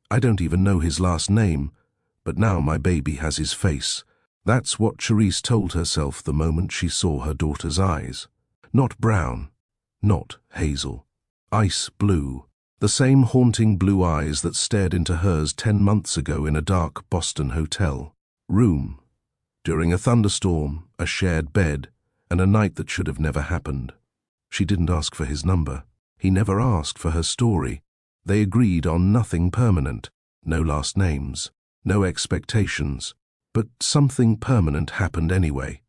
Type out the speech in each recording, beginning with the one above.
I don't even know his last name, but now my baby has his face. That's what Charisse told herself the moment she saw her daughter's eyes. Not brown, not hazel. Ice blue. The same haunting blue eyes that stared into hers 10 months ago in a dark Boston hotel room. During a thunderstorm, a shared bed, and a night that should have never happened. She didn't ask for his number. He never asked for her story. They agreed on nothing permanent. No last names, no expectations. But something permanent happened anyway.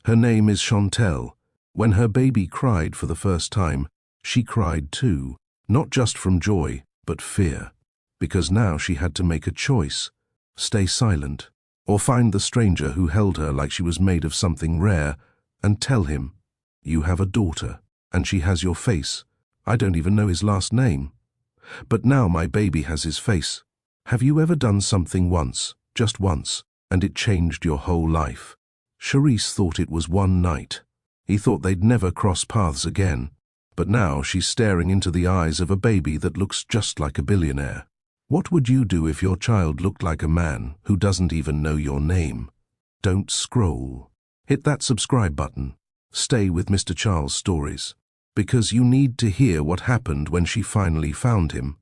Her name is Chantel. When her baby cried for the first time, she cried too, not just from joy, but fear. Because now she had to make a choice. Stay silent, or find the stranger who held her like she was made of something rare, and tell him, "You have a daughter, and she has your face. I don't even know his last name. But now my baby has his face." Have you ever done something once, just once, and it changed your whole life? Charisse thought it was one night. He thought they'd never cross paths again. But now she's staring into the eyes of a baby that looks just like a billionaire. What would you do if your child looked like a man who doesn't even know your name? Don't scroll. Hit that subscribe button. Stay with Mr. Charles' stories. Because you need to hear what happened when she finally found him.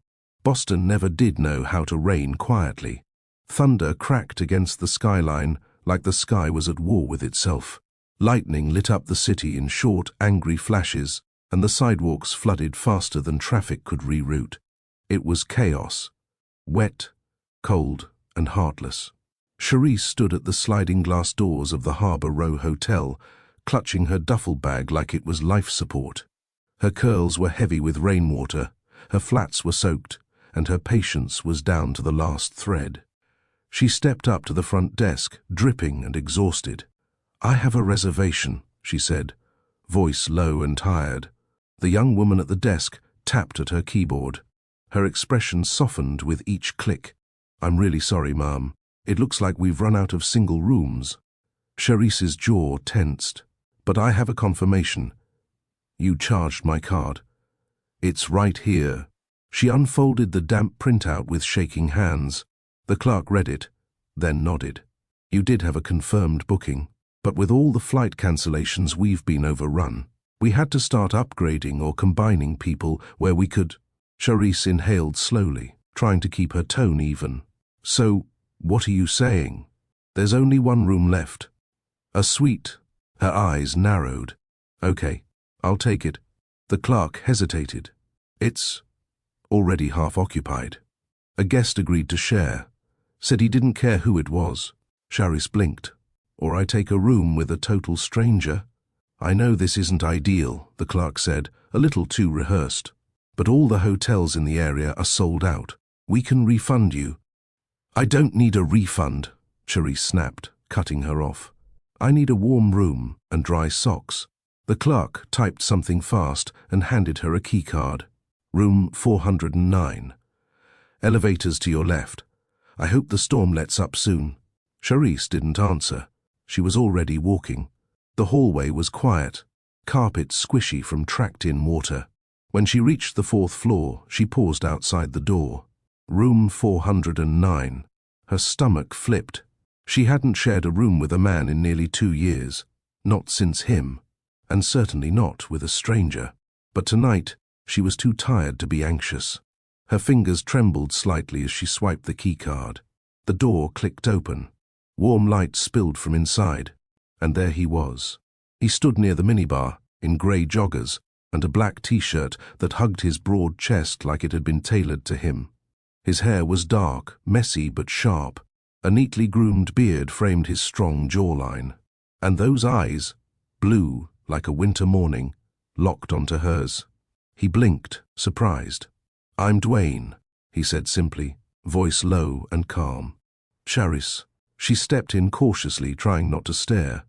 Boston never did know how to reign quietly. Thunder cracked against the skyline like the sky was at war with itself. Lightning lit up the city in short, angry flashes, and the sidewalks flooded faster than traffic could reroute. It was chaos. Wet, cold, and heartless. Charisse stood at the sliding glass doors of the Harbor Row Hotel, clutching her duffel bag like it was life support. Her curls were heavy with rainwater, her flats were soaked, and her patience was down to the last thread. She stepped up to the front desk, dripping and exhausted. "I have a reservation," she said, voice low and tired. The young woman at the desk tapped at her keyboard. Her expression softened with each click. "I'm really sorry, ma'am. It looks like we've run out of single rooms." Charisse's jaw tensed. "But I have a confirmation. You charged my card. It's right here." She unfolded the damp printout with shaking hands. The clerk read it, then nodded. "You did have a confirmed booking, but with all the flight cancellations we've been overrun. We had to start upgrading or combining people where we could." Charisse inhaled slowly, trying to keep her tone even. "So, what are you saying? There's only one room left. A suite." Her eyes narrowed. "Okay, I'll take it." The clerk hesitated. "It's already half occupied." A guest agreed to share. Said he didn't care who it was. Charisse blinked. "Or I take a room with a total stranger?" "I know this isn't ideal," the clerk said, a little too rehearsed. "But all the hotels in the area are sold out. We can refund you." "I don't need a refund," Charisse snapped, cutting her off. "I need a warm room and dry socks." The clerk typed something fast and handed her a keycard. "Room 409. Elevators to your left. I hope the storm lets up soon." Charisse didn't answer. She was already walking. The hallway was quiet, carpet squishy from tracked-in water. When she reached the 4th floor, she paused outside the door. Room 409. Her stomach flipped. She hadn't shared a room with a man in nearly 2 years. Not since him. And certainly not with a stranger. But tonight, she was too tired to be anxious. Her fingers trembled slightly as she swiped the keycard. The door clicked open. Warm light spilled from inside. And there he was. He stood near the minibar, in grey joggers, and a black t-shirt that hugged his broad chest like it had been tailored to him. His hair was dark, messy but sharp. A neatly groomed beard framed his strong jawline. And those eyes, blue like a winter morning, locked onto hers. He blinked, surprised. "I'm Dwayne," he said simply, voice low and calm. "Charisse." She stepped in cautiously, trying not to stare.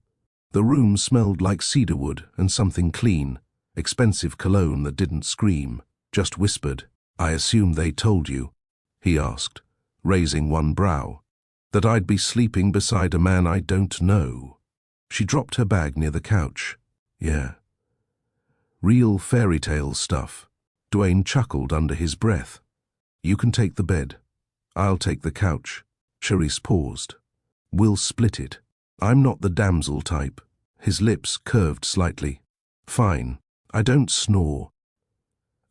The room smelled like cedarwood and something clean, expensive cologne that didn't scream, just whispered. "I assume they told you," he asked, raising one brow, "that I'd be sleeping beside a man I don't know." She dropped her bag near the couch. "Yeah. Real fairy tale stuff." Dwayne chuckled under his breath. "You can take the bed. I'll take the couch. Charisse paused. We'll split it. I'm not the damsel type. His lips curved slightly. Fine. I don't snore.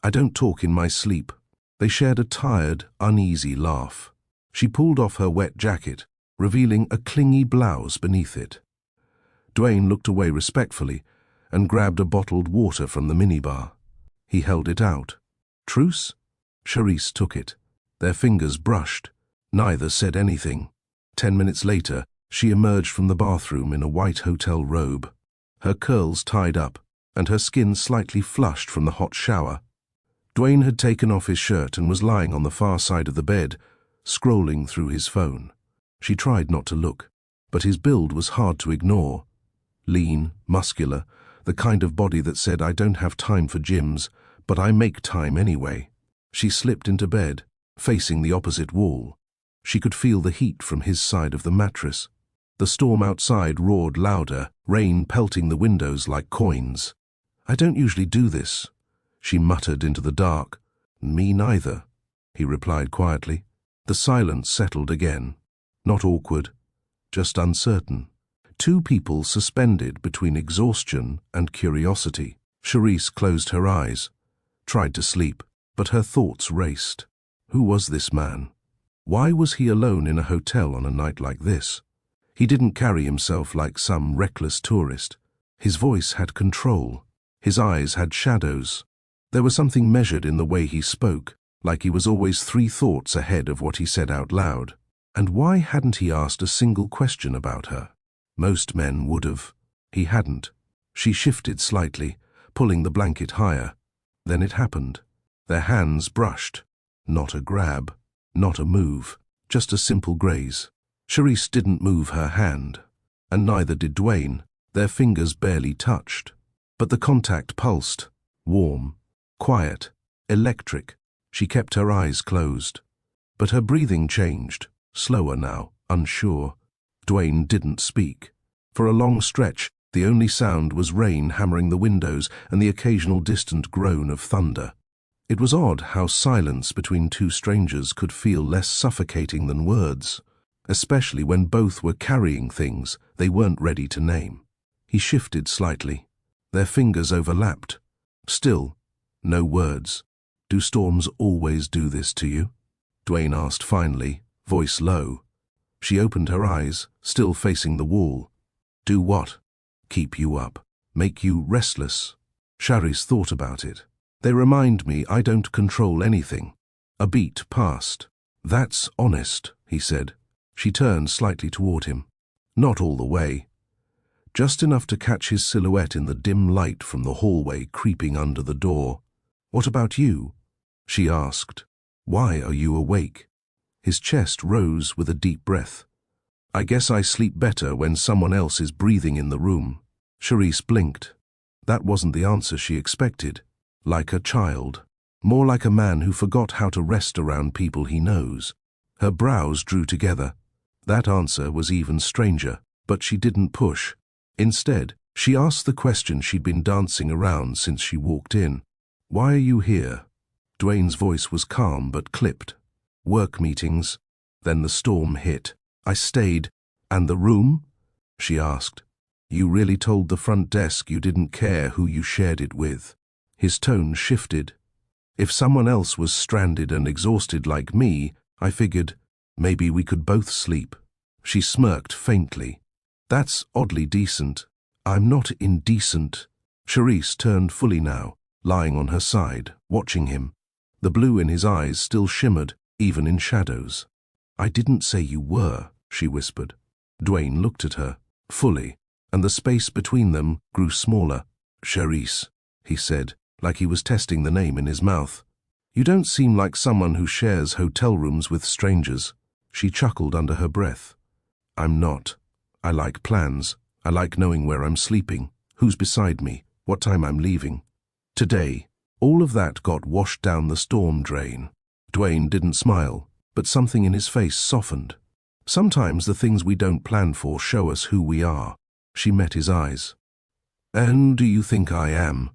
I don't talk in my sleep. They shared a tired, uneasy laugh. She pulled off her wet jacket, revealing a clingy blouse beneath it. Dwayne looked away respectfully and grabbed a bottled water from the minibar. He held it out. Truce? Charisse took it. Their fingers brushed. Neither said anything. 10 minutes later, she emerged from the bathroom in a white hotel robe, her curls tied up and her skin slightly flushed from the hot shower. Dwayne had taken off his shirt and was lying on the far side of the bed, scrolling through his phone. She tried not to look, but his build was hard to ignore. Lean, muscular, the kind of body that said, I don't have time for gyms, but I make time anyway. She slipped into bed, facing the opposite wall. She could feel the heat from his side of the mattress. The storm outside roared louder, rain pelting the windows like coins. I don't usually do this, she muttered into the dark. Me neither, he replied quietly. The silence settled again. Not awkward, just uncertain. Two people suspended between exhaustion and curiosity. Charisse closed her eyes, tried to sleep, but her thoughts raced. Who was this man? Why was he alone in a hotel on a night like this? He didn't carry himself like some reckless tourist. His voice had control. His eyes had shadows. There was something measured in the way he spoke, like he was always 3 thoughts ahead of what he said out loud. And why hadn't he asked a single question about her? Most men would have. He hadn't. She shifted slightly, pulling the blanket higher. Then it happened. Their hands brushed. Not a grab, not a move, just a simple graze. Charisse didn't move her hand, and neither did Dwayne. Their fingers barely touched. But the contact pulsed, warm, quiet, electric. She kept her eyes closed. But her breathing changed, slower now, unsure. Dwayne didn't speak. For a long stretch, the only sound was rain hammering the windows and the occasional distant groan of thunder. It was odd how silence between two strangers could feel less suffocating than words, especially when both were carrying things they weren't ready to name. He shifted slightly. Their fingers overlapped. Still, no words. Do storms always do this to you? Dwayne asked finally, voice low. She opened her eyes, still facing the wall. Do what? Keep you up. Make you restless. Charisse thought about it. They remind me I don't control anything. A beat passed. That's honest, he said. She turned slightly toward him. Not all the way. Just enough to catch his silhouette in the dim light from the hallway creeping under the door. What about you? She asked. Why are you awake? His chest rose with a deep breath. I guess I sleep better when someone else is breathing in the room. Charisse blinked. That wasn't the answer she expected. Like a child. More like a man who forgot how to rest around people he knows. Her brows drew together. That answer was even stranger, but she didn't push. Instead, she asked the question she'd been dancing around since she walked in. Why are you here? Dwayne's voice was calm but clipped. Work meetings. Then the storm hit. I stayed. And the room? She asked. You really told the front desk you didn't care who you shared it with. His tone shifted. If someone else was stranded and exhausted like me, I figured maybe we could both sleep. She smirked faintly. That's oddly decent. I'm not indecent. Charisse turned fully now, lying on her side, watching him. The blue in his eyes still shimmered, even in shadows. I didn't say you were, she whispered. Dwayne looked at her, fully, and the space between them grew smaller. Charisse, he said, like he was testing the name in his mouth. You don't seem like someone who shares hotel rooms with strangers. She chuckled under her breath. I'm not. I like plans. I like knowing where I'm sleeping, who's beside me, what time I'm leaving. Today, all of that got washed down the storm drain. Dwayne didn't smile, but something in his face softened. Sometimes the things we don't plan for show us who we are. She met his eyes. And do you think I am?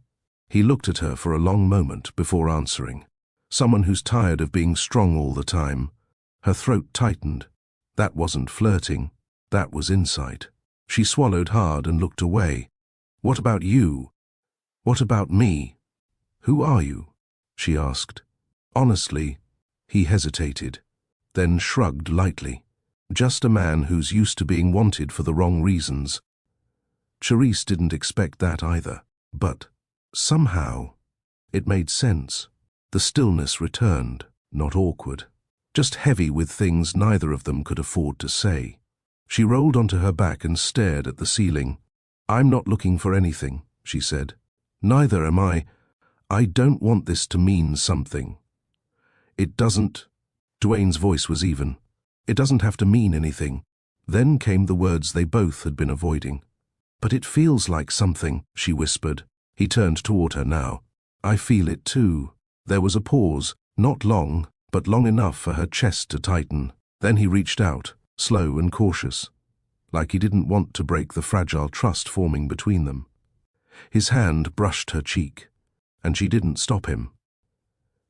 He looked at her for a long moment before answering. Someone who's tired of being strong all the time. Her throat tightened. That wasn't flirting. That was insight. She swallowed hard and looked away. "What about you? What about me? Who are you?" she asked. Honestly, he hesitated, then shrugged lightly. Just a man who's used to being wanted for the wrong reasons. Charisse didn't expect that either, but somehow it made sense. The stillness returned, not awkward, just heavy with things neither of them could afford to say. She rolled onto her back and stared at the ceiling. "I'm not looking for anything," she said. "Neither am I. I don't want this to mean something." "It doesn't." Dwayne's voice was even. "It doesn't have to mean anything." Then came the words they both had been avoiding. "But it feels like something," she whispered. He turned toward her now. "I feel it too." There was a pause, not long, but long enough for her chest to tighten. Then he reached out, slow and cautious, like he didn't want to break the fragile trust forming between them. His hand brushed her cheek, and she didn't stop him.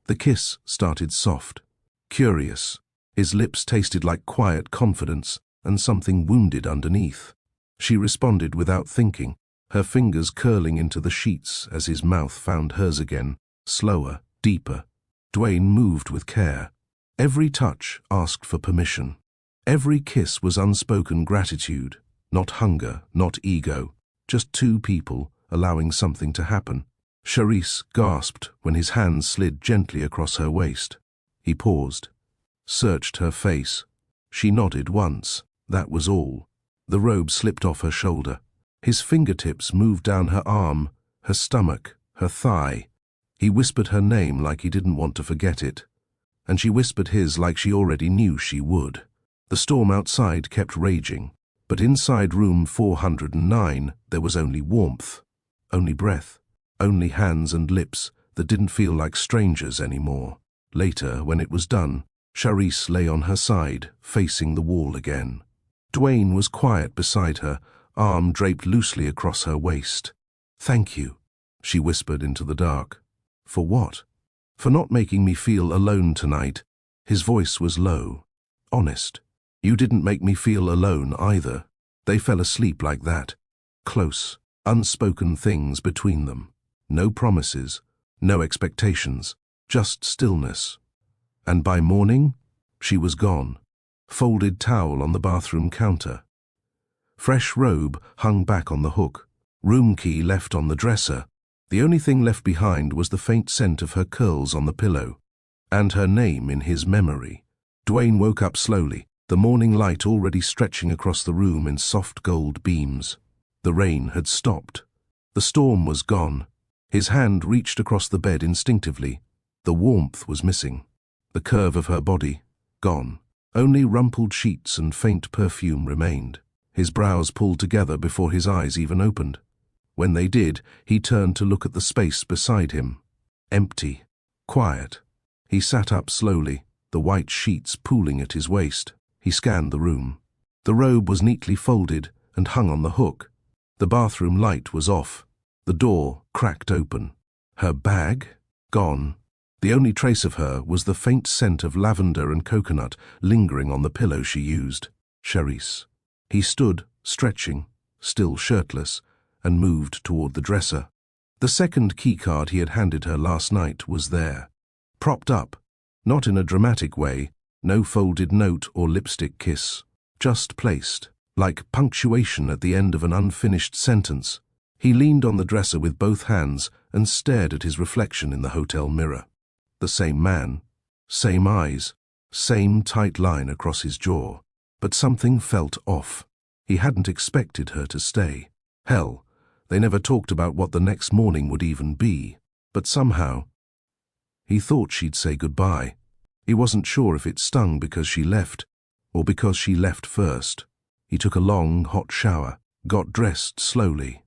The kiss started soft, curious. His lips tasted like quiet confidence and something wounded underneath. She responded without thinking, her fingers curling into the sheets as his mouth found hers again, slower, deeper. Dwayne moved with care. Every touch asked for permission. Every kiss was unspoken gratitude, not hunger, not ego, just two people allowing something to happen. Charisse gasped when his hand slid gently across her waist. He paused, searched her face. She nodded once, that was all. The robe slipped off her shoulder. His fingertips moved down her arm, her stomach, her thigh. He whispered her name like he didn't want to forget it, and she whispered his like she already knew she would. The storm outside kept raging, but inside room 409 there was only warmth, only breath, only hands and lips that didn't feel like strangers anymore. Later, when it was done, Charisse lay on her side, facing the wall again. Dwayne was quiet beside her, arm draped loosely across her waist. "Thank you," she whispered into the dark. "For what?" "For not making me feel alone tonight." His voice was low, honest. "You didn't make me feel alone either." They fell asleep like that, close, unspoken things between them. No promises, no expectations, just stillness. And by morning, she was gone. Folded towel on the bathroom counter. Fresh robe hung back on the hook. Room key left on the dresser. The only thing left behind was the faint scent of her curls on the pillow, and her name in his memory. Dwayne woke up slowly, the morning light already stretching across the room in soft gold beams. The rain had stopped. The storm was gone. His hand reached across the bed instinctively. The warmth was missing. The curve of her body, gone. Only rumpled sheets and faint perfume remained. His brows pulled together before his eyes even opened. When they did, he turned to look at the space beside him. Empty. Quiet. He sat up slowly, the white sheets pooling at his waist. He scanned the room. The robe was neatly folded and hung on the hook. The bathroom light was off. The door cracked open. Her bag? Gone. The only trace of her was the faint scent of lavender and coconut lingering on the pillow she used. Charisse. He stood, stretching, still shirtless, and moved toward the dresser. The second keycard he had handed her last night was there. Propped up, not in a dramatic way, no folded note or lipstick kiss, just placed, like punctuation at the end of an unfinished sentence. He leaned on the dresser with both hands and stared at his reflection in the hotel mirror. The same man, same eyes, same tight line across his jaw. But something felt off. He hadn't expected her to stay. Hell, they never talked about what the next morning would even be. But somehow, he thought she'd say goodbye. He wasn't sure if it stung because she left, or because she left first. He took a long, hot shower, got dressed slowly,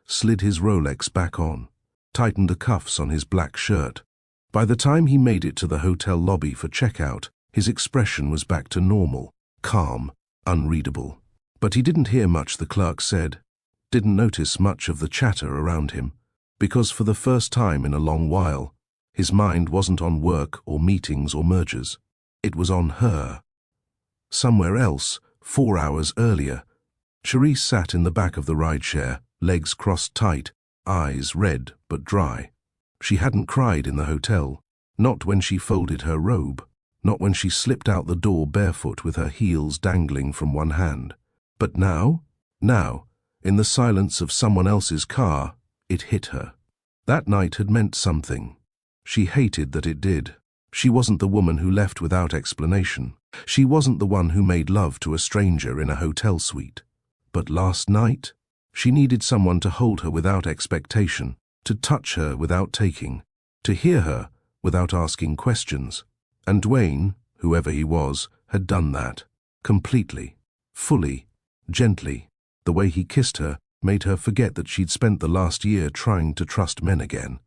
slid his Rolex back on, tightened the cuffs on his black shirt. By the time he made it to the hotel lobby for checkout, his expression was back to normal, calm, unreadable. But he didn't hear much the clerk said, didn't notice much of the chatter around him, because for the first time in a long while, his mind wasn't on work or meetings or mergers. It was on her. somewhere else, 4 hours earlier. Charisse sat in the back of the rideshare, legs crossed tight, eyes red but dry. She hadn't cried in the hotel, not when she folded her robe, not when she slipped out the door barefoot with her heels dangling from one hand. But now, in the silence of someone else's car, it hit her. That night had meant something. She hated that it did. She wasn't the woman who left without explanation. She wasn't the one who made love to a stranger in a hotel suite. But last night, she needed someone to hold her without expectation, to touch her without taking, to hear her without asking questions. And Dwayne, whoever he was, had done that. Completely, fully, gently. The way he kissed her made her forget that she'd spent the last year trying to trust men again.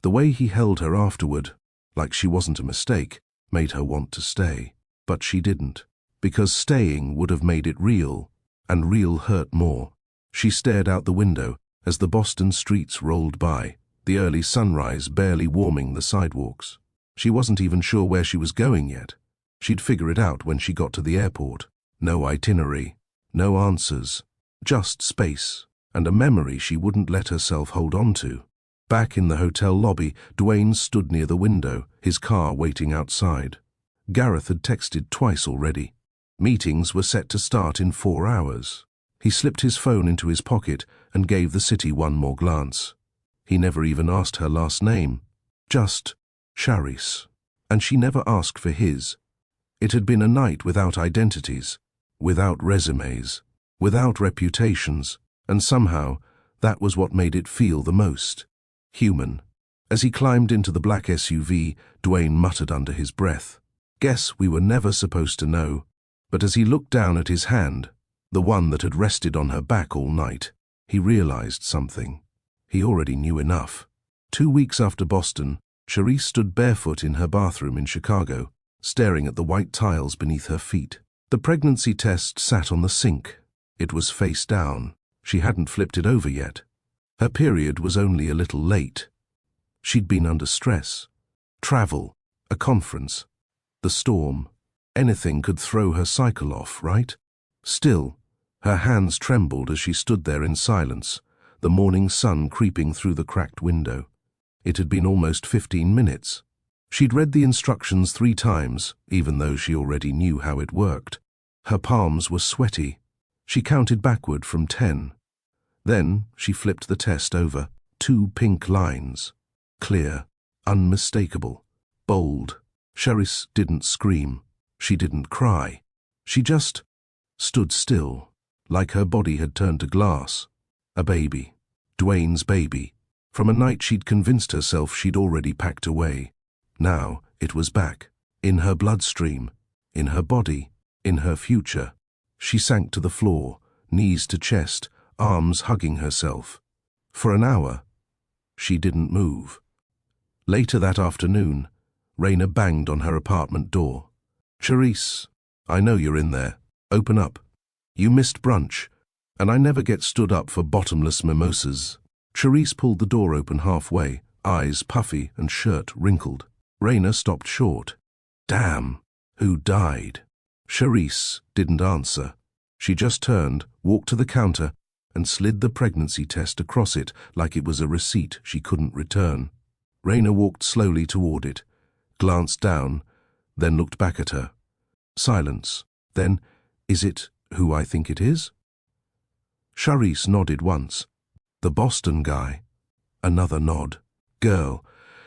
The way he held her afterward, like she wasn't a mistake, made her want to stay. But she didn't, because staying would have made it real, and real hurt more. She stared out the window as the Boston streets rolled by, the early sunrise barely warming the sidewalks. She wasn't even sure where she was going yet. She'd figure it out when she got to the airport. No itinerary, no answers, just space, and a memory she wouldn't let herself hold on to. Back in the hotel lobby, Dwayne stood near the window, his car waiting outside. Gareth had texted twice already. Meetings were set to start in 4 hours. He slipped his phone into his pocket and gave the city one more glance. He never even asked her last name, just Charisse. And she never asked for his. It had been a night without identities, without resumes, without reputations, and somehow that was what made it feel the most human. As he climbed into the black SUV, Dwayne muttered under his breath, "Guess we were never supposed to know." But as he looked down at his hand, the one that had rested on her back all night, he realized something. He already knew enough. 2 weeks after Boston, Charisse stood barefoot in her bathroom in Chicago, staring at the white tiles beneath her feet. The pregnancy test sat on the sink. It was face down. She hadn't flipped it over yet. Her period was only a little late. She'd been under stress. Travel, a conference, the storm. Anything could throw her cycle off, right? Still, her hands trembled as she stood there in silence, the morning sun creeping through the cracked window. It had been almost 15 minutes. She'd read the instructions 3 times, even though she already knew how it worked. Her palms were sweaty. She counted backward from 10. Then she flipped the test over. 2 pink lines. Clear, unmistakable, bold. Charisse didn't scream. She didn't cry. She just stood still, like her body had turned to glass. A baby. Dwayne's baby. From a night she'd convinced herself she'd already packed away. Now it was back, in her bloodstream, in her body, in her future. She sank to the floor, knees to chest, arms hugging herself. For an hour, she didn't move. Later that afternoon, Raina banged on her apartment door. "Charisse, I know you're in there. Open up. You missed brunch, and I never get stood up for bottomless mimosas." Charisse pulled the door open halfway, eyes puffy and shirt wrinkled. Raina stopped short. "Damn, who died?" Charisse didn't answer. She just turned, walked to the counter, and slid the pregnancy test across it like it was a receipt she couldn't return. Raina walked slowly toward it, glanced down, then looked back at her. Silence. Then, "Is it who I think it is?" Charisse nodded once. "The Boston guy." Another nod. "Girl,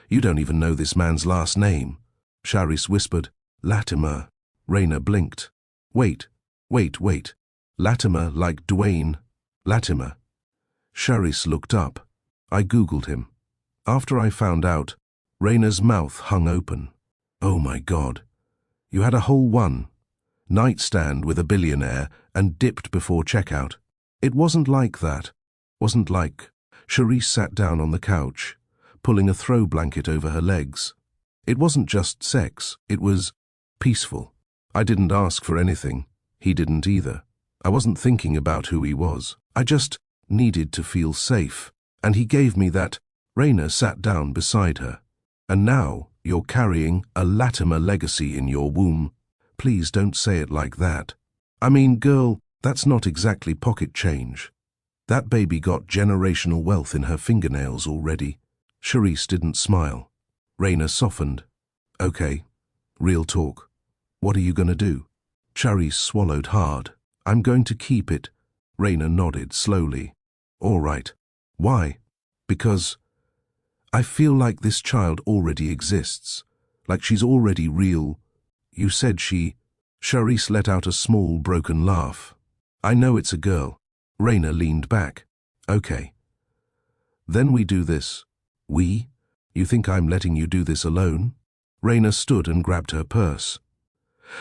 you don't even know this man's last name." Charisse whispered, "Latimer." Raina blinked. Wait. Latimer like Dwayne. Latimer." Charisse looked up. "I Googled him. After I found out," Raina's mouth hung open. "Oh my God. You had a whole one. Nightstand with a billionaire and dipped before checkout." "It wasn't like that. Wasn't like..." Charisse sat down on the couch, pulling a throw blanket over her legs. "It wasn't just sex. It was peaceful. I didn't ask for anything. He didn't either. I wasn't thinking about who he was. I just needed to feel safe. And he gave me that." Raina sat down beside her. "And now you're carrying a Latimer legacy in your womb." Please don't say it like that. I mean, girl, that's not exactly pocket change. That baby got generational wealth in her fingernails already. Charisse didn't smile. Raina softened. Okay, real talk. What are you gonna do? Charisse swallowed hard. I'm going to keep it. Raina nodded slowly. All right. Why? Because I feel like this child already exists. Like she's already real. You said she... Charisse let out a small, broken laugh. I know it's a girl. Raina leaned back. Okay. Then we do this. We? You think I'm letting you do this alone? Raina stood and grabbed her purse.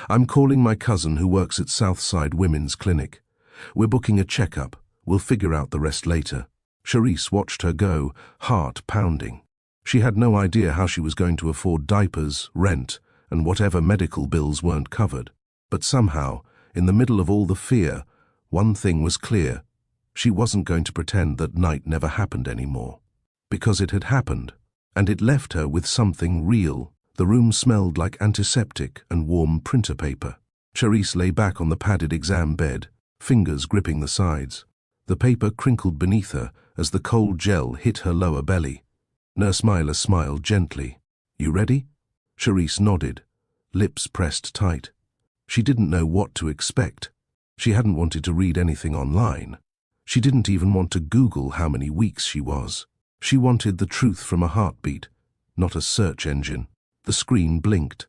I'm calling my cousin who works at Southside Women's Clinic. We're booking a checkup. We'll figure out the rest later. Charisse watched her go, heart pounding. She had no idea how she was going to afford diapers, rent, and whatever medical bills weren't covered. But somehow, in the middle of all the fear, one thing was clear. She wasn't going to pretend that night never happened anymore. Because it had happened, and it left her with something real. The room smelled like antiseptic and warm printer paper. Charisse lay back on the padded exam bed, fingers gripping the sides. The paper crinkled beneath her as the cold gel hit her lower belly. Nurse Myla smiled gently. You ready? Charisse nodded, lips pressed tight. She didn't know what to expect. She hadn't wanted to read anything online. She didn't even want to Google how many weeks she was. She wanted the truth from a heartbeat, not a search engine. The screen blinked,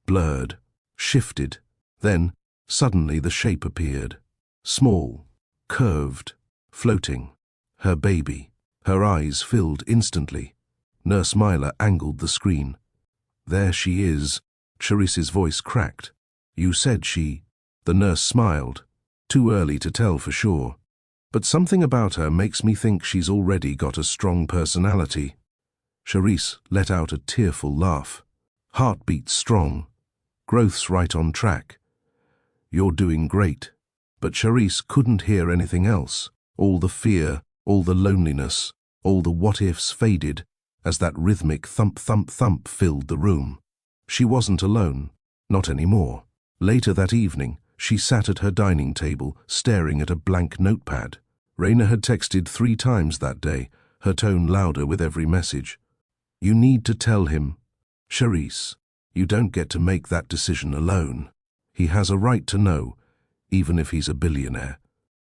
blurred, shifted. Then, suddenly the shape appeared. Small, curved, floating. Her baby. Her eyes filled instantly. Nurse Myla angled the screen. There she is. Charisse's voice cracked. You said she... The nurse smiled. Too early to tell for sure. But something about her makes me think she's already got a strong personality. Charisse let out a tearful laugh. Heartbeat strong. Growth's right on track. You're doing great. But Charisse couldn't hear anything else. All the fear, all the loneliness, all the what-ifs faded as that rhythmic thump-thump-thump filled the room. She wasn't alone. Not anymore. Later that evening, she sat at her dining table, staring at a blank notepad. Raina had texted 3 times that day, her tone louder with every message. You need to tell him. Charisse, you don't get to make that decision alone. He has a right to know, even if he's a billionaire.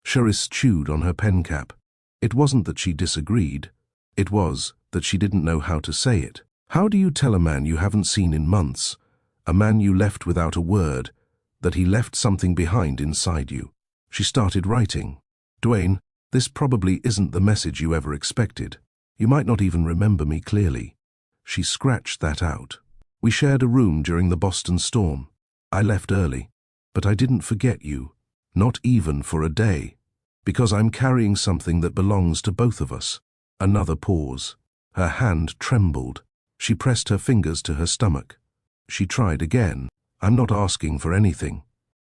Charisse chewed on her pen cap. It wasn't that she disagreed. It was that she didn't know how to say it. How do you tell a man you haven't seen in months, a man you left without a word, that he left something behind inside you? She started writing. Dwayne, this probably isn't the message you ever expected. You might not even remember me clearly. She scratched that out. We shared a room during the Boston storm. I left early, but I didn't forget you, not even for a day, because I'm carrying something that belongs to both of us. Another pause. Her hand trembled. She pressed her fingers to her stomach. She tried again. I'm not asking for anything.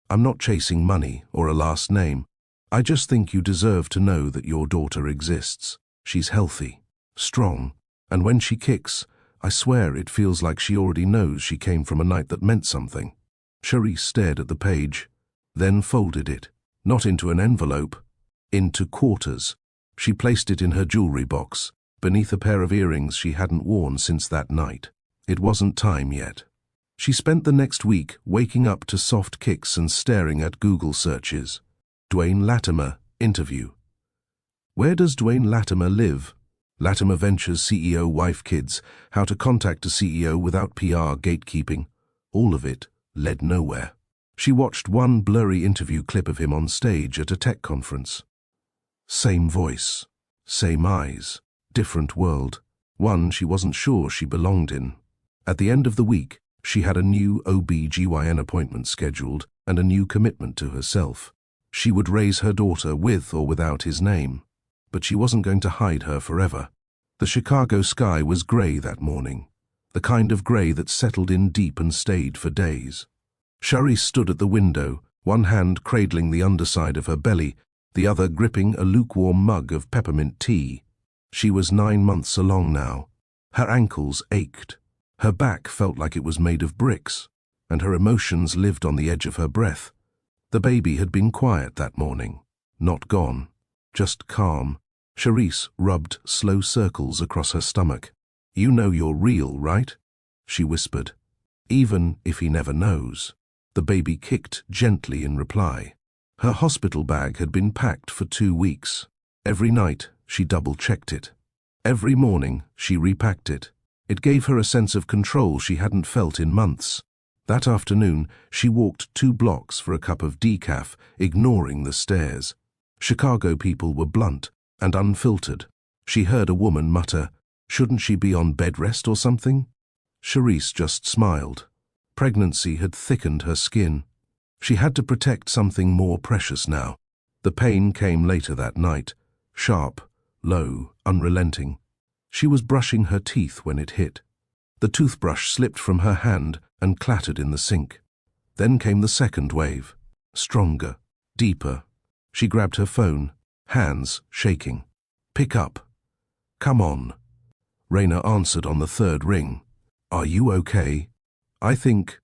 I'm not chasing money or a last name. I just think you deserve to know that your daughter exists. She's healthy, strong, and when she kicks, I swear it feels like she already knows she came from a night that meant something. Charisse stared at the page, then folded it, not into an envelope, into quarters. She placed it in her jewelry box, beneath a pair of earrings she hadn't worn since that night. It wasn't time yet. She spent the next week waking up to soft kicks and staring at Google searches. Dwayne Latimer, interview. Where does Dwayne Latimer live? Latimer Ventures CEO, wife, kids, how to contact a CEO without PR, gatekeeping. All of it led nowhere. She watched one blurry interview clip of him on stage at a tech conference. Same voice, same eyes, different world. One she wasn't sure she belonged in. At the end of the week, she had a new OB/GYN appointment scheduled and a new commitment to herself. She would raise her daughter with or without his name. But she wasn't going to hide her forever. The Chicago sky was grey that morning, the kind of grey that settled in deep and stayed for days. Charisse stood at the window, one hand cradling the underside of her belly, the other gripping a lukewarm mug of peppermint tea. She was 9 months along now. Her ankles ached. Her back felt like it was made of bricks. and her emotions lived on the edge of her breath. The baby had been quiet that morning, not gone, just calm. Charisse rubbed slow circles across her stomach. "You know you're real, right?" she whispered. "Even if he never knows." The baby kicked gently in reply. Her hospital bag had been packed for 2 weeks. Every night she double-checked it. Every morning she repacked it. It gave her a sense of control she hadn't felt in months. That afternoon she walked 2 blocks for a cup of decaf, ignoring the stares. Chicago people were blunt and unfiltered. She heard a woman mutter, "Shouldn't she be on bed rest or something?" Charisse just smiled. Pregnancy had thickened her skin. She had to protect something more precious now. The pain came later that night, sharp, low, unrelenting. She was brushing her teeth when it hit. The toothbrush slipped from her hand and clattered in the sink. Then came the second wave, stronger, deeper. She grabbed her phone, hands shaking. "Pick up. Come on." Raina answered on the 3rd ring. "Are you okay?" I think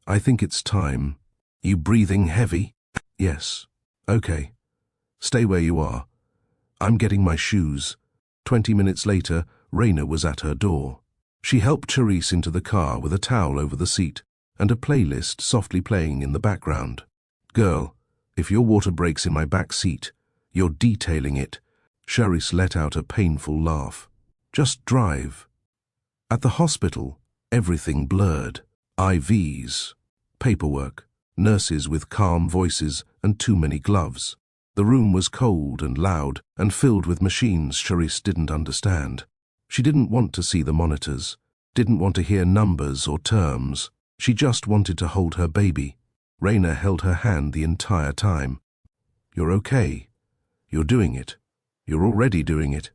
it's time." "You breathing heavy?" "Yes." "Okay. Stay where you are. I'm getting my shoes." 20 minutes later, Raina was at her door. She helped Charisse into the car with a towel over the seat and a playlist softly playing in the background. "Girl, if your water breaks in my back seat, you're detailing it." Charisse let out a painful laugh. "Just drive." At the hospital, everything blurred. IVs, paperwork, nurses with calm voices and too many gloves. The room was cold and loud and filled with machines Charisse didn't understand. She didn't want to see the monitors, didn't want to hear numbers or terms. She just wanted to hold her baby. Raina held her hand the entire time. "You're okay. You're doing it. You're already doing it."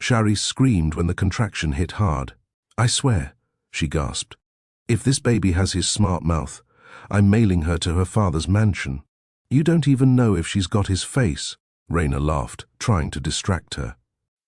Charisse screamed when the contraction hit hard. "I swear," she gasped. "If this baby has his smart mouth, I'm mailing her to her father's mansion." "You don't even know if she's got his face," Raina laughed, trying to distract her.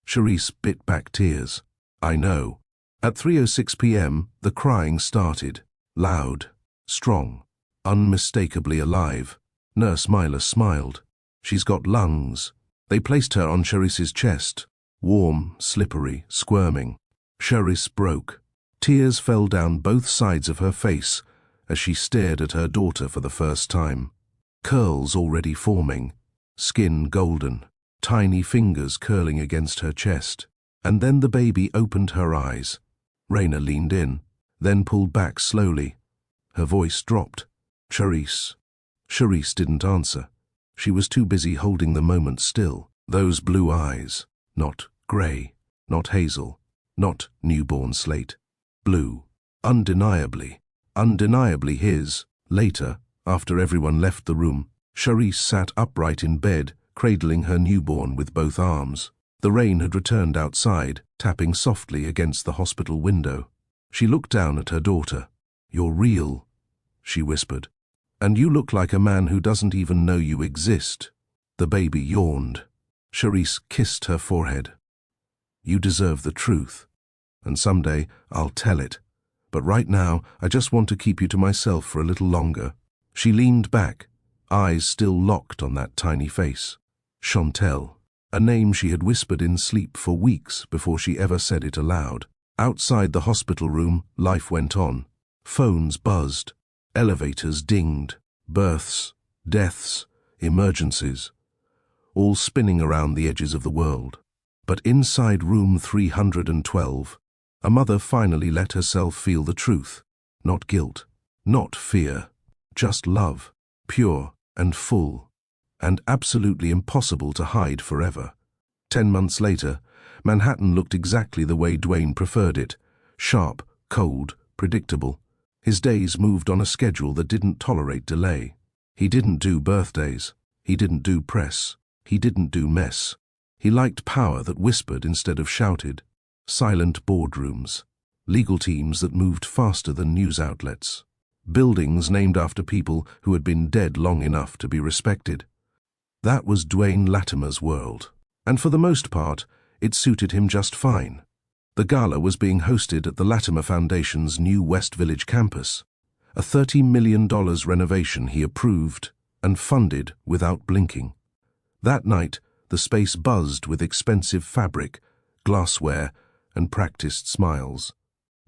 Charisse bit back tears. "I know." At 3:06 p.m., the crying started. Loud, strong, unmistakably alive. Nurse Myla smiled. "She's got lungs." They placed her on Charisse's chest, warm, slippery, squirming. Charisse broke. Tears fell down both sides of her face as she stared at her daughter for the first time. Curls already forming, skin golden, tiny fingers curling against her chest. And then the baby opened her eyes. Raina leaned in, then pulled back slowly. Her voice dropped. "Charisse." Charisse didn't answer. She was too busy holding the moment still. Those blue eyes, not grey, not hazel, not newborn slate. Blue, undeniably his. Later, after everyone left the room, Charisse sat upright in bed, cradling her newborn with both arms. The rain had returned outside, tapping softly against the hospital window. She looked down at her daughter. "You're real," she whispered. "And you look like a man who doesn't even know you exist." The baby yawned. Charisse kissed her forehead. "You deserve the truth, and someday I'll tell it. But right now, I just want to keep you to myself for a little longer." She leaned back, eyes still locked on that tiny face. Chantel, a name she had whispered in sleep for weeks before she ever said it aloud. Outside the hospital room, life went on. Phones buzzed, elevators dinged, births, deaths, emergencies, all spinning around the edges of the world. But inside room 312, a mother finally let herself feel the truth. Not guilt, not fear, just love, pure and full, and absolutely impossible to hide forever. 10 months later, Manhattan looked exactly the way Dwayne preferred it, sharp, cold, predictable. His days moved on a schedule that didn't tolerate delay. He didn't do birthdays. He didn't do press. He didn't do mess. He liked power that whispered instead of shouted, silent boardrooms, legal teams that moved faster than news outlets, buildings named after people who had been dead long enough to be respected. That was Dwayne Latimer's world, and for the most part, it suited him just fine. The gala was being hosted at the Latimer Foundation's new West Village campus, A $30 million renovation he approved and funded without blinking. That night, the space buzzed with expensive fabric, glassware, and practiced smiles.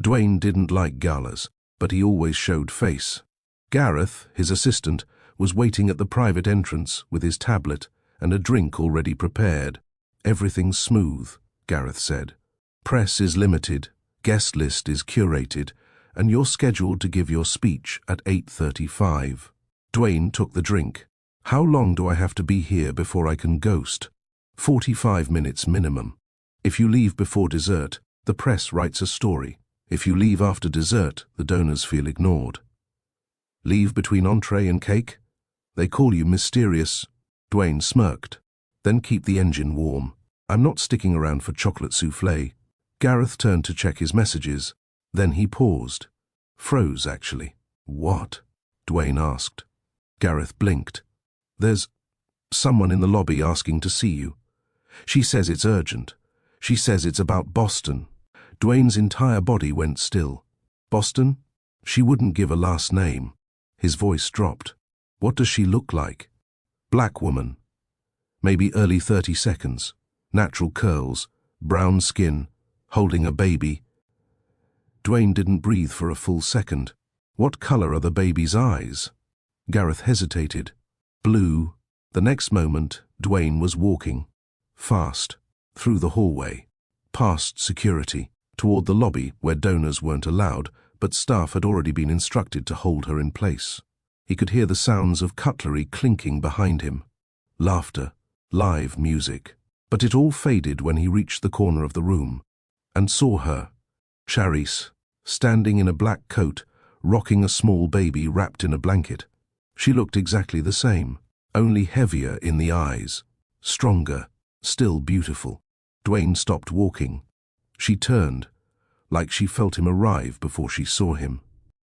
Dwayne didn't like galas, but he always showed face. Gareth, his assistant, was waiting at the private entrance with his tablet and a drink already prepared. "Everything's smooth," Gareth said. "Press is limited, guest list is curated, and you're scheduled to give your speech at 8:35. Dwayne took the drink. "How long do I have to be here before I can ghost?" 45 minutes minimum. If you leave before dessert, the press writes a story. If you leave after dessert, the donors feel ignored. Leave between entree and cake? They call you mysterious. Dwayne smirked. "Then keep the engine warm. I'm not sticking around for chocolate souffle." Gareth turned to check his messages. Then he paused. Froze, actually. "What?" Dwayne asked. Gareth blinked. "There's someone in the lobby asking to see you. She says it's urgent. She says it's about Boston." Dwayne's entire body went still. "Boston?" She wouldn't give a last name. His voice dropped. "What does she look like?" "Black woman. Maybe early 32nds. Natural curls, brown skin, holding a baby." Dwayne didn't breathe for a full second. "What color are the baby's eyes?" Gareth hesitated. "Blue." The next moment, Dwayne was walking. Fast. Through the hallway. Past security. Toward the lobby where donors weren't allowed, but staff had already been instructed to hold her in place. He could hear the sounds of cutlery clinking behind him. Laughter. Live music. But it all faded when he reached the corner of the room and saw her, Charisse, standing in a black coat, rocking a small baby wrapped in a blanket. She looked exactly the same, only heavier in the eyes, stronger, still beautiful. Dwayne stopped walking. She turned, like she felt him arrive before she saw him.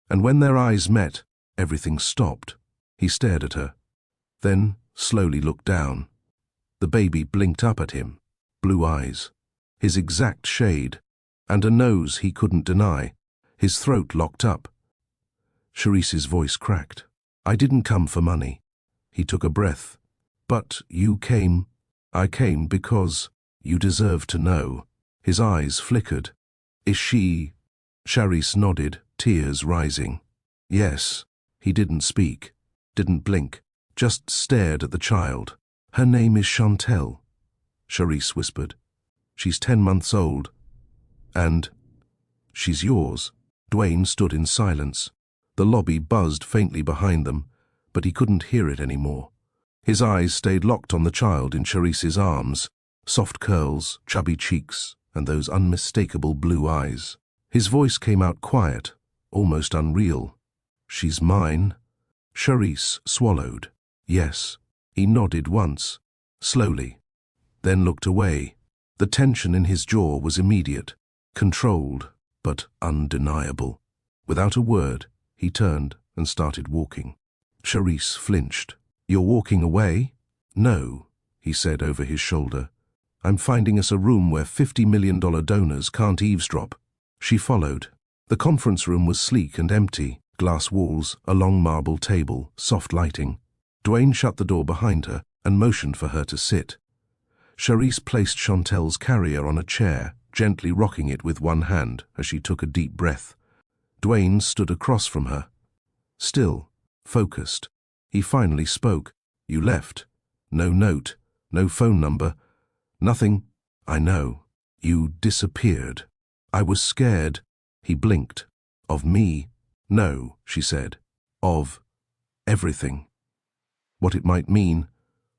And when their eyes met, everything stopped. He stared at her, then slowly looked down. The baby blinked up at him, blue eyes, his exact shade, and a nose he couldn't deny, his throat locked up. Charisse's voice cracked. "I didn't come for money." He took a breath. "But you came." "I came because you deserve to know." His eyes flickered. "Is she?" Charisse nodded, tears rising. "Yes." He didn't speak, didn't blink, just stared at the child. "Her name is Chantel," Charisse whispered. "She's 10 months old. And she's yours." Dwayne stood in silence. The lobby buzzed faintly behind them, but he couldn't hear it anymore. His eyes stayed locked on the child in Charisse's arms, soft curls, chubby cheeks, and those unmistakable blue eyes. His voice came out quiet, almost unreal. "She's mine." Charisse swallowed. "Yes." He nodded once, slowly, then looked away. The tension in his jaw was immediate, controlled, but undeniable. Without a word, he turned and started walking. Charisse flinched. "You're walking away?" "No," he said over his shoulder. "I'm finding us a room where $50 million donors can't eavesdrop." She followed. The conference room was sleek and empty, glass walls, a long marble table, soft lighting. Dwayne shut the door behind her and motioned for her to sit. Charisse placed Chantel's carrier on a chair, gently rocking it with one hand as she took a deep breath. Dwayne stood across from her. Still, focused. He finally spoke. "You left. No note, no phone number, nothing." "I know. You disappeared. I was scared." He blinked. "Of me?" "No," she said. "Of everything. What it might mean,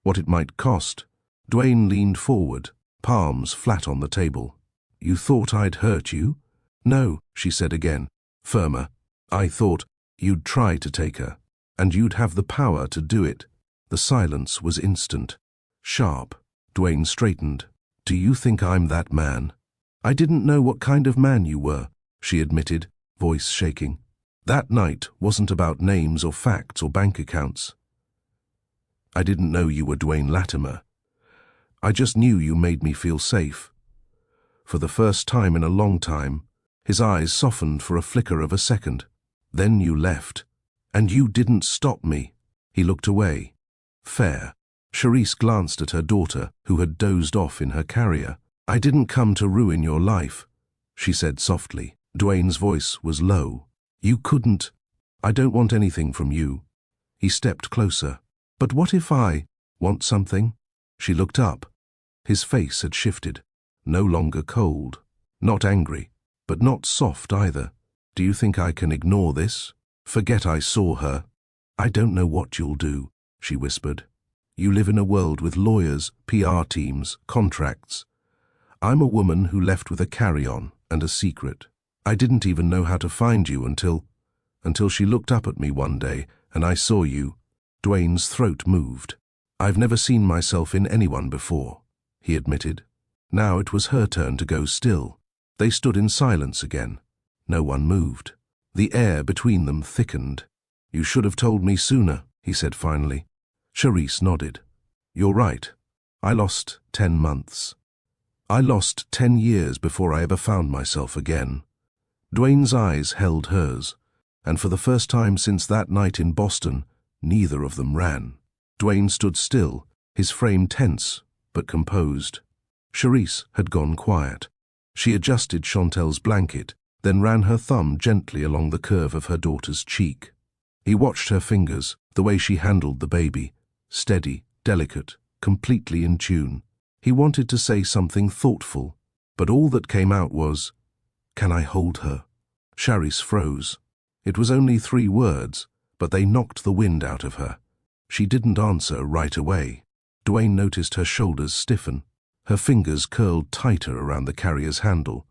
what it might cost." Dwayne leaned forward, palms flat on the table. "You thought I'd hurt you?" "No," she said again, firmer. "I thought you'd try to take her, and you'd have the power to do it." The silence was instant, sharp. Dwayne straightened. "Do you think I'm that man?" "I didn't know what kind of man you were," she admitted, voice shaking. "That night wasn't about names or facts or bank accounts. I didn't know you were Dwayne Latimer. I just knew you made me feel safe." For the first time in a long time, his eyes softened for a flicker of a second. Then you left. And you didn't stop me. He looked away. Fair. Charisse glanced at her daughter, who had dozed off in her carrier. I didn't come to ruin your life, she said softly. Dwayne's voice was low. You couldn't. I don't want anything from you. He stepped closer. But what if I want something? She looked up. His face had shifted. No longer cold. Not angry, but not soft either. Do you think I can ignore this? Forget I saw her. I don't know what you'll do, she whispered. You live in a world with lawyers, PR teams, contracts. I'm a woman who left with a carry-on and a secret. I didn't even know how to find you until she looked up at me one day and I saw you. Dwayne's throat moved. I've never seen myself in anyone before, he admitted. Now it was her turn to go still. They stood in silence again. No one moved. The air between them thickened. You should have told me sooner, he said finally. Charisse nodded. You're right. I lost 10 months. I lost 10 years before I ever found myself again. Dwayne's eyes held hers, and for the first time since that night in Boston, neither of them ran. Dwayne stood still, his frame tense but composed. Charisse had gone quiet. She adjusted Chantel's blanket, then ran her thumb gently along the curve of her daughter's cheek. He watched her fingers, the way she handled the baby, steady, delicate, completely in tune. He wanted to say something thoughtful, but all that came out was, "Can I hold her?" Charisse froze. It was only 3 words, but they knocked the wind out of her. She didn't answer right away. Dwayne noticed her shoulders stiffen. Her fingers curled tighter around the carrier's handle.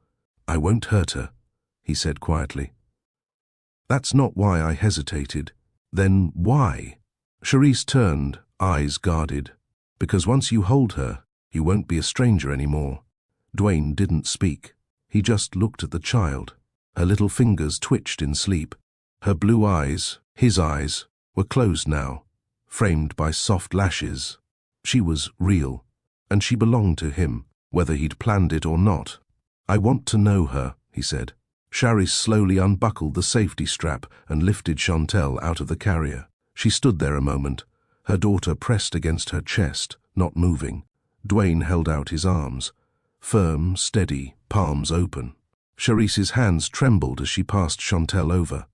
I won't hurt her, he said quietly. That's not why I hesitated. Then why? Charisse turned, eyes guarded. Because once you hold her, you won't be a stranger anymore. Dwayne didn't speak. He just looked at the child. Her little fingers twitched in sleep. Her blue eyes, his eyes, were closed now, framed by soft lashes. She was real, and she belonged to him, whether he'd planned it or not. I want to know her, he said. Charisse slowly unbuckled the safety strap and lifted Chantel out of the carrier. She stood there a moment, her daughter pressed against her chest, not moving. Dwayne held out his arms, firm, steady, palms open. Charisse's hands trembled as she passed Chantel over.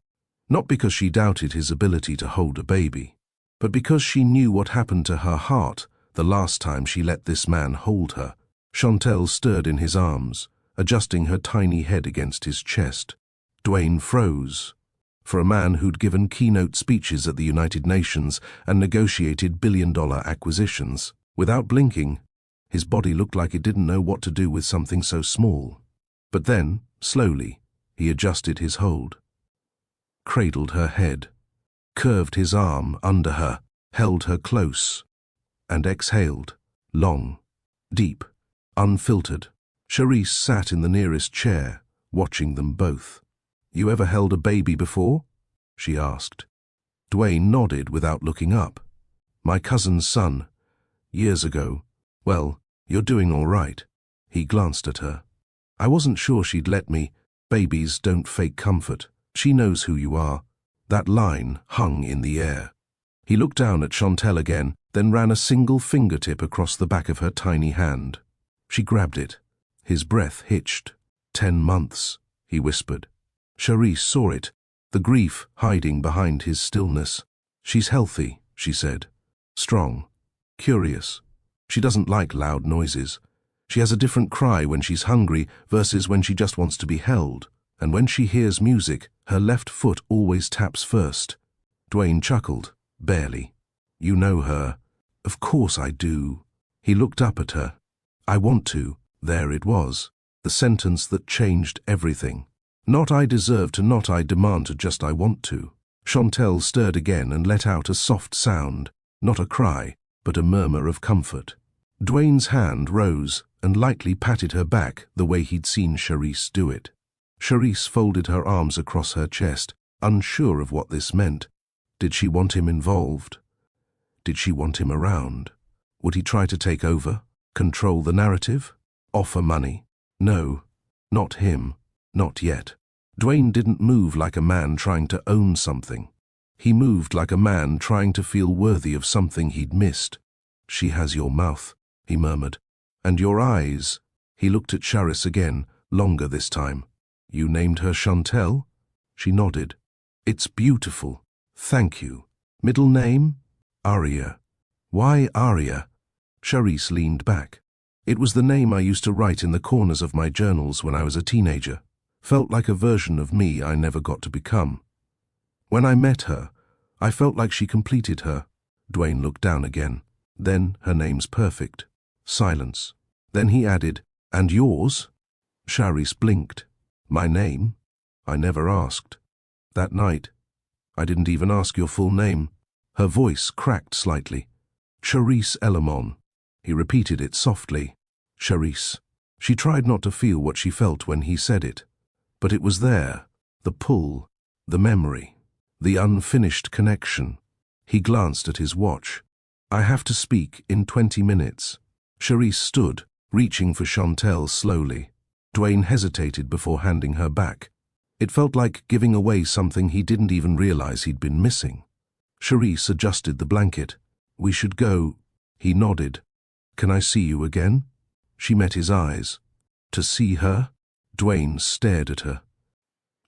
Not because she doubted his ability to hold a baby, but because she knew what happened to her heart the last time she let this man hold her. Chantel stirred in his arms, adjusting her tiny head against his chest. Dwayne froze. For a man who'd given keynote speeches at the United Nations and negotiated billion-dollar acquisitions, without blinking, his body looked like it didn't know what to do with something so small. But then, slowly, he adjusted his hold, cradled her head, curved his arm under her, held her close, and exhaled, long, deep, unfiltered. Charisse sat in the nearest chair, watching them both. You ever held a baby before? She asked. Dwayne nodded without looking up. My cousin's son, years ago. Well, you're doing all right. He glanced at her. I wasn't sure she'd let me. Babies don't fake comfort. She knows who you are. That line hung in the air. He looked down at Chantel again, then ran a single fingertip across the back of her tiny hand. She grabbed it. His breath hitched. 10 months, he whispered. Charisse saw it, the grief hiding behind his stillness. She's healthy, she said. Strong. Curious. She doesn't like loud noises. She has a different cry when she's hungry versus when she just wants to be held. And when she hears music, her left foot always taps first. Dwayne chuckled, barely. You know her. Of course I do. He looked up at her. I want to. There it was. The sentence that changed everything. Not I deserve to, not I demand to, just I want to. Chantel stirred again and let out a soft sound, not a cry, but a murmur of comfort. Dwayne's hand rose and lightly patted her back the way he'd seen Charisse do it. Charisse folded her arms across her chest, unsure of what this meant. Did she want him involved? Did she want him around? Would he try to take over, control the narrative, offer money? No, not him, not yet. Dwayne didn't move like a man trying to own something. He moved like a man trying to feel worthy of something he'd missed. "She has your mouth," he murmured. "And your eyes." He looked at Charisse again, longer this time. "You named her Chantel?" She nodded. "It's beautiful. Thank you. Middle name?" "Aria." "Why Aria?" Charisse leaned back. "It was the name I used to write in the corners of my journals when I was a teenager. Felt like a version of me I never got to become. When I met her, I felt like she completed her." Dwayne looked down again. "Then her name's perfect." Silence. Then he added, "And yours?" Charisse blinked. "My name? I never asked. That night, I didn't even ask your full name." Her voice cracked slightly. "Charisse Elamon." He repeated it softly. "Charisse." She tried not to feel what she felt when he said it. But it was there, the pull, the memory, the unfinished connection. He glanced at his watch. "I have to speak in 20 minutes. Charisse stood, reaching for Chantel slowly. Dwayne hesitated before handing her back. It felt like giving away something he didn't even realize he'd been missing. Charisse adjusted the blanket. "We should go." He nodded. "Can I see you again?" She met his eyes. "To see her?" Dwayne stared at her.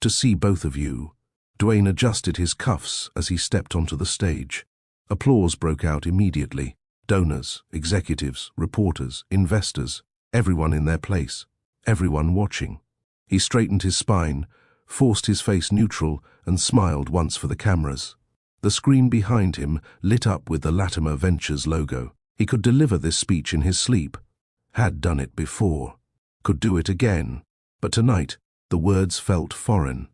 "To see both of you." Dwayne adjusted his cuffs as he stepped onto the stage. Applause broke out immediately. Donors, executives, reporters, investors, everyone in their place, everyone watching. He straightened his spine, forced his face neutral, and smiled once for the cameras. The screen behind him lit up with the Latimer Ventures logo. He could deliver this speech in his sleep. Had done it before. Could do it again. But tonight, the words felt foreign.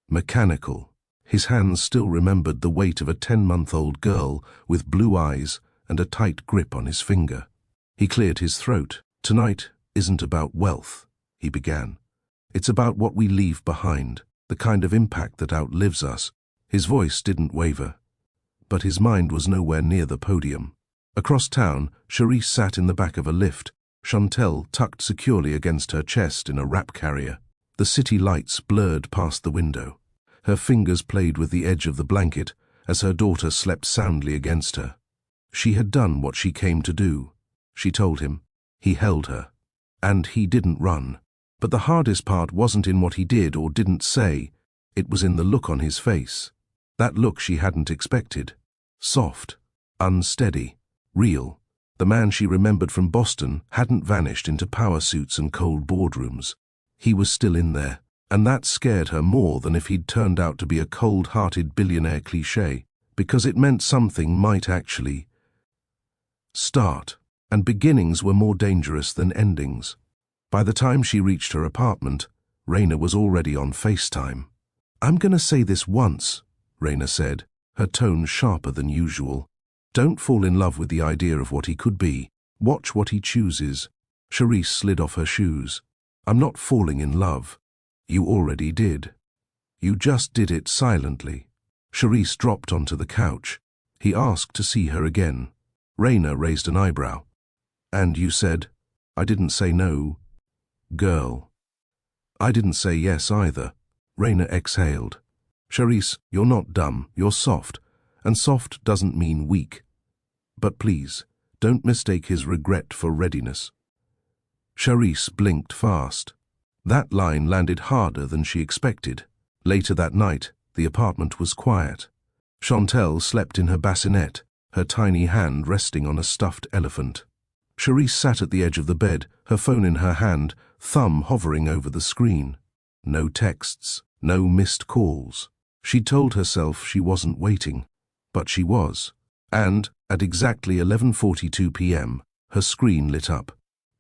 Mechanical. His hands still remembered the weight of a 10-month-old girl with blue eyes and a tight grip on his finger. He cleared his throat. "Tonight isn't about wealth," he began. "It's about what we leave behind, the kind of impact that outlives us." His voice didn't waver, but his mind was nowhere near the podium. Across town, Charisse sat in the back of a lift, Chantel tucked securely against her chest in a wrap carrier. The city lights blurred past the window. Her fingers played with the edge of the blanket as her daughter slept soundly against her. She had done what she came to do, she told him. He held her. And he didn't run. But the hardest part wasn't in what he did or didn't say. It was in the look on his face. That look she hadn't expected. Soft, unsteady, real. The man she remembered from Boston hadn't vanished into power suits and cold boardrooms. He was still in there, and that scared her more than if he'd turned out to be a cold-hearted billionaire cliché, because it meant something might actually start, and beginnings were more dangerous than endings. By the time she reached her apartment, Raina was already on FaceTime. "I'm gonna say this once," Raina said, her tone sharper than usual. "Don't fall in love with the idea of what he could be. Watch what he chooses." Charisse slid off her shoes. "I'm not falling in love. You already did. You just did it silently." Charisse dropped onto the couch. He asked to see her again. Raina raised an eyebrow. "And you said?" "I didn't say no, girl." "I didn't say yes either." Raina exhaled. "Charisse, you're not dumb, you're soft, and soft doesn't mean weak. But please, don't mistake his regret for readiness." Charisse blinked fast. That line landed harder than she expected. Later that night, the apartment was quiet. Chantel slept in her bassinet, her tiny hand resting on a stuffed elephant. Charisse sat at the edge of the bed, her phone in her hand, thumb hovering over the screen. No texts, no missed calls. She told herself she wasn't waiting, but she was. And, at exactly 11:42 p.m., her screen lit up.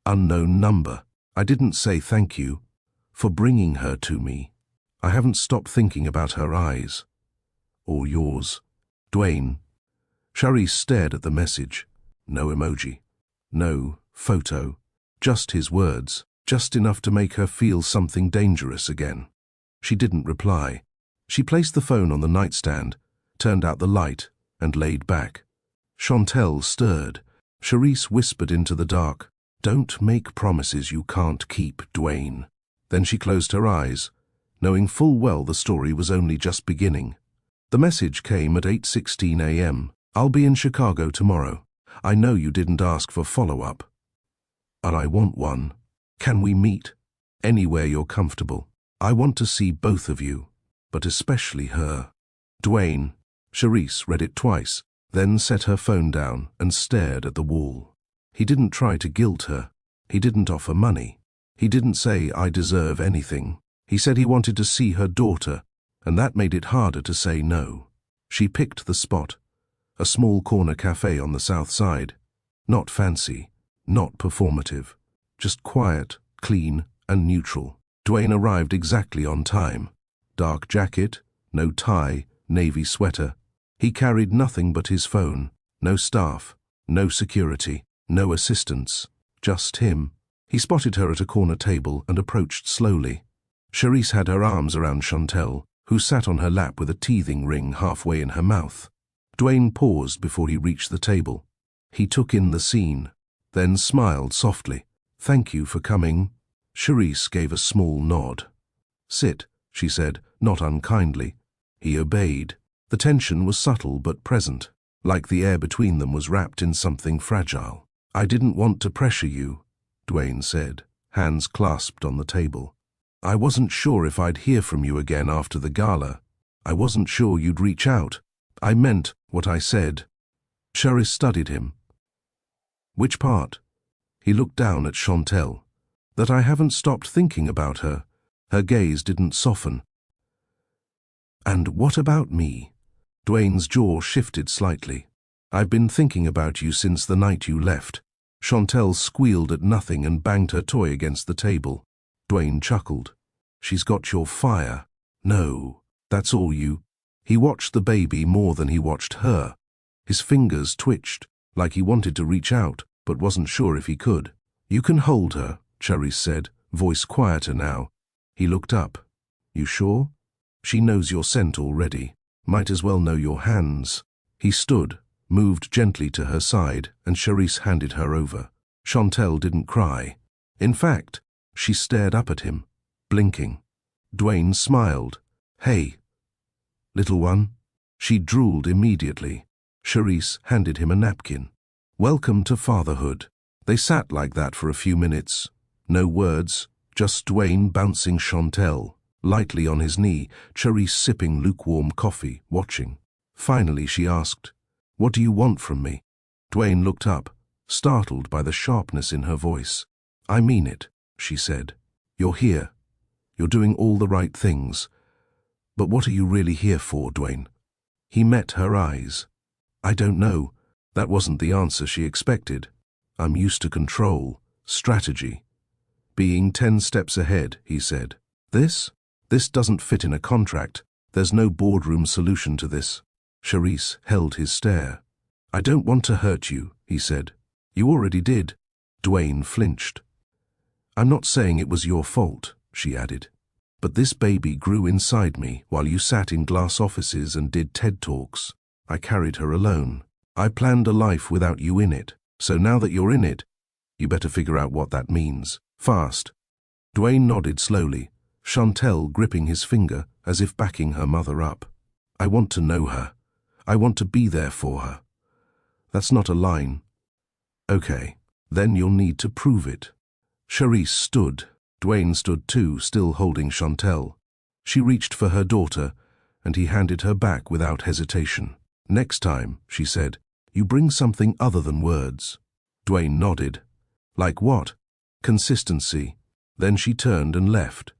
Unknown number. "I didn't say thank you for bringing her to me. I haven't stopped thinking about her eyes. Or yours. Dwayne." Charisse stared at the message. No emoji. No photo. Just his words. Just enough to make her feel something dangerous again. She didn't reply. She placed the phone on the nightstand, turned out the light, and laid back. Chantel stirred. Charisse whispered into the dark, "Don't make promises you can't keep, Dwayne." Then she closed her eyes, knowing full well the story was only just beginning. The message came at 8:16 a.m. "I'll be in Chicago tomorrow. I know you didn't ask for follow-up, but I want one. Can we meet? Anywhere you're comfortable. I want to see both of you, but especially her." Dwayne. Charisse read it twice, then set her phone down and stared at the wall. He didn't try to guilt her. He didn't offer money. He didn't say, "I deserve anything." He said he wanted to see her daughter, and that made it harder to say no. She picked the spot, a small corner cafe on the south side. Not fancy, not performative, just quiet, clean, and neutral. Dwayne arrived exactly on time. Dark jacket, no tie, navy sweater. He carried nothing but his phone. No staff, no security, no assistants, just him. He spotted her at a corner table and approached slowly. Charisse had her arms around Chantel, who sat on her lap with a teething ring halfway in her mouth. Dwayne paused before he reached the table. He took in the scene, then smiled softly. "Thank you for coming." Charisse gave a small nod. "Sit," she said, not unkindly. He obeyed. The tension was subtle but present, like the air between them was wrapped in something fragile. "I didn't want to pressure you," Dwayne said, hands clasped on the table. "I wasn't sure if I'd hear from you again after the gala. I wasn't sure you'd reach out. I meant what I said." Charisse studied him. "Which part?" He looked down at Chantel. "That I haven't stopped thinking about her." Her gaze didn't soften. "And what about me?" Dwayne's jaw shifted slightly. "I've been thinking about you since the night you left." Chantel squealed at nothing and banged her toy against the table. Dwayne chuckled. "She's got your fire." "No, that's all you." He watched the baby more than he watched her. His fingers twitched, like he wanted to reach out, but wasn't sure if he could. "You can hold her," Charisse said, voice quieter now. He looked up. "You sure? She knows your scent already. Might as well know your hands." He stood, moved gently to her side, and Charisse handed her over. Chantel didn't cry. In fact, she stared up at him, blinking. Dwayne smiled. "Hey, little one." She drooled immediately. Charisse handed him a napkin. "Welcome to fatherhood." They sat like that for a few minutes. No words, just Dwayne bouncing Chantel lightly on his knee, Charisse sipping lukewarm coffee, watching. Finally she asked, "What do you want from me?" Dwayne looked up, startled by the sharpness in her voice. "I mean it," she said. "You're here. You're doing all the right things. But what are you really here for, Dwayne?" He met her eyes. "I don't know." That wasn't the answer she expected. "I'm used to control, strategy. Being 10 steps ahead," he said. This doesn't fit in a contract. There's no boardroom solution to this." Charisse held his stare. "I don't want to hurt you," he said. "You already did." Dwayne flinched. "I'm not saying it was your fault," she added. "But this baby grew inside me while you sat in glass offices and did TED Talks. I carried her alone. I planned a life without you in it. So now that you're in it, you better figure out what that means. Fast." Dwayne nodded slowly, Chantel gripping his finger as if backing her mother up. "I want to know her. I want to be there for her." "That's not a line." "Okay, then you'll need to prove it." Charisse stood. Dwayne stood too, still holding Chantel. She reached for her daughter, and he handed her back without hesitation. "Next time," she said, "you bring something other than words." Dwayne nodded. "Like what?" "Consistency." Then she turned and left,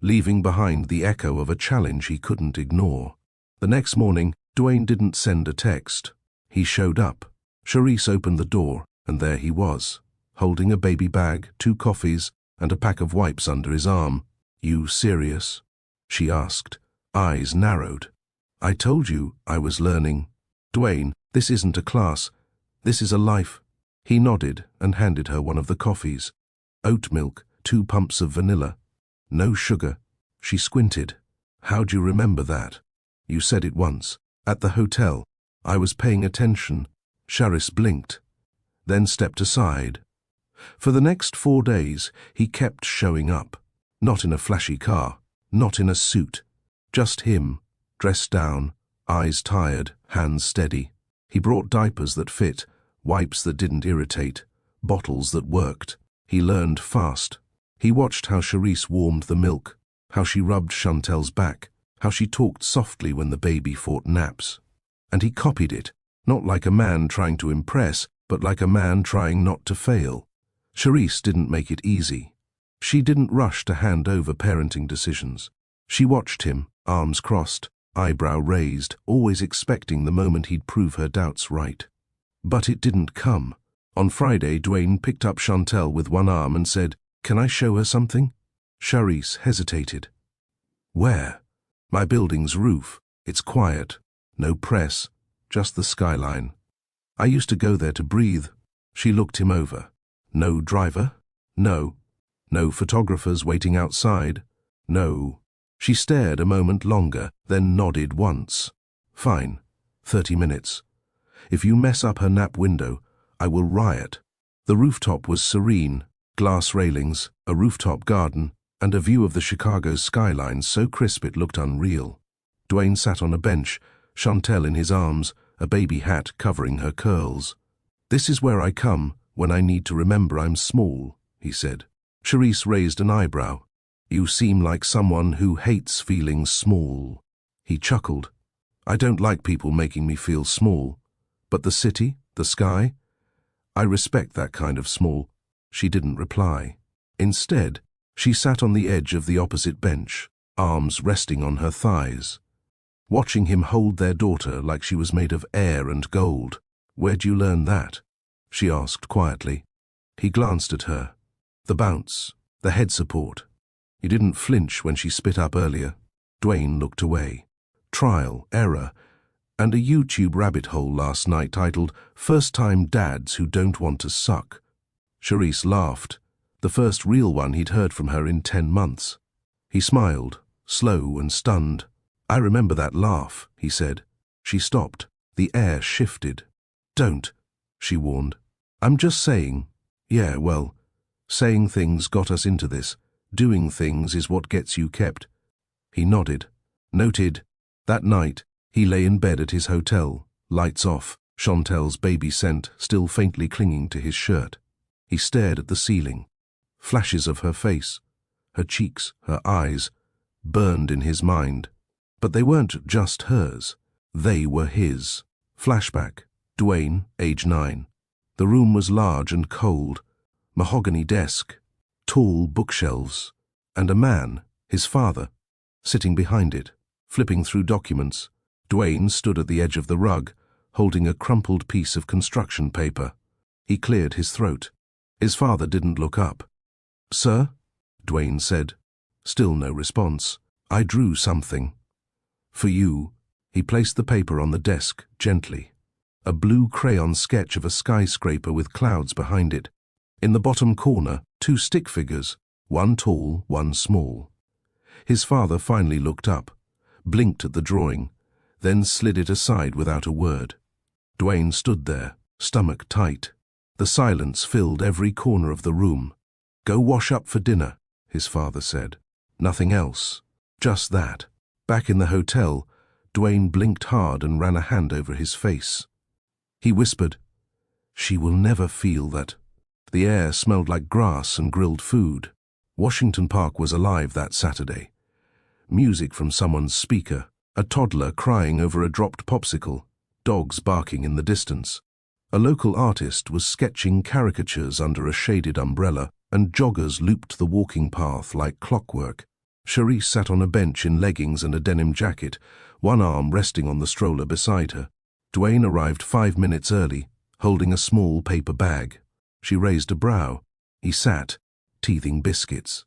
leaving behind the echo of a challenge he couldn't ignore. The next morning, Dwayne didn't send a text. He showed up. Charisse opened the door, and there he was, holding a baby bag, 2 coffees, and a pack of wipes under his arm. "You serious?" she asked, eyes narrowed. "I told you I was learning." "Dwayne, this isn't a class. This is a life." He nodded and handed her one of the coffees. Oat milk, 2 pumps of vanilla. No sugar. She squinted. "How'd you remember that?" "You said it once. At the hotel. I was paying attention." Charisse blinked, then stepped aside. For the next 4 days, he kept showing up. Not in a flashy car, Not in a suit. Just him, dressed down, eyes tired, hands steady. He brought diapers that fit, wipes that didn't irritate, bottles that worked. He learned fast. He watched how Charisse warmed the milk, how she rubbed Chantel's back, how she talked softly when the baby fought naps. And he copied it, not like a man trying to impress, but like a man trying not to fail. Charisse didn't make it easy. She didn't rush to hand over parenting decisions. She watched him, arms crossed, eyebrow raised, always expecting the moment he'd prove her doubts right. But it didn't come. On Friday, Duane picked up Chantel with one arm and said, "Can I show her something?" Charisse hesitated. "Where?" "My building's roof. It's quiet. No press. Just the skyline. I used to go there to breathe." She looked him over. "No driver?" "No." "No photographers waiting outside?" "No." She stared a moment longer, then nodded once. "Fine. 30 minutes. If you mess up her nap window, I will riot." The rooftop was serene, glass railings, a rooftop garden, and a view of the Chicago skyline so crisp it looked unreal. Duane sat on a bench, Chantel in his arms, a baby hat covering her curls. "This is where I come when I need to remember I'm small," he said. Charisse raised an eyebrow. "You seem like someone who hates feeling small." He chuckled. "I don't like people making me feel small. But the city, the sky, I respect that kind of small." She didn't reply. Instead, she sat on the edge of the opposite bench, arms resting on her thighs, watching him hold their daughter like she was made of air and gold. "Where'd you learn that?" she asked quietly. He glanced at her. The bounce, the head support. He didn't flinch when she spit up earlier. Duane looked away. Trial, error, and a YouTube rabbit hole last night titled "First-Time Dads Who Don't Want to Suck." Charisse laughed, the first real one he'd heard from her in 10 months. He smiled, slow and stunned. "I remember that laugh," he said. She stopped. The air shifted. "Don't," she warned. "I'm just saying." "Yeah, well, saying things got us into this. Doing things is what gets you kept." He nodded. Noted. That night, he lay in bed at his hotel, lights off, Chantel's baby scent still faintly clinging to his shirt. He stared at the ceiling. Flashes of her face, her cheeks, her eyes, burned in his mind. But they weren't just hers. They were his. Flashback. Duane, age 9. The room was large and cold. Mahogany desk, tall bookshelves, and a man, his father, sitting behind it, flipping through documents. Duane stood at the edge of the rug, holding a crumpled piece of construction paper. He cleared his throat. His father didn't look up. "Sir?" Duane said. Still no response. "I drew something. For you." He placed the paper on the desk, gently. A blue crayon sketch of a skyscraper with clouds behind it. In the bottom corner, 2 stick figures, one tall, one small. His father finally looked up, blinked at the drawing, then slid it aside without a word. Duane stood there, stomach tight. The silence filled every corner of the room. "Go wash up for dinner," his father said. Nothing else. Just that. Back in the hotel, Duane blinked hard and ran a hand over his face. He whispered, "She will never feel that." The air smelled like grass and grilled food. Washington Park was alive that Saturday. Music from someone's speaker, a toddler crying over a dropped popsicle, dogs barking in the distance. A local artist was sketching caricatures under a shaded umbrella, and joggers looped the walking path like clockwork. Charisse sat on a bench in leggings and a denim jacket, one arm resting on the stroller beside her. Duane arrived 5 minutes early, holding a small paper bag. She raised a brow. He sat, teething biscuits.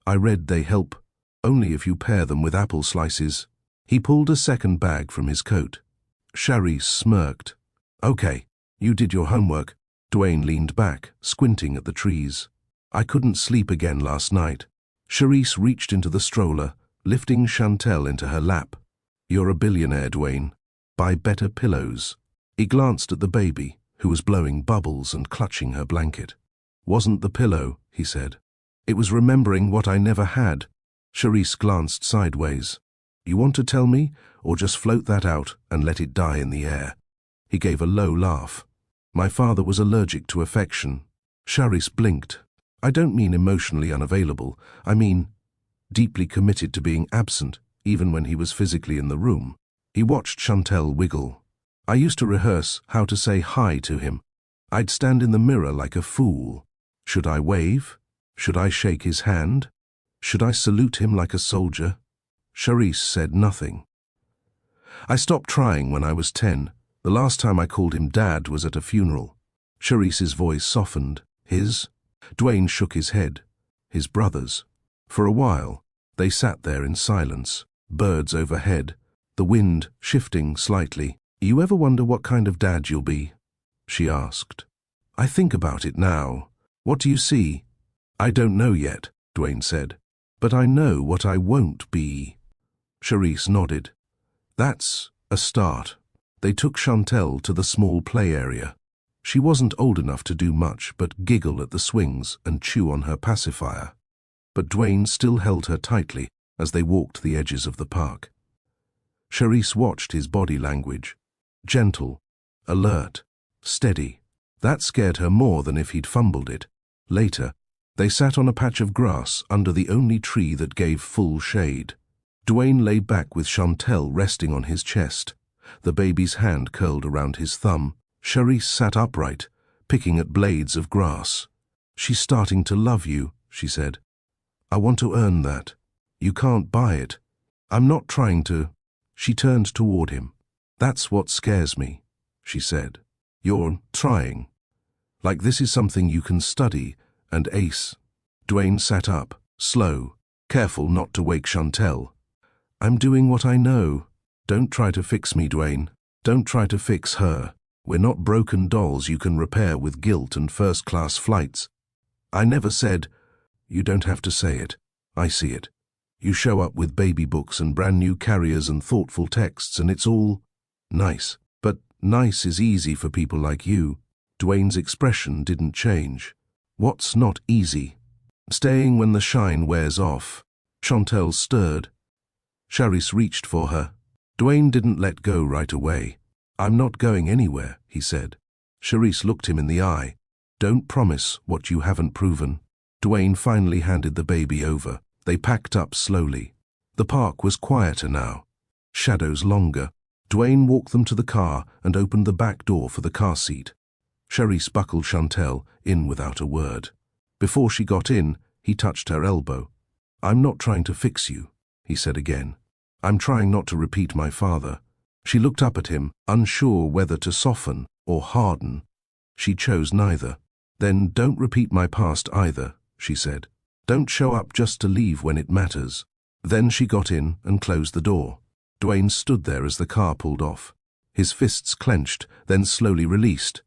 "I read they help, only if you pair them with apple slices." He pulled a second bag from his coat. Charisse smirked. "Okay, you did your homework." Duane leaned back, squinting at the trees. "I couldn't sleep again last night." Charisse reached into the stroller, lifting Chantel into her lap. "You're a billionaire, Duane. Buy better pillows." He glanced at the baby, who was blowing bubbles and clutching her blanket. "Wasn't the pillow," he said. "It was remembering what I never had." Charisse glanced sideways. You want to tell me, or just float that out and let it die in the air? He gave a low laugh. My father was allergic to affection. Charisse blinked. I don't mean emotionally unavailable. I mean deeply committed to being absent, even when he was physically in the room. He watched Chantel wiggle. I used to rehearse how to say hi to him. I'd stand in the mirror like a fool. Should I wave? Should I shake his hand? Should I salute him like a soldier? Charisse said nothing. I stopped trying when I was 10. The last time I called him Dad was at a funeral. Charisse's voice softened. His? Dwayne shook his head. His brother's. For a while, they sat there in silence, birds overhead, the wind shifting slightly. You ever wonder what kind of dad you'll be? She asked. I think about it now. What do you see? I don't know yet, Dwayne said. But I know what I won't be. Charisse nodded. That's a start. They took Chantel to the small play area. She wasn't old enough to do much but giggle at the swings and chew on her pacifier. But Dwayne still held her tightly as they walked the edges of the park. Charisse watched his body language. Gentle, alert, steady. That scared her more than if he'd fumbled it. Later, they sat on a patch of grass under the only tree that gave full shade. Dwayne lay back with Chantel resting on his chest, the baby's hand curled around his thumb. Charisse sat upright, picking at blades of grass. She's starting to love you, she said. I want to earn that. You can't buy it. I'm not trying to. She turned toward him. That's what scares me, she said. You're trying. Like this is something you can study and ace. Dwayne sat up, slow, careful not to wake Chantel. I'm doing what I know. Don't try to fix me, Dwayne. Don't try to fix her. We're not broken dolls you can repair with guilt and first-class flights. I never said, you don't have to say it. I see it. You show up with baby books and brand new carriers and thoughtful texts and it's all nice. But nice is easy for people like you. Dwayne's expression didn't change. What's not easy? Staying when the shine wears off. Chantel stirred. Charisse reached for her. Dwayne didn't let go right away. I'm not going anywhere, he said. Charisse looked him in the eye. Don't promise what you haven't proven. Dwayne finally handed the baby over. They packed up slowly. The park was quieter now. Shadows longer. Dwayne walked them to the car and opened the back door for the car seat. Charisse buckled Chantel in without a word. Before she got in, he touched her elbow. I'm not trying to fix you, he said again. I'm trying not to repeat my father. She looked up at him, unsure whether to soften or harden. She chose neither. Then don't repeat my past either, she said. Don't show up just to leave when it matters. Then she got in and closed the door. Dwayne stood there as the car pulled off. His fists clenched, then slowly released.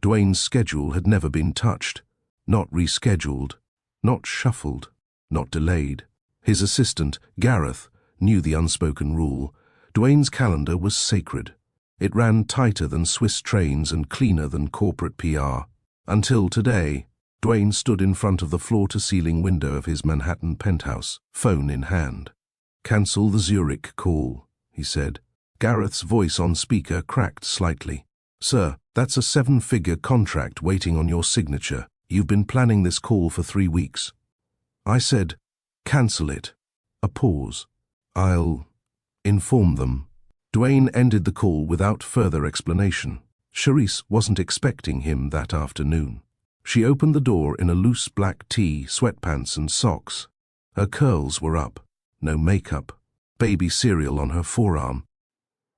Dwayne's schedule had never been touched. Not rescheduled. Not shuffled. Not delayed. His assistant, Gareth, knew the unspoken rule. Dwayne's calendar was sacred. It ran tighter than Swiss trains and cleaner than corporate PR. Until today, Dwayne stood in front of the floor-to-ceiling window of his Manhattan penthouse, phone in hand. Cancel the Zurich call, he said. Gareth's voice on speaker cracked slightly. Sir, that's a 7-figure contract waiting on your signature. You've been planning this call for 3 weeks. I said, cancel it. A pause. I'll inform them. Dwayne ended the call without further explanation. Charisse wasn't expecting him that afternoon. She opened the door in a loose black tee, sweatpants and socks. Her curls were up, no makeup, baby cereal on her forearm.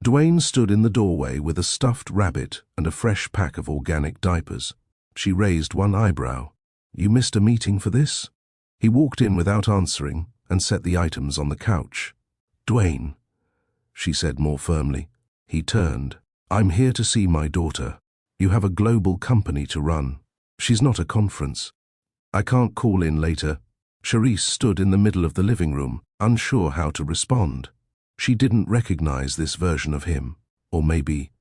Dwayne stood in the doorway with a stuffed rabbit and a fresh pack of organic diapers. She raised one eyebrow. You missed a meeting for this? He walked in without answering and set the items on the couch. Dwayne, she said more firmly. He turned. I'm here to see my daughter. You have a global company to run. She's not a conference. I can't call in later. Charisse stood in the middle of the living room, unsure how to respond. She didn't recognize this version of him. Or maybe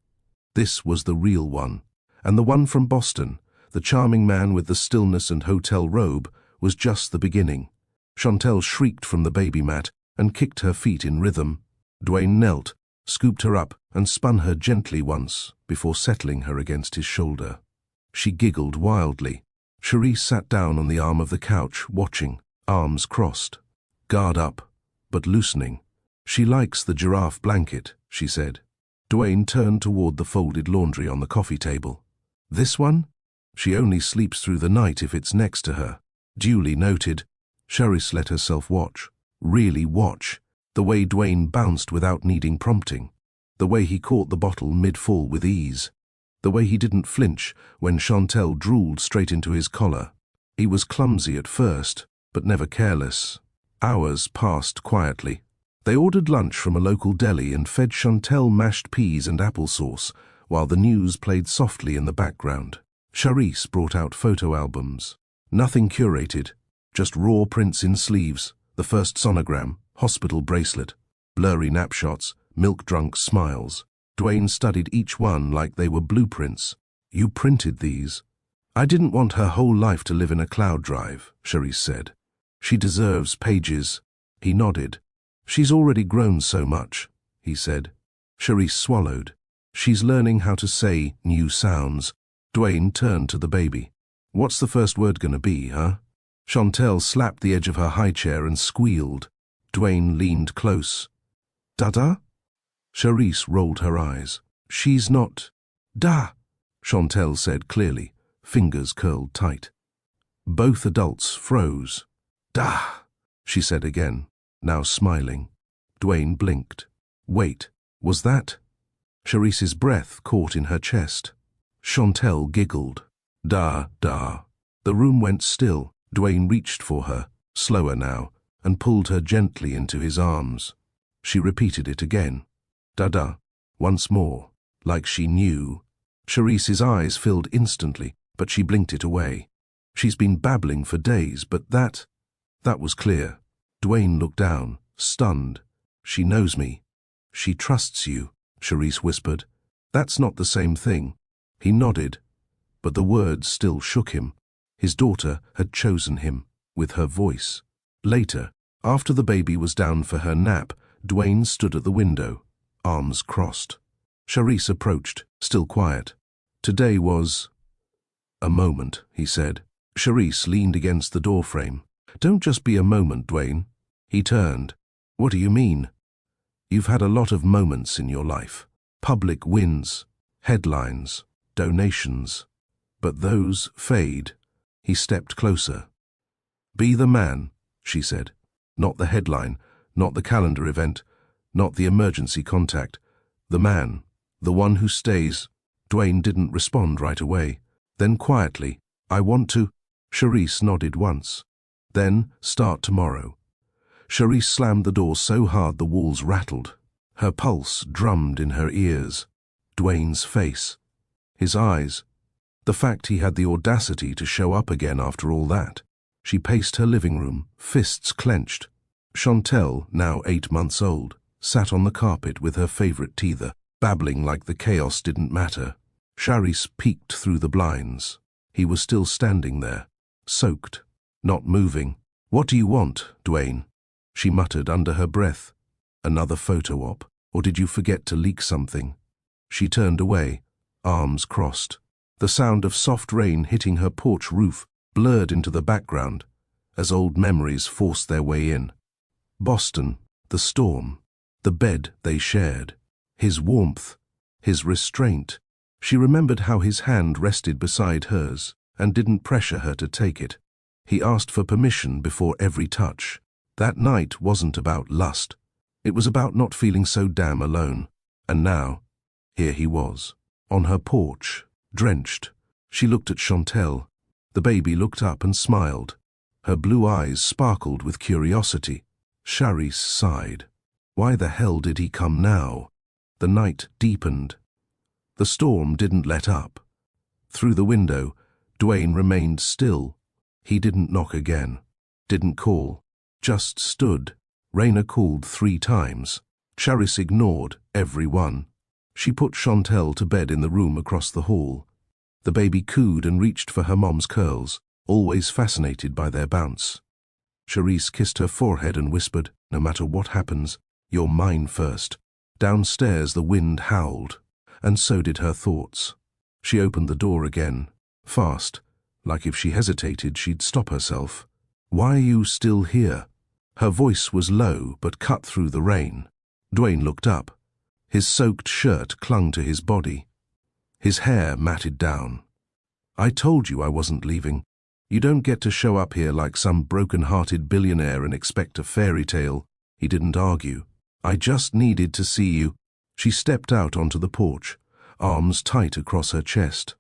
this was the real one. And the one from Boston, the charming man with the stillness and hotel robe, was just the beginning. Chantel shrieked from the baby mat and kicked her feet in rhythm. Dwayne knelt, scooped her up, and spun her gently once before settling her against his shoulder. She giggled wildly. Cherise sat down on the arm of the couch, watching, arms crossed. Guard up, but loosening. She likes the giraffe blanket, she said. Dwayne turned toward the folded laundry on the coffee table. This one? She only sleeps through the night if it's next to her. Duly noted. Cherise let herself watch. Really watch. The way Dwayne bounced without needing prompting. The way he caught the bottle mid-fall with ease. The way he didn't flinch when Chantel drooled straight into his collar. He was clumsy at first, but never careless. Hours passed quietly. They ordered lunch from a local deli and fed Chantel mashed peas and applesauce, while the news played softly in the background. Cherise brought out photo albums. Nothing curated, just raw prints in sleeves, the first sonogram, hospital bracelet, blurry napshots, milk-drunk smiles. Dwayne studied each one like they were blueprints. You printed these. I didn't want her whole life to live in a cloud drive, Cherise said. She deserves pages. He nodded. She's already grown so much, he said. Cherise swallowed. She's learning how to say new sounds. Dwayne turned to the baby. What's the first word gonna be, huh? Chantel slapped the edge of her high chair and squealed. Dwayne leaned close. Dada? Cherise rolled her eyes. She's not. Da, Chantel said clearly, fingers curled tight. Both adults froze. Da, she said again, now smiling. Dwayne blinked. Wait, was that? Cherise's breath caught in her chest. Chantel giggled. Da, da. The room went still. Dwayne reached for her, slower now, and pulled her gently into his arms. She repeated it again. Da-da, once more, like she knew. Cherise's eyes filled instantly, but she blinked it away. She's been babbling for days, but that was clear. Dwayne looked down, stunned. She knows me. She trusts you, Cherise whispered. That's not the same thing. He nodded, but the words still shook him. His daughter had chosen him, with her voice. Later, after the baby was down for her nap, Dwayne stood at the window, arms crossed. Cherise approached, still quiet. Today was a moment, he said. Cherise leaned against the doorframe. Don't just be a moment, Dwayne. He turned. What do you mean? You've had a lot of moments in your life. Public wins, headlines, donations. But those fade. He stepped closer. Be the man, she said. Not the headline, not the calendar event, not the emergency contact. The man, the one who stays. Dwayne didn't respond right away. Then quietly, I want to. Cherise nodded once. Then start tomorrow. Cherise slammed the door so hard the walls rattled. Her pulse drummed in her ears. Dwayne's face. His eyes. The fact he had the audacity to show up again after all that. She paced her living room, fists clenched. Chantel, now 8 months old, sat on the carpet with her favorite teether, babbling like the chaos didn't matter. Cherise peeked through the blinds. He was still standing there, soaked, not moving. What do you want, Dwayne? She muttered under her breath. Another photo op, or did you forget to leak something? She turned away, arms crossed. The sound of soft rain hitting her porch roof blurred into the background as old memories forced their way in. Boston, the storm, the bed they shared, his warmth, his restraint. She remembered how his hand rested beside hers and didn't pressure her to take it. He asked for permission before every touch. That night wasn't about lust. It was about not feeling so damn alone. And now, here he was, on her porch, drenched. She looked at Chantel. The baby looked up and smiled. Her blue eyes sparkled with curiosity. Cherise sighed. Why the hell did he come now? The night deepened. The storm didn't let up. Through the window, Dwayne remained still. He didn't knock again, didn't call, just stood. Raina called 3 times. Cherise ignored every one. She put Chantel to bed in the room across the hall. The baby cooed and reached for her mom's curls, always fascinated by their bounce. Charisse kissed her forehead and whispered, "No matter what happens, you're mine first." Downstairs the wind howled, and so did her thoughts. She opened the door again, fast, like if she hesitated she'd stop herself. "Why are you still here?" Her voice was low but cut through the rain. Dwayne looked up. His soaked shirt clung to his body. His hair matted down. "I told you I wasn't leaving. You don't get to show up here like some broken-hearted billionaire and expect a fairy tale." He didn't argue. "I just needed to see you." She stepped out onto the porch, arms tight across her chest.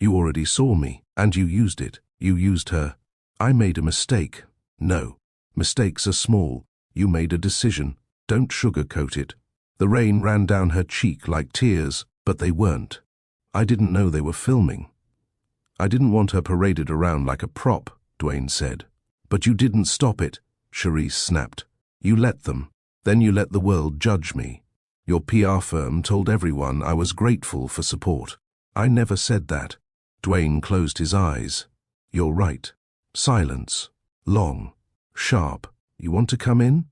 "You already saw me, and you used it. You used her. I made a mistake." "No. Mistakes are small. You made a decision. Don't sugarcoat it." The rain ran down her cheek like tears, but they weren't. "I didn't know they were filming." "I didn't want her paraded around like a prop," Dwayne said. "But you didn't stop it," Charisse snapped. "You let them. Then you let the world judge me. Your PR firm told everyone I was grateful for support." "I never said that." Dwayne closed his eyes. "You're right." Silence. Long. Sharp. "You want to come in?"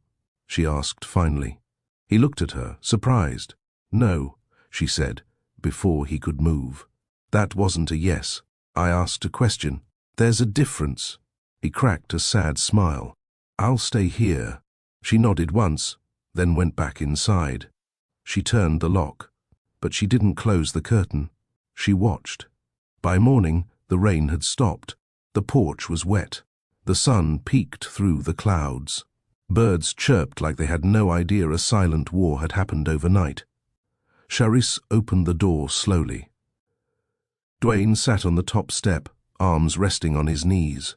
she asked finally. He looked at her, surprised. "No," she said, before he could move. "That wasn't a yes. I asked a question. There's a difference." He cracked a sad smile. "I'll stay here." She nodded once, then went back inside. She turned the lock, but she didn't close the curtain. She watched. By morning, the rain had stopped. The porch was wet. The sun peeked through the clouds. Birds chirped like they had no idea a silent war had happened overnight. Charisse opened the door slowly. Dwayne sat on the top step, arms resting on his knees.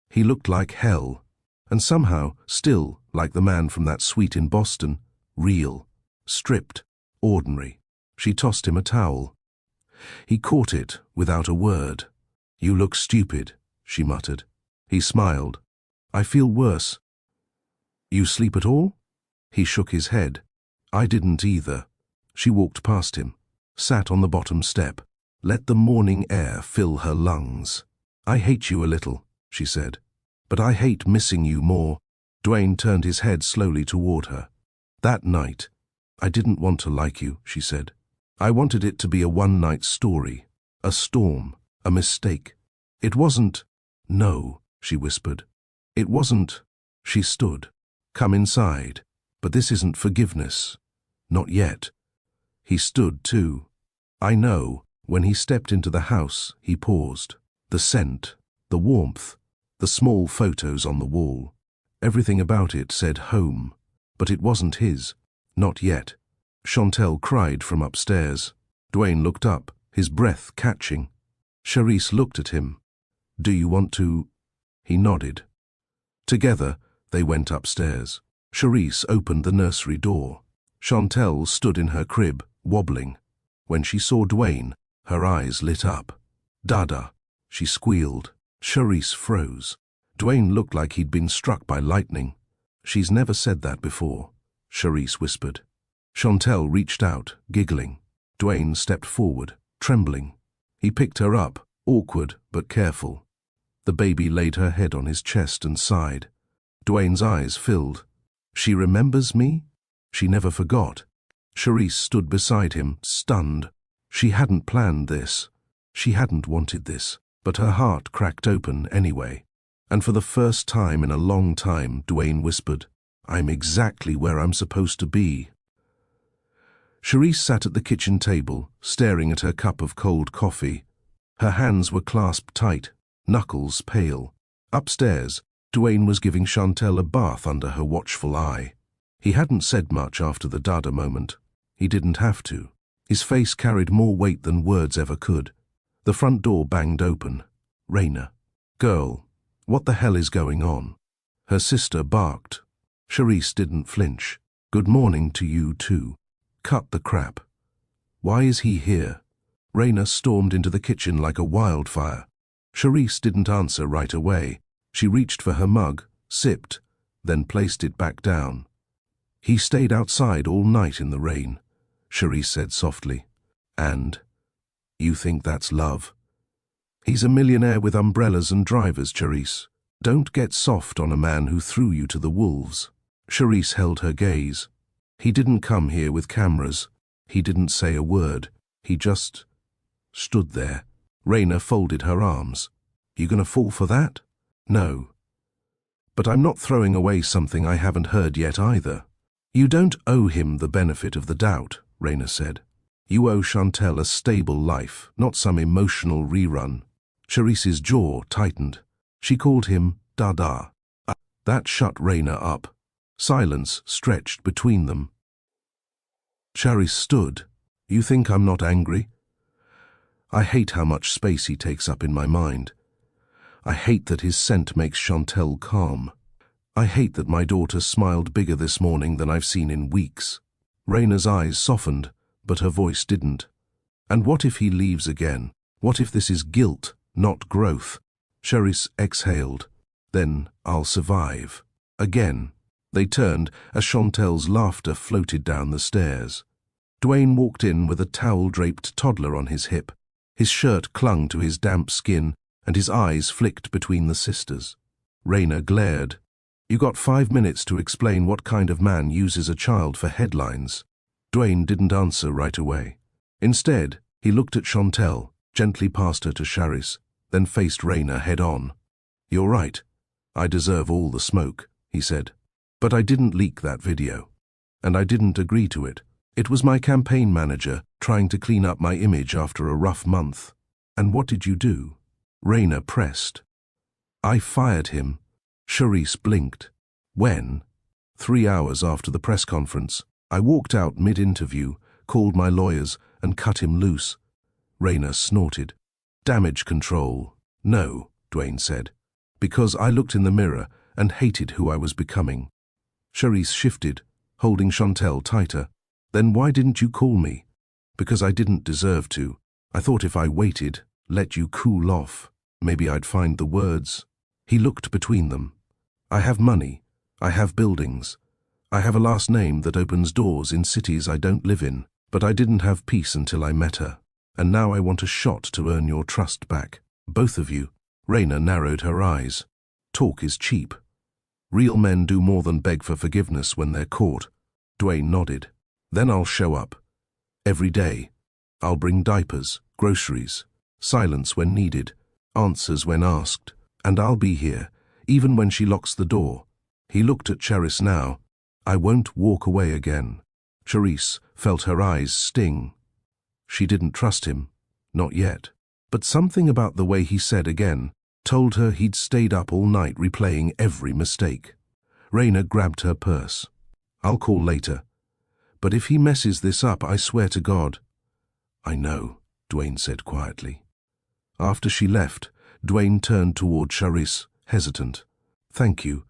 He looked like hell, and somehow still like the man from that suite in Boston, real, stripped, ordinary. She tossed him a towel. He caught it without a word. "You look stupid," she muttered. He smiled. "I feel worse." "You sleep at all?" He shook his head. "I didn't either." She walked past him, sat on the bottom step, let the morning air fill her lungs. "I hate you a little," she said, "but I hate missing you more." Dwayne turned his head slowly toward her. "That night, I didn't want to like you," she said. "I wanted it to be a one-night story, a storm, a mistake. It wasn't—" "No," she whispered. "It wasn't—" She stood. "Come inside. But this isn't forgiveness. Not yet." He stood too. "I know." When he stepped into the house, he paused. The scent, the warmth, the small photos on the wall. Everything about it said home, but it wasn't his. Not yet. Chantel cried from upstairs. Dwayne looked up, his breath catching. Charisse looked at him. "Do you want to—" He nodded. Together, they went upstairs. Charisse opened the nursery door. Chantel stood in her crib, wobbling. When she saw Dwayne, her eyes lit up. "Dada," she squealed. Charisse froze. Dwayne looked like he'd been struck by lightning. "She's never said that before," Charisse whispered. Chantel reached out, giggling. Dwayne stepped forward, trembling. He picked her up, awkward but careful. The baby laid her head on his chest and sighed. Dwayne's eyes filled. "She remembers me?" She never forgot. Charisse stood beside him, stunned. She hadn't planned this. She hadn't wanted this. But her heart cracked open anyway. And for the first time in a long time, Dwayne whispered, "I'm exactly where I'm supposed to be." Charisse sat at the kitchen table, staring at her cup of cold coffee. Her hands were clasped tight, knuckles pale. Upstairs, Dwayne was giving Chantel a bath under her watchful eye. He hadn't said much after the Dada moment. He didn't have to. His face carried more weight than words ever could. The front door banged open. Raina. "Girl, what the hell is going on?" Her sister barked. Charisse didn't flinch. "Good morning to you too." "Cut the crap. Why is he here?" Raina stormed into the kitchen like a wildfire. Charisse didn't answer right away. She reached for her mug, sipped, then placed it back down. "He stayed outside all night in the rain," Charisse said softly. "And? You think that's love?" "He's a millionaire with umbrellas and drivers, Charisse. Don't get soft on a man who threw you to the wolves. Charisse held her gaze. He didn't come here with cameras. He didn't say a word. He just stood there. Raina folded her arms. You gonna fall for that? No. But I'm not throwing away something I haven't heard yet either. You don't owe him the benefit of the doubt, Raina said. You owe Chantel a stable life, not some emotional rerun. Charisse's jaw tightened. She called him Dada. That shut Raina up. Silence stretched between them. Charisse stood. You think I'm not angry? I hate how much space he takes up in my mind. I hate that his scent makes Chantel calm. I hate that my daughter smiled bigger this morning than I've seen in weeks. Raina's eyes softened, but her voice didn't. And what if he leaves again? What if this is guilt, not growth? Charisse exhaled. Then I'll survive. Again. They turned as Chantel's laughter floated down the stairs. Dwayne walked in with a towel-draped toddler on his hip. His shirt clung to his damp skin, and his eyes flicked between the sisters. Raina glared. You got 5 minutes to explain what kind of man uses a child for headlines. Dwayne didn't answer right away. Instead, he looked at Chantel, gently passed her to Charisse, then faced Raina head-on. You're right. I deserve all the smoke, he said. But I didn't leak that video. And I didn't agree to it. It was my campaign manager trying to clean up my image after a rough month. And what did you do? Raina pressed. I fired him. Charisse blinked. When? 3 hours after the press conference. I walked out mid-interview, called my lawyers, and cut him loose. Raina snorted. Damage control. No, Dwayne said. Because I looked in the mirror and hated who I was becoming. Charisse shifted, holding Chantel tighter. Then why didn't you call me? Because I didn't deserve to. I thought if I waited, let you cool off, maybe I'd find the words. He looked between them. I have money. I have buildings. I have a last name that opens doors in cities I don't live in, but I didn't have peace until I met her. And now I want a shot to earn your trust back. Both of you. Raina narrowed her eyes. Talk is cheap. Real men do more than beg for forgiveness when they're caught. Dwayne nodded. Then I'll show up. Every day. I'll bring diapers, groceries, silence when needed, answers when asked, and I'll be here, even when she locks the door. He looked at Charisse now. I won't walk away again. Charisse felt her eyes sting. She didn't trust him. Not yet. But something about the way he said again told her he'd stayed up all night replaying every mistake. Raina grabbed her purse. I'll call later. But if he messes this up, I swear to God. I know, Dwayne said quietly. After she left, Dwayne turned toward Charisse, hesitant. Thank you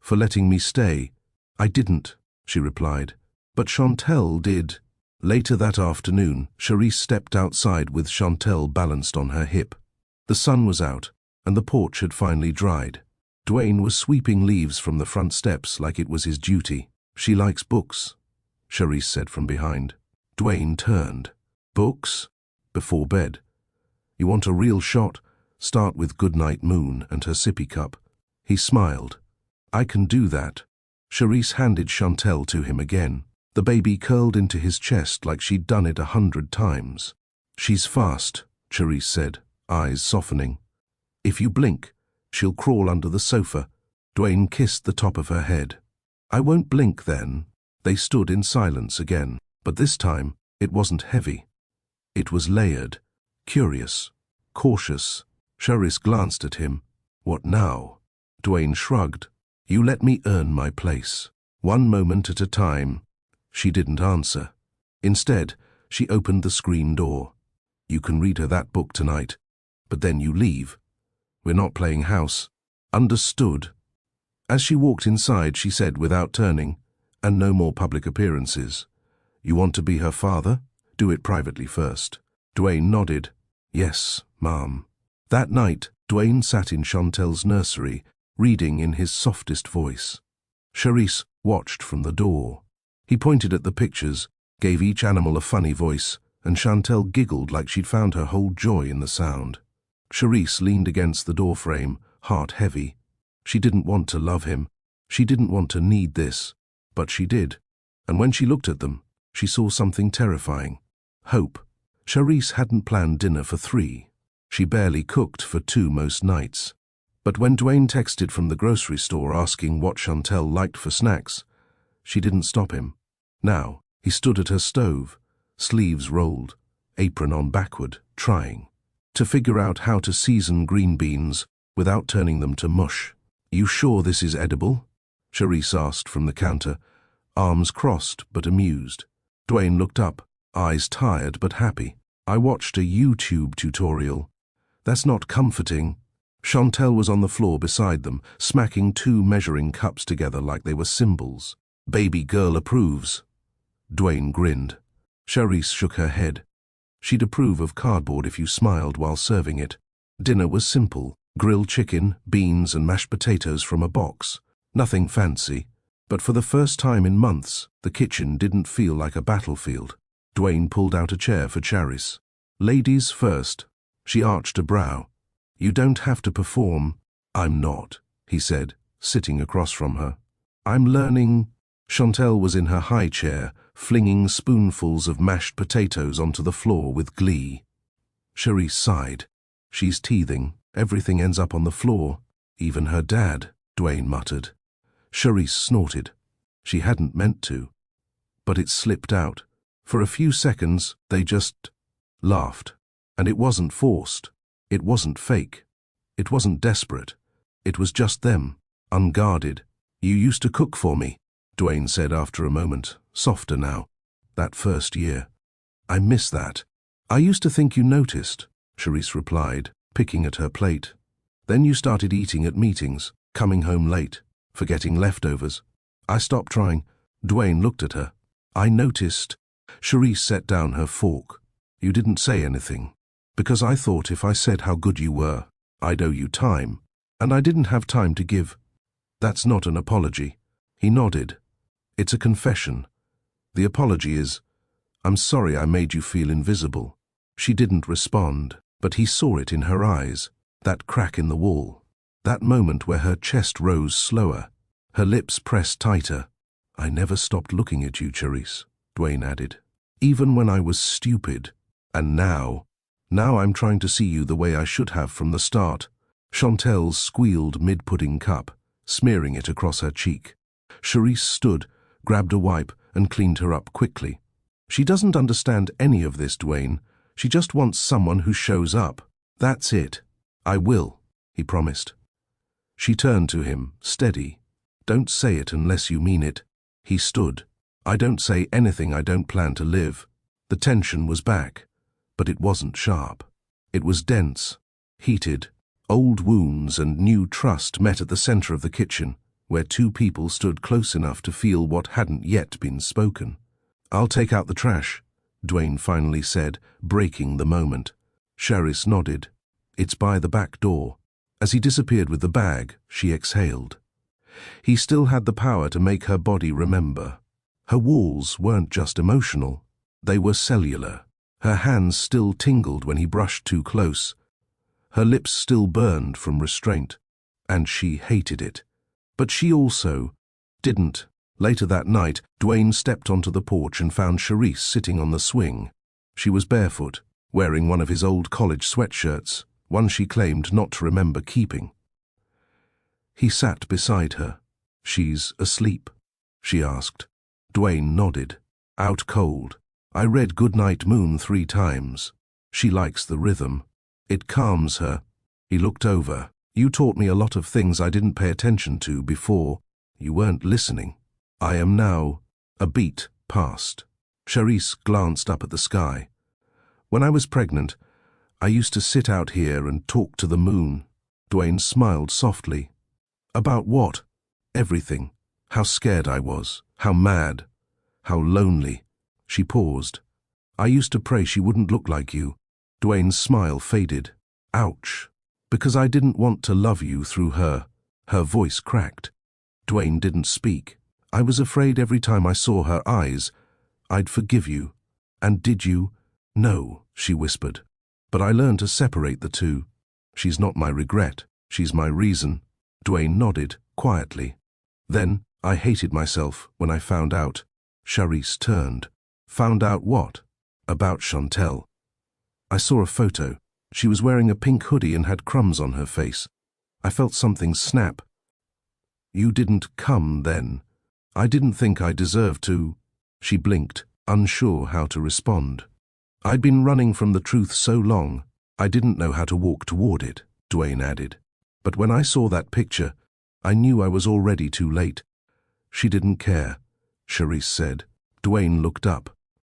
for letting me stay. I didn't, she replied. But Chantel did. Later that afternoon, Charisse stepped outside with Chantel balanced on her hip. The sun was out, and the porch had finally dried. Dwayne was sweeping leaves from the front steps like it was his duty. She likes books, Charisse said from behind. Dwayne turned. Books? Before bed. You want a real shot? Start with Goodnight Moon and her sippy cup. He smiled. I can do that. Charisse handed Chantel to him again. The baby curled into his chest like she'd done it 100 times. She's fast, Charisse said, eyes softening. If you blink, she'll crawl under the sofa. Dwayne kissed the top of her head. I won't blink then. They stood in silence again, but this time it wasn't heavy. It was layered, curious, cautious. Charisse glanced at him. What now? Dwayne shrugged. You let me earn my place. One moment at a time. She didn't answer. Instead, she opened the screen door. You can read her that book tonight, but then you leave. We're not playing house. Understood. As she walked inside, she said without turning, and no more public appearances. You want to be her father? Do it privately first. Dwayne nodded. Yes, Mom. That night, Dwayne sat in Chantel's nursery, reading in his softest voice. Charisse watched from the door. He pointed at the pictures, gave each animal a funny voice, and Chantel giggled like she'd found her whole joy in the sound. Charisse leaned against the doorframe, heart heavy. She didn't want to love him. She didn't want to need this. But she did. And when she looked at them, she saw something terrifying. Hope. Charisse hadn't planned dinner for 3. She barely cooked for 2 most nights. But when Dwayne texted from the grocery store asking what Chantel liked for snacks, she didn't stop him. Now, he stood at her stove, sleeves rolled, apron on backward, trying to figure out how to season green beans without turning them to mush. "You sure this is edible?" Charisse asked from the counter, arms crossed but amused. Dwayne looked up, eyes tired but happy. "I watched a YouTube tutorial." "That's not comforting." Chantel was on the floor beside them, smacking 2 measuring cups together like they were cymbals. "Baby girl approves." Dwayne grinned. Charisse shook her head. "She'd approve of cardboard if you smiled while serving it." Dinner was simple: grilled chicken, beans and mashed potatoes from a box. Nothing fancy. But for the first time in months, the kitchen didn't feel like a battlefield. Dwayne pulled out a chair for Charisse. "Ladies first." She arched a brow. "You don't have to perform." "I'm not," he said, sitting across from her. "I'm learning." Chantel was in her high chair, flinging spoonfuls of mashed potatoes onto the floor with glee. Charisse sighed. "She's teething. Everything ends up on the floor. Even her dad," Dwayne muttered. Charisse snorted. She hadn't meant to. But it slipped out. For a few seconds, they just laughed. And it wasn't forced. It wasn't fake. It wasn't desperate. It was just them, unguarded. "You used to cook for me," Dwayne said after a moment, softer now. "That first year. I miss that." "I used to think you noticed," Charisse replied, picking at her plate. "Then you started eating at meetings, coming home late, forgetting leftovers. I stopped trying." Dwayne looked at her. "I noticed." Charisse set down her fork. "You didn't say anything. Because I thought if I said how good you were, I'd owe you time. And I didn't have time to give." "That's not an apology." He nodded. "It's a confession. The apology is, I'm sorry I made you feel invisible." She didn't respond, but he saw it in her eyes, that crack in the wall, that moment where her chest rose slower, her lips pressed tighter. "I never stopped looking at you, Charisse," Dwayne added. "Even when I was stupid. And now I'm trying to see you the way I should have from the start." Chantel squealed mid-pudding cup, smearing it across her cheek. Charisse stood, grabbed a wipe, and cleaned her up quickly. "She doesn't understand any of this, Dwayne. She just wants someone who shows up. That's it." "I will," he promised. She turned to him, steady. "Don't say it unless you mean it." He stood. "I don't say anything I don't plan to live." The tension was back, but it wasn't sharp. It was dense, heated. Old wounds and new trust met at the center of the kitchen, where 2 people stood close enough to feel what hadn't yet been spoken. "I'll take out the trash," Dwayne finally said, breaking the moment. Charisse nodded. "It's by the back door." As he disappeared with the bag, she exhaled. He still had the power to make her body remember. Her walls weren't just emotional, they were cellular. Her hands still tingled when he brushed too close. Her lips still burned from restraint, and she hated it. But she also didn't. Later that night, Dwayne stepped onto the porch and found Charisse sitting on the swing. She was barefoot, wearing one of his old college sweatshirts, one she claimed not to remember keeping. He sat beside her. "She's asleep?" she asked. Dwayne nodded. "Out cold. I read Goodnight Moon 3 times. She likes the rhythm. It calms her." He looked over. "You taught me a lot of things I didn't pay attention to before. You weren't listening. I am now." A beat passed. Charisse glanced up at the sky. "When I was pregnant, I used to sit out here and talk to the moon." Dwayne smiled softly. "About what?" "Everything. How scared I was. How mad. How lonely." She paused. "I used to pray she wouldn't look like you." Dwayne's smile faded. "Ouch. Because I didn't want to love you through her." Her voice cracked. Dwayne didn't speak. "I was afraid every time I saw her eyes, I'd forgive you." "And did you?" "No," she whispered. "But I learned to separate the two. She's not my regret. She's my reason." Dwayne nodded, quietly. Then, I hated myself when I found out. Charisse turned. Found out what? About Chantel. I saw a photo. She was wearing a pink hoodie and had crumbs on her face. I felt something snap. You didn't come then. I didn't think I deserved to. She blinked, unsure how to respond. I'd been running from the truth so long, I didn't know how to walk toward it, Dwayne added. But when I saw that picture, I knew I was already too late. She didn't care, Charisse said. Dwayne looked up.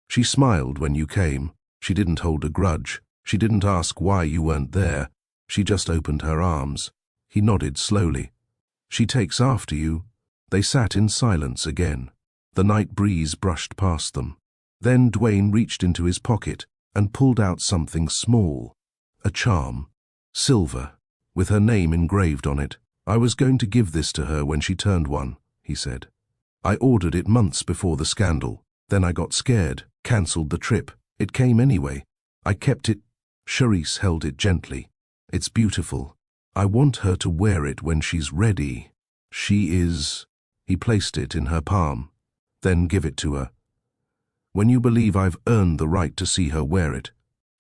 She smiled when you came. She didn't hold a grudge. She didn't ask why you weren't there. She just opened her arms. He nodded slowly. She takes after you. They sat in silence again. The night breeze brushed past them. Then Dwayne reached into his pocket and pulled out something small. A charm. Silver, with her name engraved on it. I was going to give this to her when she turned 1, he said. I ordered it months before the scandal. Then I got scared, cancelled the trip. It came anyway. I kept it. Charisse held it gently. It's beautiful. I want her to wear it when she's ready. She is. He placed it in her palm. Then give it to her. When you believe I've earned the right to see her wear it.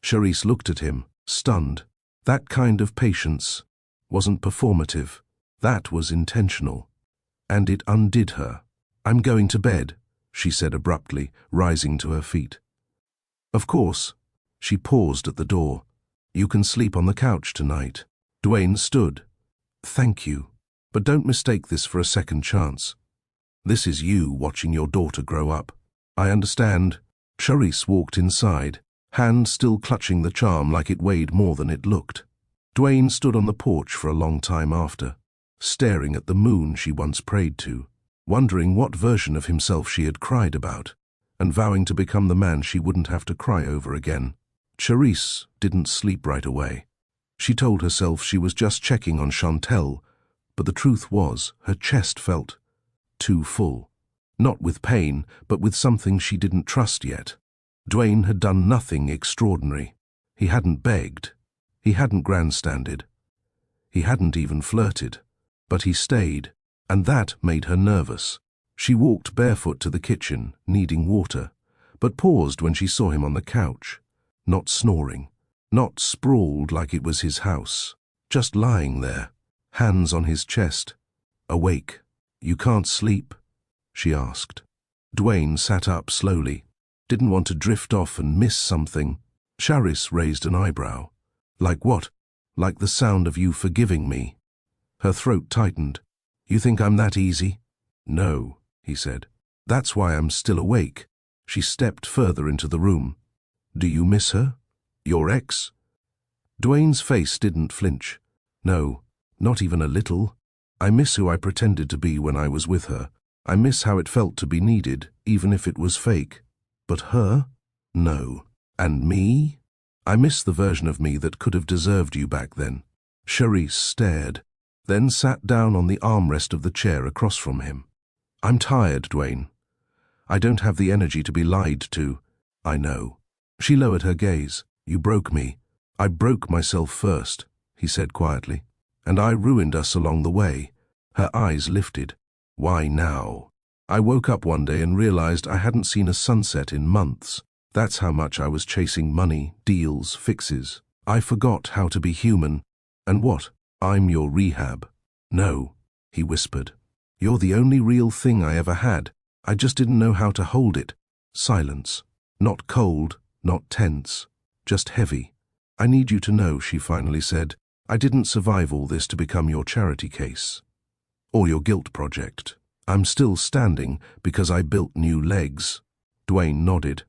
Charisse looked at him, stunned. That kind of patience wasn't performative. That was intentional. And it undid her. I'm going to bed, she said abruptly, rising to her feet. Of course. She paused at the door. You can sleep on the couch tonight. Dwayne stood. Thank you. But don't mistake this for a second chance. This is you watching your daughter grow up. I understand. Charisse walked inside, hand still clutching the charm like it weighed more than it looked. Dwayne stood on the porch for a long time after, staring at the moon she once prayed to, wondering what version of himself she had cried about, and vowing to become the man she wouldn't have to cry over again. Charisse didn't sleep right away. She told herself she was just checking on Chantel, but the truth was her chest felt too full. Not with pain, but with something she didn't trust yet. Dwayne had done nothing extraordinary. He hadn't begged. He hadn't grandstanded. He hadn't even flirted. But he stayed, and that made her nervous. She walked barefoot to the kitchen, needing water, but paused when she saw him on the couch, not snoring, not sprawled like it was his house, just lying there, hands on his chest, awake. You can't sleep? She asked. Dwayne sat up slowly, didn't want to drift off and miss something. Charisse raised an eyebrow. Like what? Like the sound of you forgiving me. Her throat tightened. You think I'm that easy? No, he said. That's why I'm still awake. She stepped further into the room. Do you miss her? Your ex? Dwayne's face didn't flinch. No, not even a little. I miss who I pretended to be when I was with her. I miss how it felt to be needed, even if it was fake. But her? No. And me? I miss the version of me that could have deserved you back then. Charisse stared, then sat down on the armrest of the chair across from him. I'm tired, Dwayne. I don't have the energy to be lied to. I know. She lowered her gaze. You broke me. I broke myself first, he said quietly. And I ruined us along the way. Her eyes lifted. Why now? I woke up one day and realized I hadn't seen a sunset in months. That's how much I was chasing money, deals, fixes. I forgot how to be human. And what? I'm your rehab. No, he whispered. You're the only real thing I ever had. I just didn't know how to hold it. Silence. Not cold, not tense, just heavy. I need you to know, she finally said, I didn't survive all this to become your charity case. Or your guilt project. I'm still standing because I built new legs. Dwayne nodded.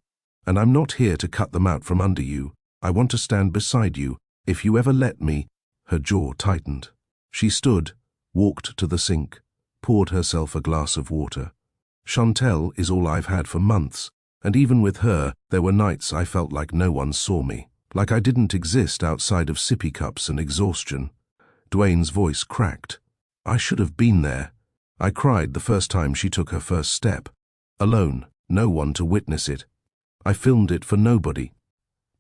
And I'm not here to cut them out from under you. I want to stand beside you. If you ever let me. Her jaw tightened. She stood, walked to the sink, poured herself a glass of water. Chantel is all I've had for months, and even with her, there were nights I felt like no one saw me, like I didn't exist outside of sippy cups and exhaustion. Dwayne's voice cracked. I should have been there. I cried the first time she took her first step. Alone, no one to witness it. I filmed it for nobody.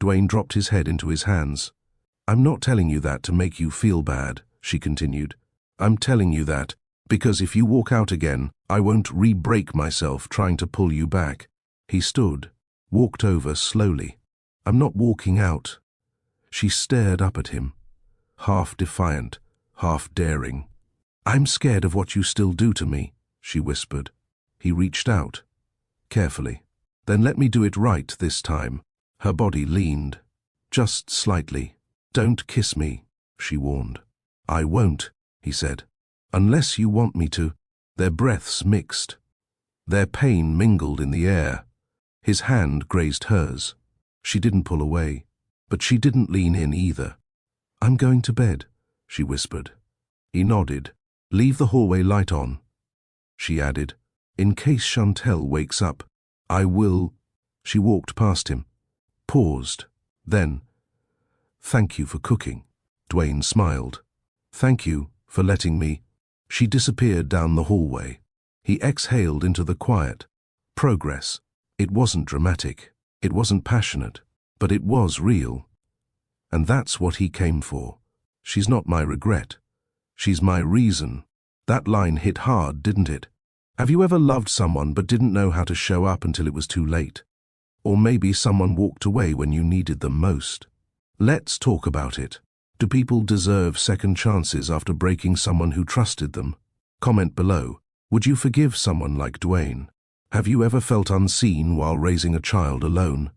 Dwayne dropped his head into his hands. I'm not telling you that to make you feel bad, she continued. I'm telling you that, because if you walk out again, I won't re-break myself trying to pull you back. He stood, walked over slowly. I'm not walking out. She stared up at him, half defiant, half daring. I'm scared of what you still do to me, she whispered. He reached out, carefully. Then let me do it right this time. Her body leaned, just slightly. Don't kiss me, she warned. I won't, he said. Unless you want me to. Their breaths mixed. Their pain mingled in the air. His hand grazed hers. She didn't pull away, but she didn't lean in either. I'm going to bed, she whispered. He nodded. Leave the hallway light on, she added. In case Chantel wakes up, I will. She walked past him, paused, then, thank you for cooking. Dwayne smiled. Thank you for letting me. She disappeared down the hallway. He exhaled into the quiet. Progress. It wasn't dramatic. It wasn't passionate. But it was real. And that's what he came for. She's not my regret. She's my reason. That line hit hard, didn't it? Have you ever loved someone but didn't know how to show up until it was too late? Or maybe someone walked away when you needed them most? Let's talk about it. Do people deserve second chances after breaking someone who trusted them? Comment below. Would you forgive someone like Dwayne? Have you ever felt unseen while raising a child alone?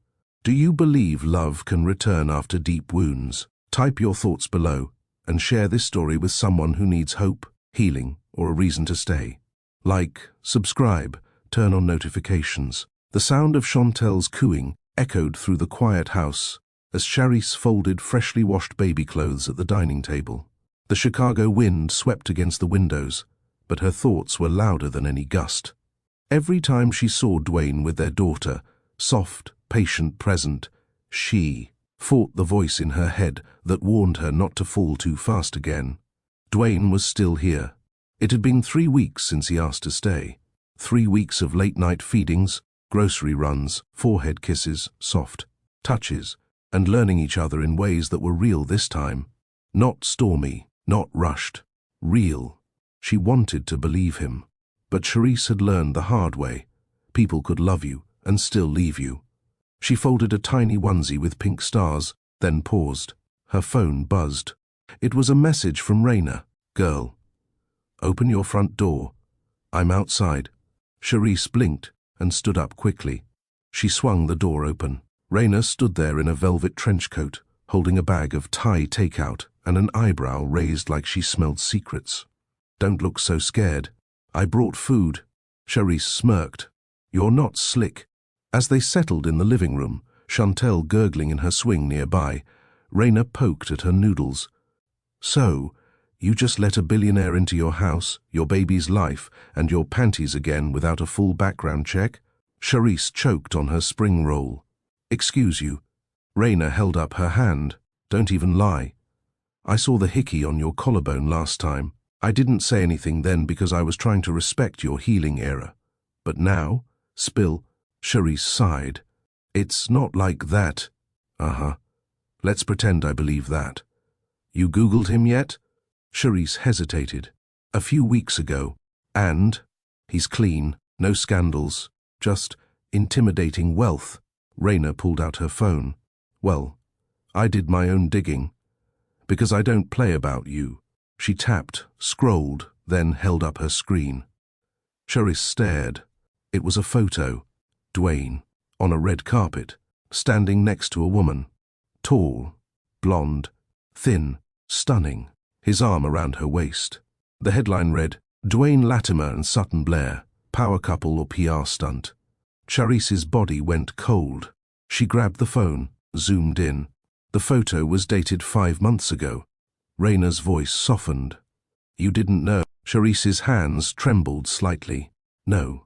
Do you believe love can return after deep wounds? Type your thoughts below and share this story with someone who needs hope, healing, or a reason to stay. Like, subscribe, turn on notifications. The sound of Chantel's cooing echoed through the quiet house as Charisse folded freshly washed baby clothes at the dining table. The Chicago wind swept against the windows, but her thoughts were louder than any gust. Every time she saw Dwayne with their daughter, soft, patient, present, she fought the voice in her head that warned her not to fall too fast again. Dwayne was still here. It had been 3 weeks since he asked to stay. 3 weeks of late-night feedings, grocery runs, forehead kisses, soft touches, and learning each other in ways that were real this time. Not stormy, not rushed. Real. She wanted to believe him. But Charisse had learned the hard way. People could love you and still leave you. She folded a tiny onesie with pink stars, then paused. Her phone buzzed. It was a message from Raina. Girl, open your front door. I'm outside. Charisse blinked and stood up quickly. She swung the door open. Raina stood there in a velvet trench coat, holding a bag of Thai takeout and an eyebrow raised like she smelled secrets. Don't look so scared. I brought food. Charisse smirked. You're not slick. As they settled in the living room, Chantel gurgling in her swing nearby, Raina poked at her noodles. So, you just let a billionaire into your house, your baby's life, and your panties again without a full background check? Charisse choked on her spring roll. Excuse you. Raina held up her hand. Don't even lie. I saw the hickey on your collarbone last time. I didn't say anything then because I was trying to respect your healing era. But now, spill. Charisse sighed. It's not like that. Uh-huh. Let's pretend I believe that. You Googled him yet? Charisse hesitated. A few weeks ago. And? He's clean, no scandals, just intimidating wealth. Raina pulled out her phone. Well, I did my own digging. Because I don't play about you. She tapped, scrolled, then held up her screen. Charisse stared. It was a photo. Dwayne, on a red carpet, standing next to a woman. Tall, blonde, thin, stunning, his arm around her waist. The headline read, Dwayne Latimer and Sutton Blair, power couple or PR stunt. Charisse's body went cold. She grabbed the phone, zoomed in. The photo was dated 5 months ago. Raina's voice softened. You didn't know? Charisse's hands trembled slightly. No,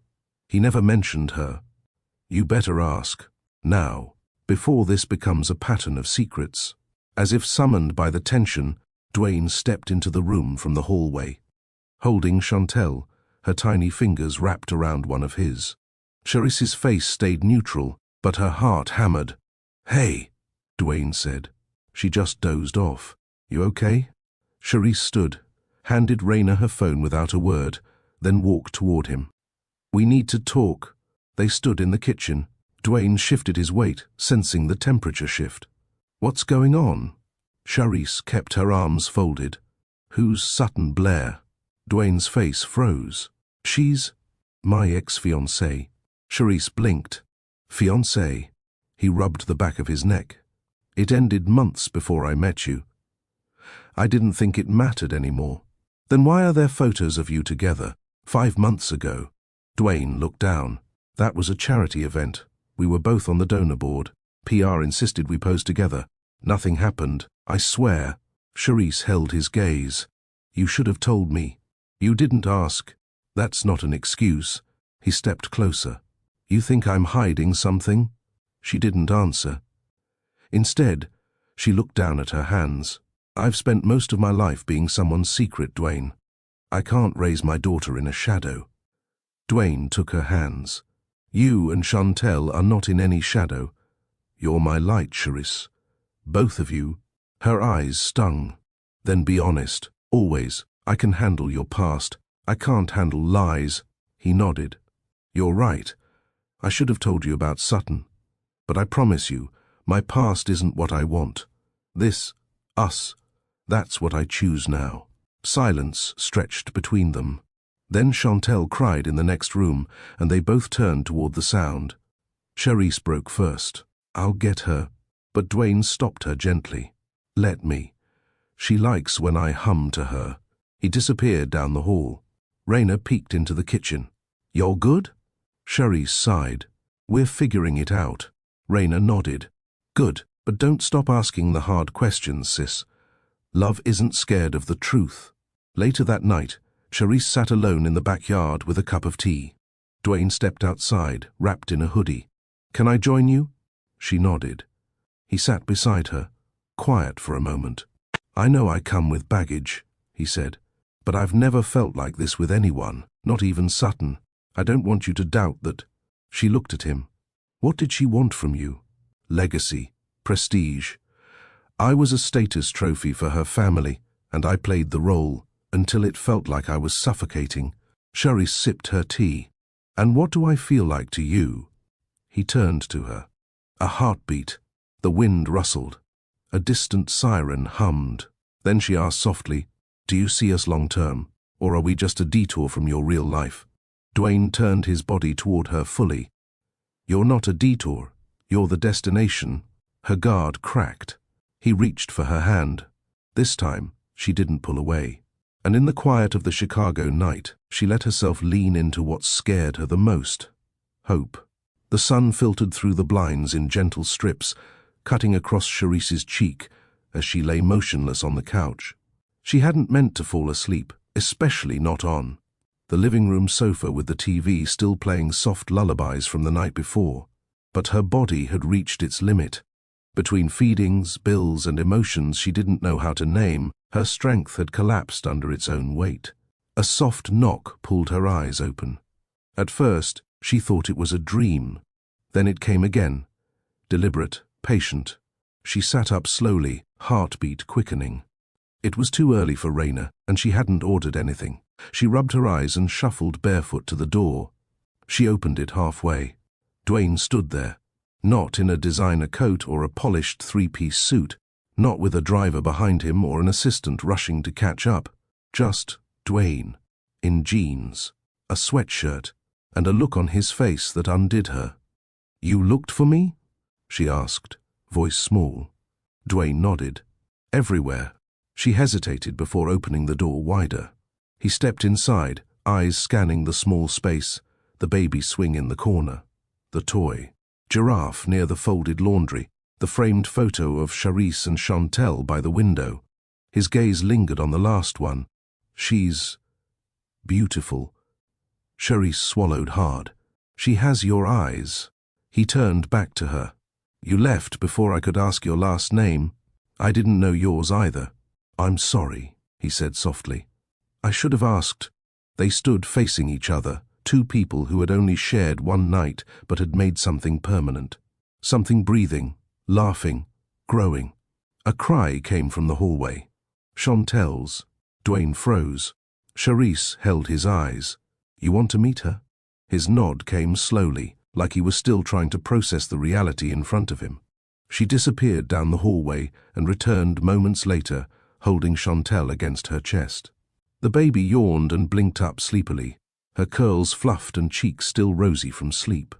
he never mentioned her. You better ask. Now, before this becomes a pattern of secrets. As if summoned by the tension, Dwayne stepped into the room from the hallway. Holding Chantel, her tiny fingers wrapped around one of his. Charisse's face stayed neutral, but her heart hammered. Hey, Dwayne said. She just dozed off. You okay? Charisse stood, handed Raina her phone without a word, then walked toward him. "We need to talk." They stood in the kitchen. Dwayne shifted his weight, sensing the temperature shift. "What's going on?" Charisse kept her arms folded. "Who's Sutton Blair?" Dwayne's face froze. "She's my ex-fiancée." Charisse blinked. "Fiancée?" He rubbed the back of his neck. "It ended months before I met you. I didn't think it mattered anymore." "Then why are there photos of you together? 5 months ago." Dwayne looked down. "That was a charity event. We were both on the donor board. PR insisted we pose together. Nothing happened, I swear." Charisse held his gaze. "You should have told me. You didn't ask. That's not an excuse." He stepped closer. "You think I'm hiding something?" She didn't answer. Instead, she looked down at her hands. "I've spent most of my life being someone's secret, Dwayne. I can't raise my daughter in a shadow." Dwayne took her hands. "You and Chantel are not in any shadow. You're my light, Charisse. Both of you." Her eyes stung. "Then be honest, always. I can handle your past. I can't handle lies." He nodded. "You're right. I should have told you about Sutton. But I promise you, my past isn't what I want. This, us, that's what I choose now." Silence stretched between them. Then Chantel cried in the next room, and they both turned toward the sound. Charisse broke first. "I'll get her." But Dwayne stopped her gently. "Let me. She likes when I hum to her." He disappeared down the hall. Raina peeked into the kitchen. "You're good?" Charisse sighed. "We're figuring it out." Raina nodded. "Good, but don't stop asking the hard questions, sis. Love isn't scared of the truth." Later that night, Charisse sat alone in the backyard with a cup of tea. Dwayne stepped outside, wrapped in a hoodie. "Can I join you?" She nodded. He sat beside her, quiet for a moment. "I know I come with baggage," he said, "but I've never felt like this with anyone, not even Sutton. I don't want you to doubt that." She looked at him. "What did she want from you?" "Legacy, prestige. I was a status trophy for her family, and I played the role, until it felt like I was suffocating." Charisse sipped her tea. "And what do I feel like to you?" He turned to her. A heartbeat. The wind rustled. A distant siren hummed. Then she asked softly, "Do you see us long-term, or are we just a detour from your real life?" Dwayne turned his body toward her fully. "You're not a detour. You're the destination." Her guard cracked. He reached for her hand. This time, she didn't pull away. And in the quiet of the Chicago night, she let herself lean into what scared her the most: hope. The sun filtered through the blinds in gentle strips, cutting across Charisse's cheek as she lay motionless on the couch. She hadn't meant to fall asleep, especially not on the living room sofa with the TV still playing soft lullabies from the night before. But her body had reached its limit. Between feedings, bills, and emotions she didn't know how to name, her strength had collapsed under its own weight. A soft knock pulled her eyes open. At first, she thought it was a dream. Then it came again, deliberate, patient. She sat up slowly, heartbeat quickening. It was too early for Raina, and she hadn't ordered anything. She rubbed her eyes and shuffled barefoot to the door. She opened it halfway. Dwayne stood there, not in a designer coat or a polished three-piece suit, not with a driver behind him or an assistant rushing to catch up. Just Dwayne, in jeans, a sweatshirt, and a look on his face that undid her. "You looked for me?" she asked, voice small. Dwayne nodded. "Everywhere." She hesitated before opening the door wider. He stepped inside, eyes scanning the small space, the baby swing in the corner, the toy giraffe near the folded laundry, the framed photo of Charisse and Chantel by the window. His gaze lingered on the last one. "She's beautiful." Charisse swallowed hard. "She has your eyes." He turned back to her. "You left before I could ask your last name. I didn't know yours either." "I'm sorry," he said softly. "I should have asked." They stood facing each other, two people who had only shared one night but had made something permanent. Something breathing, laughing, growing. A cry came from the hallway. Chantel's. Dwayne froze. Charisse held his eyes. You want to meet her? His nod came slowly, like he was still trying to process the reality in front of him. She disappeared down the hallway and returned moments later, holding Chantel against her chest. The baby yawned and blinked up sleepily, her curls fluffed and cheeks still rosy from sleep.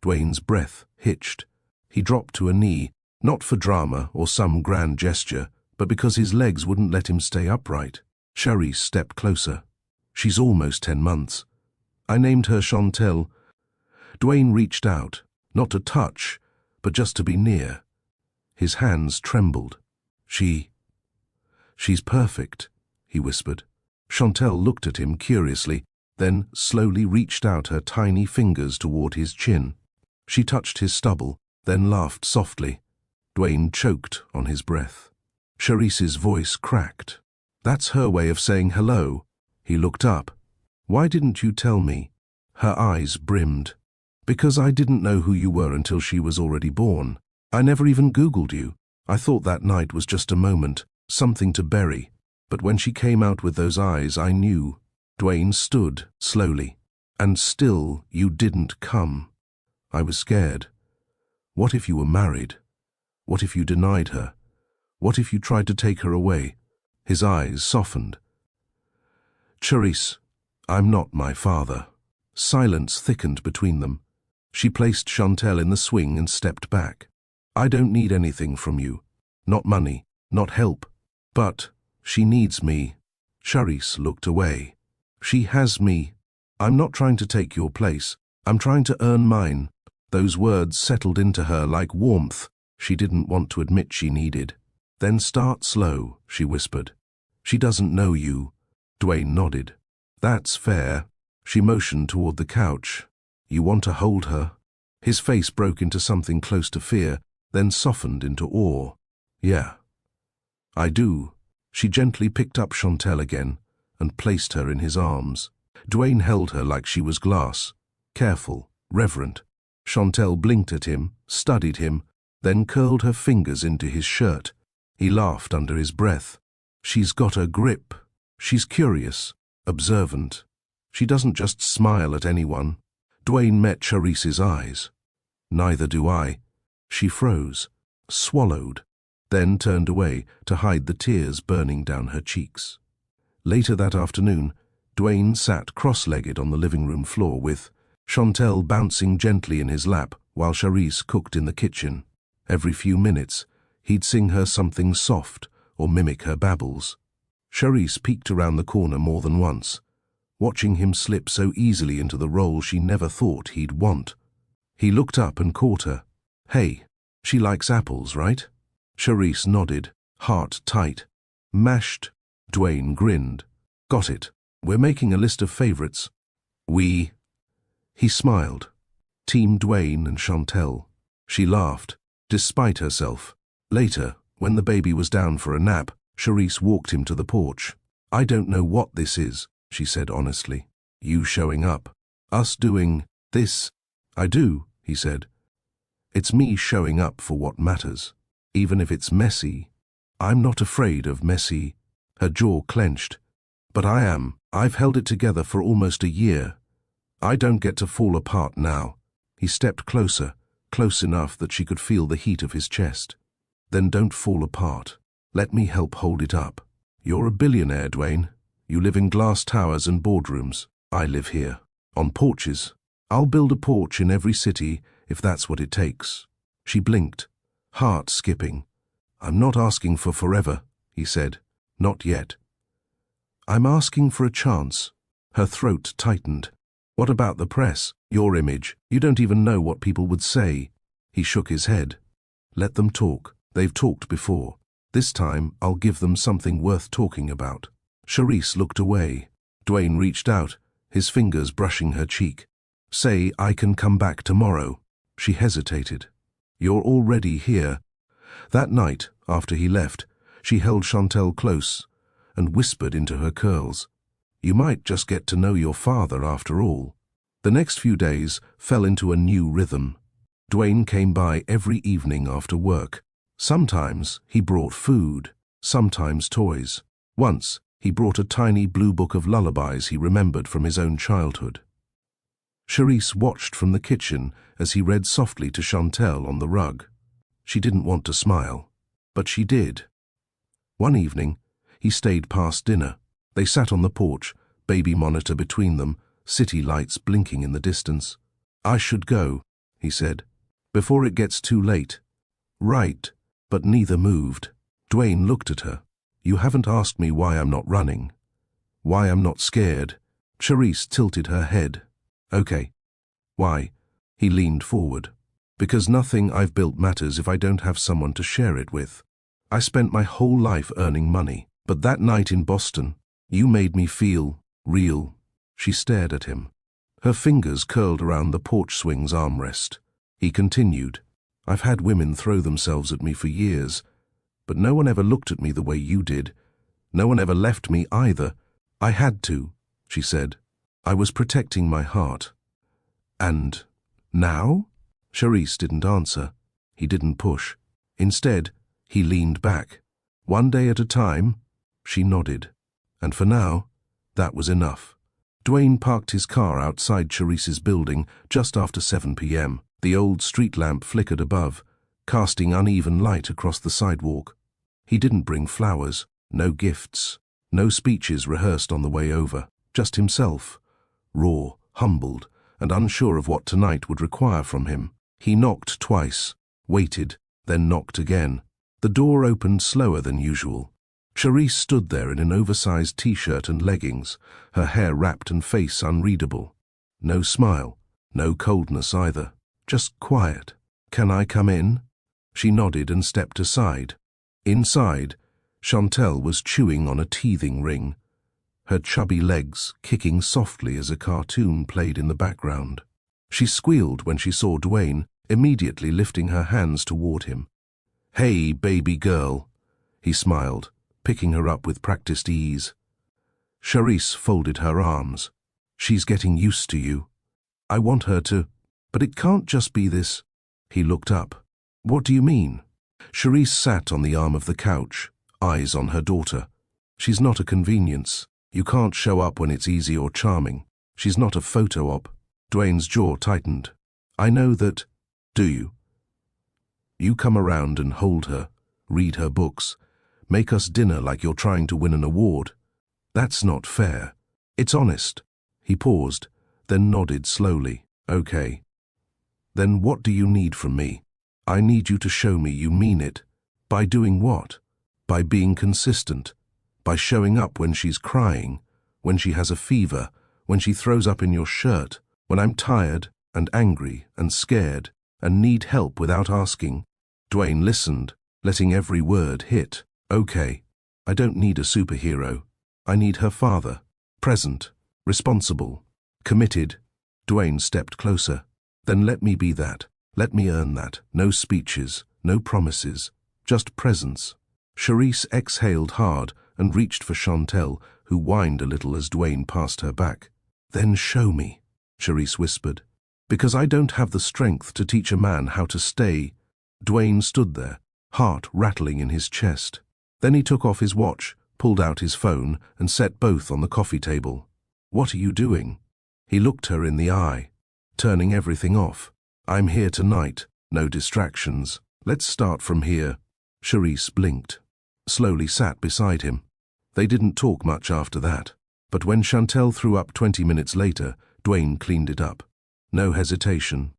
Dwayne's breath hitched. He dropped to a knee, not for drama or some grand gesture, but because his legs wouldn't let him stay upright. Charisse stepped closer. She's almost 10 months. I named her Chantel. Dwayne reached out, not to touch, but just to be near. His hands trembled. She's perfect, he whispered. Chantel looked at him curiously, then slowly reached out her tiny fingers toward his chin. She touched his stubble, then laughed softly. Dwayne choked on his breath. Charisse's voice cracked. That's her way of saying hello. He looked up. Why didn't you tell me? Her eyes brimmed. Because I didn't know who you were until she was already born. I never even Googled you. I thought that night was just a moment, something to bury. But when she came out with those eyes, I knew. Dwayne stood slowly. And still you didn't come. I was scared. What if you were married? What if you denied her? What if you tried to take her away? His eyes softened. Charisse, I'm not my father. Silence thickened between them. She placed Chantel in the swing and stepped back. I don't need anything from you. Not money, not help. But she needs me. Charisse looked away. She has me. I'm not trying to take your place. I'm trying to earn mine. Those words settled into her like warmth she didn't want to admit she needed. Then start slow, she whispered. She doesn't know you. Dwayne nodded. That's fair. She motioned toward the couch. You want to hold her? His face broke into something close to fear, then softened into awe. Yeah. I do. She gently picked up Chantel again and placed her in his arms. Dwayne held her like she was glass, careful, reverent. Chantel blinked at him, studied him, then curled her fingers into his shirt. He laughed under his breath. She's got a grip. She's curious, observant. She doesn't just smile at anyone. Dwayne met Charisse's eyes. Neither do I. She froze, swallowed, then turned away to hide the tears burning down her cheeks. Later that afternoon, Dwayne sat cross-legged on the living room floor with Chantel bouncing gently in his lap while Charisse cooked in the kitchen. Every few minutes, he'd sing her something soft or mimic her babbles. Charisse peeked around the corner more than once, watching him slip so easily into the role she never thought he'd want. He looked up and caught her. Hey, she likes apples, right? Charisse nodded, heart tight. Mashed. Dwayne grinned. Got it. We're making a list of favorites. He smiled. Team Dwayne and Chantel. She laughed, despite herself. Later, when the baby was down for a nap, Charisse walked him to the porch. I don't know what this is, she said honestly. You showing up. Us doing this. I do, he said. It's me showing up for what matters. Even if it's messy. I'm not afraid of messy. Her jaw clenched. But I am. I've held it together for almost a year. I don't get to fall apart now. He stepped closer, close enough that she could feel the heat of his chest. Then don't fall apart. Let me help hold it up. You're a billionaire, Dwayne. You live in glass towers and boardrooms. I live here. On porches. I'll build a porch in every city if that's what it takes. She blinked, heart skipping. I'm not asking for forever, he said. Not yet. I'm asking for a chance. Her throat tightened. What about the press? Your image. You don't even know what people would say. He shook his head. Let them talk. They've talked before. This time, I'll give them something worth talking about. Charisse looked away. Dwayne reached out, his fingers brushing her cheek. Say I can come back tomorrow. She hesitated. You're already here. That night, after he left, she held Chantel close and whispered into her curls. You might just get to know your father after all. The next few days fell into a new rhythm. Dwayne came by every evening after work. Sometimes he brought food, sometimes toys. Once, He brought a tiny blue book of lullabies he remembered from his own childhood. Charisse watched from the kitchen as he read softly to Chantal on the rug. She didn't want to smile, but she did. One evening, he stayed past dinner. They sat on the porch, baby monitor between them, city lights blinking in the distance. "I should go," he said, "before it gets too late." "Right," but neither moved. Dwayne looked at her. "You haven't asked me why I'm not running. Why I'm not scared." Charisse tilted her head. "Okay. Why?" He leaned forward. "Because nothing I've built matters if I don't have someone to share it with. I spent my whole life earning money, but that night in Boston, you made me feel real." She stared at him. Her fingers curled around the porch swing's armrest. He continued, "I've had women throw themselves at me for years, but no one ever looked at me the way you did. No one ever left me either. I had to," she said. "I was protecting my heart." "And now?" Charisse didn't answer. He didn't push. Instead, he leaned back. "One day at a time?" She nodded. And for now, that was enough. Dwayne parked his car outside Charisse's building just after 7 p.m. The old street lamp flickered above, casting uneven light across the sidewalk. He didn't bring flowers, no gifts, no speeches rehearsed on the way over, just himself, raw, humbled, and unsure of what tonight would require from him. He knocked twice, waited, then knocked again. The door opened slower than usual. Charisse stood there in an oversized t-shirt and leggings, her hair wrapped and face unreadable. No smile, no coldness either, just quiet. "Can I come in?" She nodded and stepped aside. Inside, Chantal was chewing on a teething ring, her chubby legs kicking softly as a cartoon played in the background. She squealed when she saw Dwayne, immediately lifting her hands toward him. "Hey, baby girl," he smiled, picking her up with practiced ease. Charisse folded her arms. "She's getting used to you. I want her to, but it can't just be this." He looked up. "What do you mean?" Charisse sat on the arm of the couch, eyes on her daughter. "She's not a convenience. You can't show up when it's easy or charming. She's not a photo op." Dwayne's jaw tightened. "I know that. Do you? You come around and hold her, read her books, make us dinner like you're trying to win an award. That's not fair. It's honest." He paused, then nodded slowly. "Okay. Then what do you need from me?" "I need you to show me you mean it." "By doing what?" "By being consistent. By showing up when she's crying, when she has a fever, when she throws up in your shirt, when I'm tired and angry and scared and need help without asking." Dwayne listened, letting every word hit. "Okay. I don't need a superhero. I need her father. Present, responsible, committed." Dwayne stepped closer. "Then let me be that. Let me earn that. No speeches, no promises, just presence." Charisse exhaled hard and reached for Chantal, who whined a little as Dwayne passed her back. "Then show me," Charisse whispered. "Because I don't have the strength to teach a man how to stay." Dwayne stood there, heart rattling in his chest. Then he took off his watch, pulled out his phone, and set both on the coffee table. "What are you doing?" He looked her in the eye, turning everything off. "I'm here tonight. No distractions. Let's start from here." Charisse blinked, slowly sat beside him. They didn't talk much after that, but when Chantal threw up 20 minutes later, Dwayne cleaned it up. No hesitation,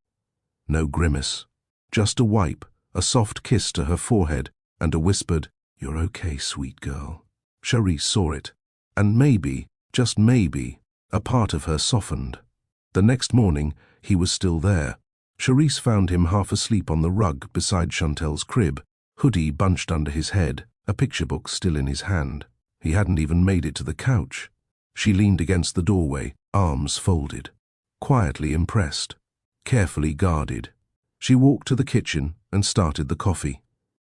no grimace, just a wipe, a soft kiss to her forehead, and a whispered, "You're okay, sweet girl." Charisse saw it, and maybe, just maybe, a part of her softened. The next morning, he was still there. Charisse found him half asleep on the rug beside Chantal's crib, hoodie bunched under his head, a picture book still in his hand. He hadn't even made it to the couch. She leaned against the doorway, arms folded, quietly impressed, carefully guarded. She walked to the kitchen and started the coffee.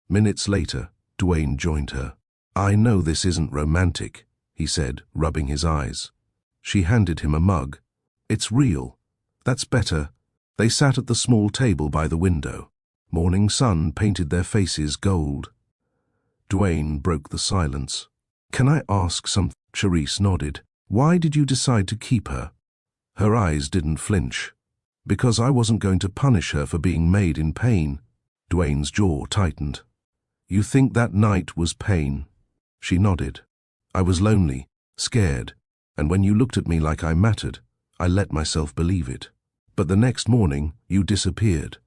Minutes later, Dwayne joined her. "I know this isn't romantic," he said, rubbing his eyes. She handed him a mug. "It's real." "That's better." They sat at the small table by the window. Morning sun painted their faces gold. Dwayne broke the silence. "Can I ask something?" Charisse nodded. Why did you decide to keep her? Her eyes didn't flinch. Because I wasn't going to punish her for being made in pain. Dwayne's jaw tightened. You think that night was pain? She nodded. I was lonely, scared, and when you looked at me like I mattered, I let myself believe it. But the next morning, you disappeared,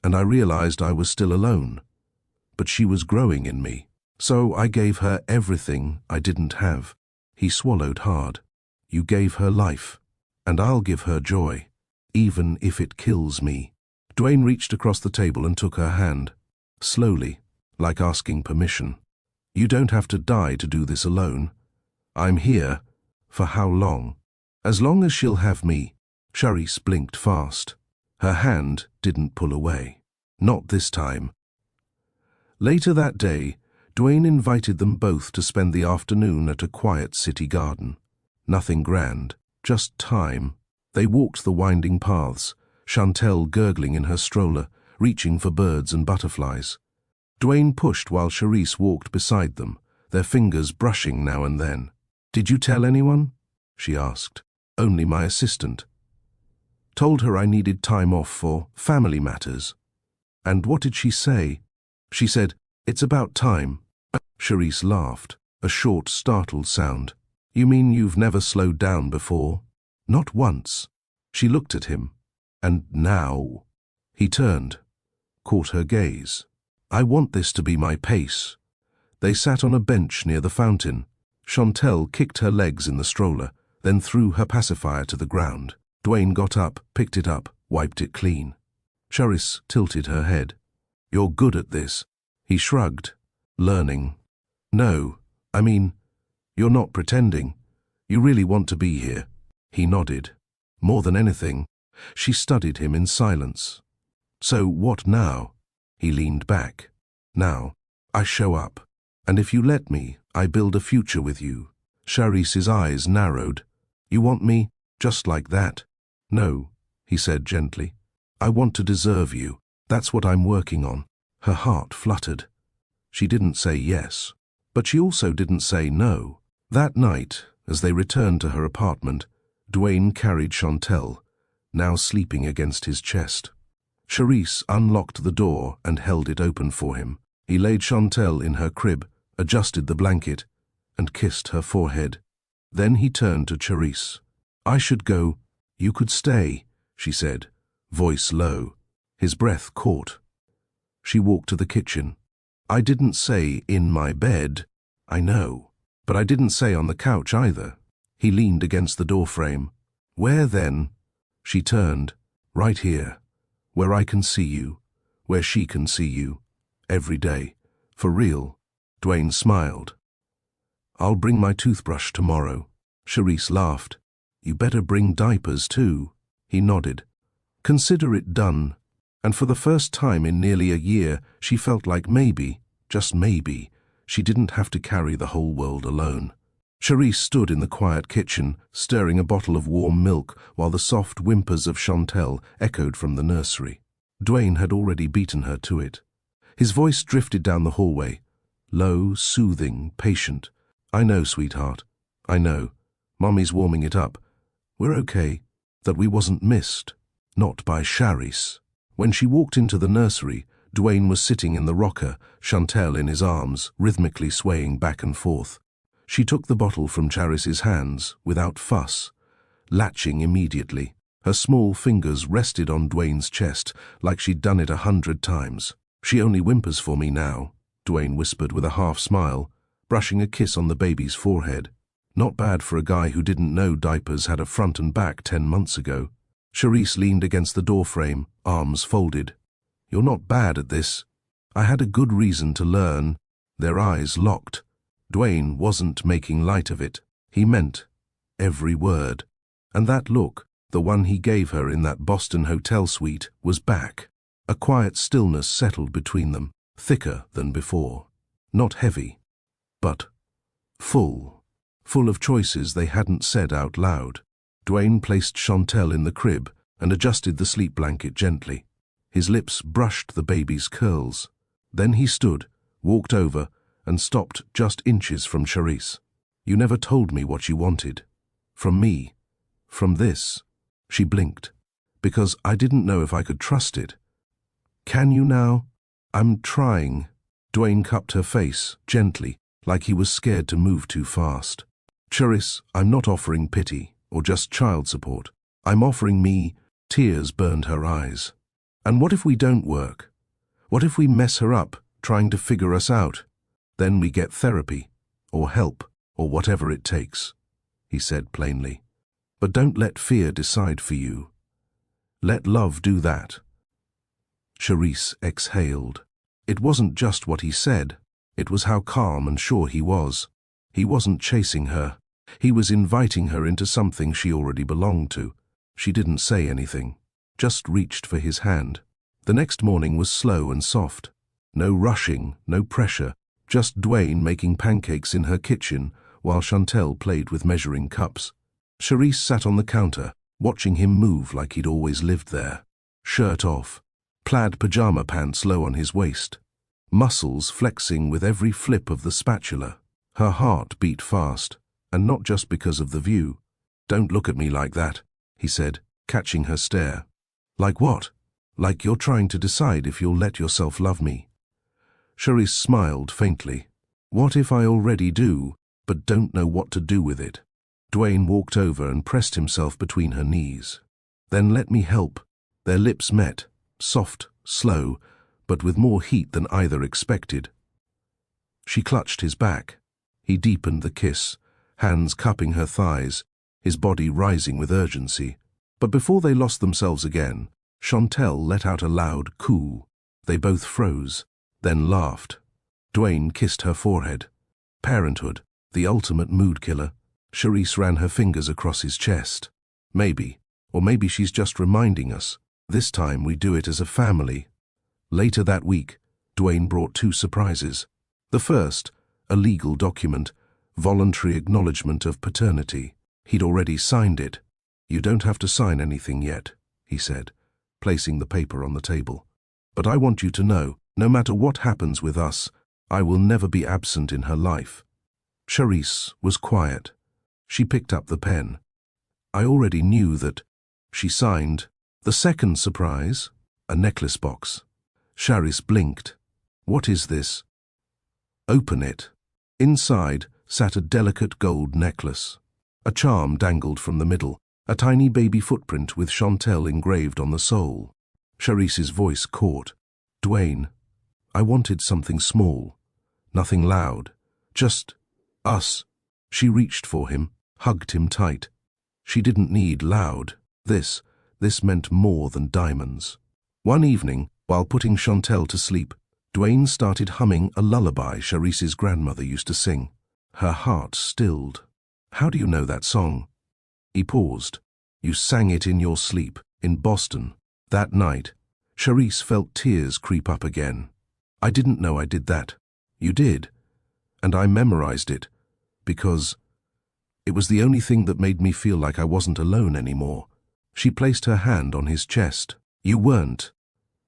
and I realized I was still alone. But she was growing in me, so I gave her everything I didn't have. He swallowed hard. You gave her life, and I'll give her joy, even if it kills me. Dwayne reached across the table and took her hand, slowly, like asking permission. You don't have to die to do this alone. I'm here. For how long? As long as she'll have me. Charisse blinked fast. Her hand didn't pull away. Not this time. Later that day, Dwayne invited them both to spend the afternoon at a quiet city garden. Nothing grand, just time. They walked the winding paths, Chantel gurgling in her stroller, reaching for birds and butterflies. Dwayne pushed while Charisse walked beside them, their fingers brushing now and then. Did you tell anyone? She asked. Only my assistant. Told her I needed time off for family matters. And what did she say? She said, it's about time. Charisse laughed, a short, startled sound. You mean you've never slowed down before? Not once. She looked at him. And now? He turned, caught her gaze. I want this to be my pace. They sat on a bench near the fountain. Chantel kicked her legs in the stroller, then threw her pacifier to the ground. Dwayne got up, picked it up, wiped it clean. Charisse tilted her head. You're good at this. He shrugged. Learning. No, I mean, you're not pretending. You really want to be here. He nodded. More than anything, she studied him in silence. So what now? He leaned back. Now, I show up. And if you let me, I build a future with you. Charisse's eyes narrowed. You want me just like that? No, he said gently. I want to deserve you. That's what I'm working on. Her heart fluttered. She didn't say yes, but she also didn't say no. That night, as they returned to her apartment, Dwayne carried Chantel, now sleeping against his chest. Charisse unlocked the door and held it open for him. He laid Chantel in her crib, adjusted the blanket, and kissed her forehead. Then he turned to Charisse. I should go. You could stay, she said, voice low. His breath caught. She walked to the kitchen. I didn't say in my bed. I know. But I didn't say on the couch either. He leaned against the doorframe. Where then? She turned. Right here. Where I can see you. Where she can see you. Every day. For real. Dwayne smiled. I'll bring my toothbrush tomorrow. Charisse laughed. You better bring diapers too. He nodded. Consider it done. And for the first time in nearly a year, she felt like maybe, just maybe, she didn't have to carry the whole world alone. Charisse stood in the quiet kitchen, stirring a bottle of warm milk while the soft whimpers of Chantel echoed from the nursery. Dwayne had already beaten her to it. His voice drifted down the hallway, low, soothing, patient. I know, sweetheart. I know. Mommy's warming it up. We're okay. That we wasn't missed. Not by Charisse. When she walked into the nursery, Dwayne was sitting in the rocker, Chantel in his arms, rhythmically swaying back and forth. She took the bottle from Charisse's hands, without fuss, latching immediately. Her small fingers rested on Dwayne's chest, like she'd done it 100 times. She only whimpers for me now, Dwayne whispered with a half-smile, brushing a kiss on the baby's forehead. Not bad for a guy who didn't know diapers had a front and back 10 months ago. Charisse leaned against the doorframe, arms folded. You're not bad at this. I had a good reason to learn. Their eyes locked. Dwayne wasn't making light of it. He meant every word. And that look, the one he gave her in that Boston hotel suite, was back. A quiet stillness settled between them, thicker than before. Not heavy, but full. Full of choices they hadn't said out loud. Dwayne placed Chantel in the crib and adjusted the sleep blanket gently. His lips brushed the baby's curls. Then he stood, walked over, and stopped just inches from Charisse. You never told me what you wanted. From me. From this. She blinked. Because I didn't know if I could trust it. Can you now? I'm trying. Dwayne cupped her face, gently, like he was scared to move too fast. Charisse, I'm not offering pity, or just child support. I'm offering me. Tears burned her eyes. And what if we don't work? What if we mess her up, trying to figure us out? Then we get therapy, or help, or whatever it takes, he said plainly. But don't let fear decide for you. Let love do that. Charisse exhaled. It wasn't just what he said, it was how calm and sure he was. He wasn't chasing her. He was inviting her into something she already belonged to. She didn't say anything, just reached for his hand. The next morning was slow and soft. No rushing, no pressure, just Dwayne making pancakes in her kitchen while Chantel played with measuring cups. Charisse sat on the counter, watching him move like he'd always lived there. Shirt off, plaid pajama pants low on his waist, muscles flexing with every flip of the spatula. Her heart beat fast, and not just because of the view. Don't look at me like that, he said, catching her stare. Like what? Like you're trying to decide if you'll let yourself love me. Charisse smiled faintly. What if I already do, but don't know what to do with it? Dwayne walked over and pressed himself between her knees. Then let me help. Their lips met, soft, slow, but with more heat than either expected. She clutched his back. He deepened the kiss, hands cupping her thighs, his body rising with urgency. But before they lost themselves again, Chantel let out a loud coo. They both froze, then laughed. Dwayne kissed her forehead. Parenthood, the ultimate mood killer. Charisse ran her fingers across his chest. Maybe, or maybe she's just reminding us. This time we do it as a family. Later that week, Dwayne brought 2 surprises. The first, a legal document, voluntary acknowledgement of paternity. He'd already signed it. You don't have to sign anything yet, he said, placing the paper on the table. But I want you to know, no matter what happens with us, I will never be absent in her life. Charisse was quiet. She picked up the pen. I already knew that. She signed. The second surprise, a necklace box. Charisse blinked. What is this? Open it. Inside sat a delicate gold necklace. A charm dangled from the middle, a tiny baby footprint with Chantel engraved on the sole. Charisse's voice caught. Dwayne, I wanted something small, nothing loud, just us. She reached for him, hugged him tight. She didn't need loud. This meant more than diamonds. One evening, while putting Chantel to sleep, Dwayne started humming a lullaby Charisse's grandmother used to sing. Her heart stilled. How do you know that song? He paused. You sang it in your sleep, in Boston. That night, Charisse felt tears creep up again. I didn't know I did that. You did. And I memorized it, because it was the only thing that made me feel like I wasn't alone anymore. She placed her hand on his chest. You weren't.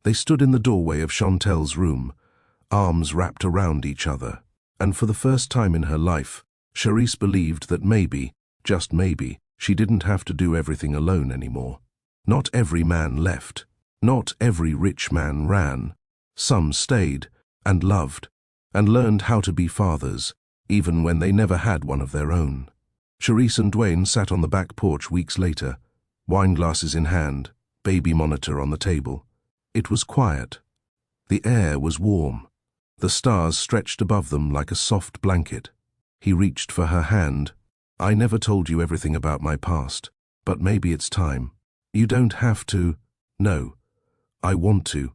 They stood in the doorway of Chantel's room, arms wrapped around each other. And for the first time in her life, Charisse believed that maybe, just maybe, she didn't have to do everything alone anymore. Not every man left. Not every rich man ran. Some stayed, and loved, and learned how to be fathers, even when they never had one of their own. Charisse and Dwayne sat on the back porch weeks later, wine glasses in hand, baby monitor on the table. It was quiet. The air was warm. The stars stretched above them like a soft blanket. He reached for her hand. I never told you everything about my past, but maybe it's time. You don't have to. No, I want to.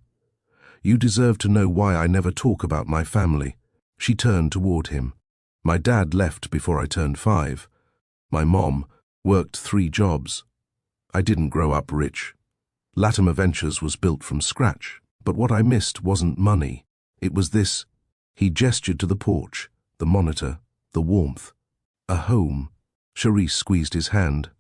You deserve to know why I never talk about my family. She turned toward him. My dad left before I turned 5. My mom worked 3 jobs. I didn't grow up rich. Latimer Ventures was built from scratch, but what I missed wasn't money. It was this. He gestured to the porch, the monitor, the warmth. A home. Charisse squeezed his hand.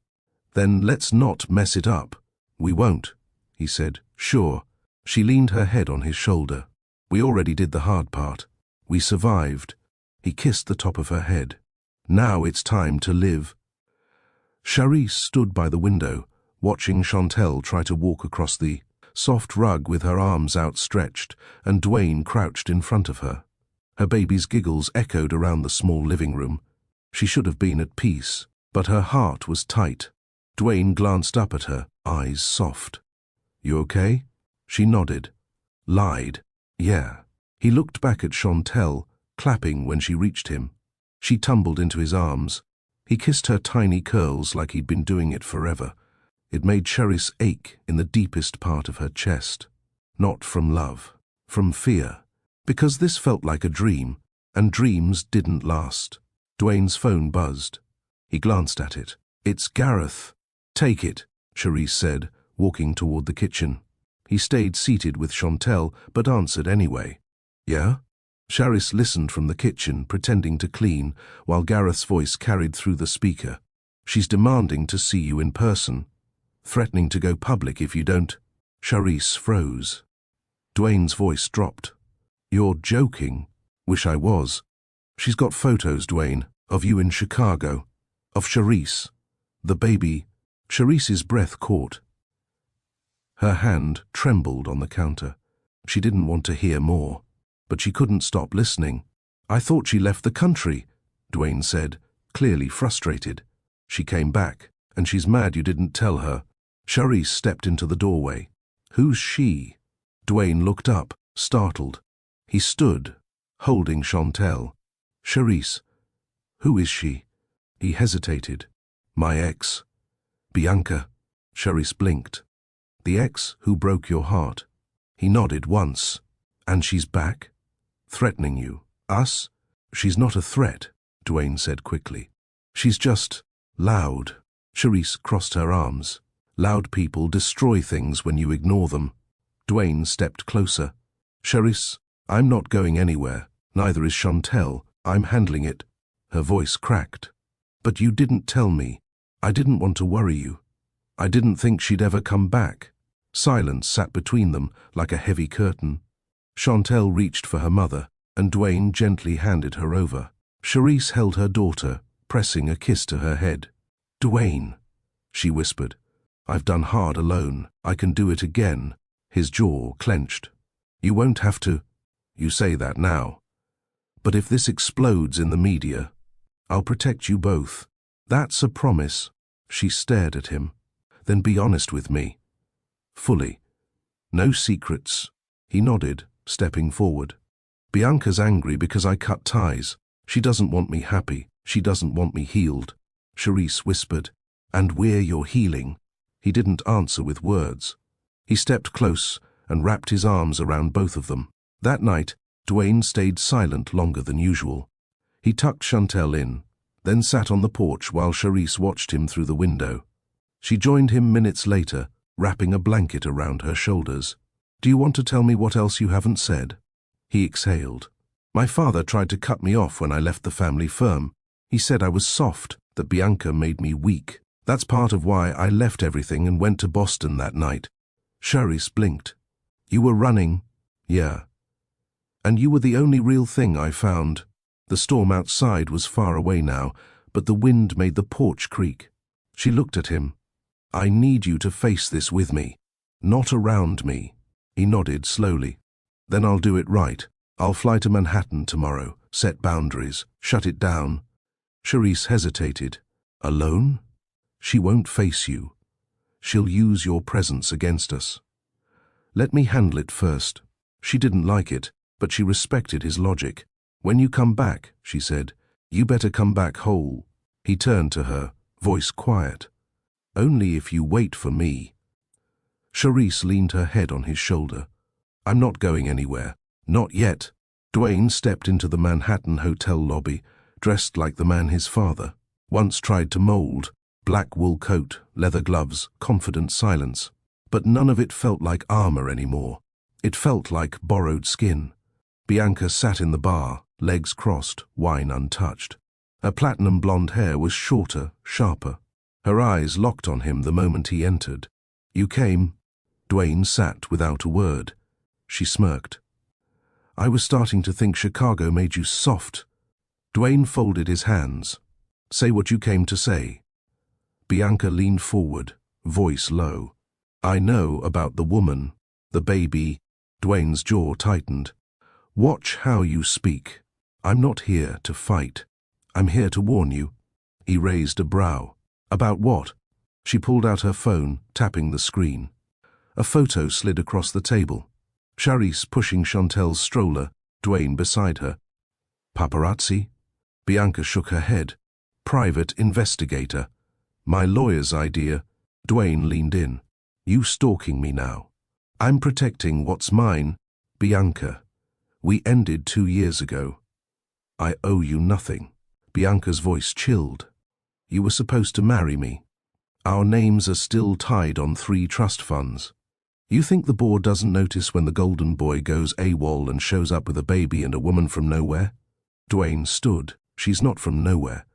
Then let's not mess it up. We won't, he said. Sure. She leaned her head on his shoulder. We already did the hard part. We survived. He kissed the top of her head. Now it's time to live. Charisse stood by the window, watching Chantel try to walk across the soft rug with her arms outstretched, and Dwayne crouched in front of her. Her baby's giggles echoed around the small living room. She should have been at peace, but her heart was tight. Dwayne glanced up at her, eyes soft. "You okay?" She nodded. Lied. "Yeah." He looked back at Chantel, clapping when she reached him. She tumbled into his arms. He kissed her tiny curls like he'd been doing it forever. It made Charisse ache in the deepest part of her chest. Not from love, from fear. Because this felt like a dream, and dreams didn't last. Dwayne's phone buzzed. He glanced at it. "It's Gareth." "Take it," Charisse said, walking toward the kitchen. He stayed seated with Chantel, but answered anyway. "Yeah?" Charisse listened from the kitchen, pretending to clean, while Gareth's voice carried through the speaker. "She's demanding to see you in person. Threatening to go public if you don't." Charisse froze. Dwayne's voice dropped. "You're joking." "Wish I was." "She's got photos, Dwayne, of you in Chicago. Of Charisse. The baby." Charisse's breath caught. Her hand trembled on the counter. She didn't want to hear more, but she couldn't stop listening. "I thought she left the country," Dwayne said, clearly frustrated. "She came back, and she's mad you didn't tell her." Charisse stepped into the doorway. "Who's she?" Dwayne looked up, startled. He stood, holding Chantel. "Charisse, who is she?" He hesitated. "My ex. Bianca." Charisse blinked. "The ex who broke your heart." He nodded once. "And she's back? Threatening you? Us?" "She's not a threat," Dwayne said quickly. "She's just loud." Charisse crossed her arms. "Loud people destroy things when you ignore them." Dwayne stepped closer. "Charisse, I'm not going anywhere. Neither is Chantel. I'm handling it." Her voice cracked. "But you didn't tell me. I didn't want to worry you. I didn't think she'd ever come back." Silence sat between them like a heavy curtain. Chantel reached for her mother, and Dwayne gently handed her over. Charisse held her daughter, pressing a kiss to her head. "Dwayne," she whispered, "I've done hard alone. I can do it again." His jaw clenched. "You won't have to." "You say that now. But if this explodes in the media, I'll protect you both." "That's a promise." She stared at him. "Then be honest with me. Fully. No secrets." He nodded, stepping forward. "Bianca's angry because I cut ties. She doesn't want me happy. She doesn't want me healed." Charisse whispered, "And we're your healing." He didn't answer with words. He stepped close and wrapped his arms around both of them. That night, Dwayne stayed silent longer than usual. He tucked Chantel in, then sat on the porch while Charisse watched him through the window. She joined him minutes later, wrapping a blanket around her shoulders. "Do you want to tell me what else you haven't said?" He exhaled. "My father tried to cut me off when I left the family firm. He said I was soft, that Bianca made me weak. That's part of why I left everything and went to Boston that night." Charisse blinked. "You were running?" "Yeah. And you were the only real thing I found." The storm outside was far away now, but the wind made the porch creak. She looked at him. "I need you to face this with me, not around me." He nodded slowly. "Then I'll do it right. I'll fly to Manhattan tomorrow, set boundaries, shut it down." Charisse hesitated. "Alone?" "She won't face you. She'll use your presence against us." "Let me handle it first." She didn't like it, but she respected his logic. "When you come back," she said, "you better come back whole." He turned to her, voice quiet. "Only if you wait for me." Charisse leaned her head on his shoulder. "I'm not going anywhere. Not yet." Dwayne stepped into the Manhattan hotel lobby, dressed like the man his father once tried to mold. Black wool coat, leather gloves, confident silence. But none of it felt like armor anymore. It felt like borrowed skin. Bianca sat in the bar, legs crossed, wine untouched. Her platinum blonde hair was shorter, sharper. Her eyes locked on him the moment he entered. "You came?" Dwayne sat without a word. She smirked. "I was starting to think Chicago made you soft." Dwayne folded his hands. Say what you came to say. Bianca leaned forward, voice low. I know about the woman, the baby. Dwayne's jaw tightened. Watch how you speak. I'm not here to fight. I'm here to warn you. He raised a brow. About what? She pulled out her phone, tapping the screen. A photo slid across the table. Charisse pushing Chantel's stroller, Dwayne beside her. Paparazzi? Bianca shook her head. Private investigator. My lawyer's idea. Dwayne leaned in. You stalking me now. I'm protecting what's mine. Bianca. We ended 2 years ago. I owe you nothing. Bianca's voice chilled. You were supposed to marry me. Our names are still tied on 3 trust funds. You think the board doesn't notice when the golden boy goes AWOL and shows up with a baby and a woman from nowhere? Dwayne stood. She's not from nowhere.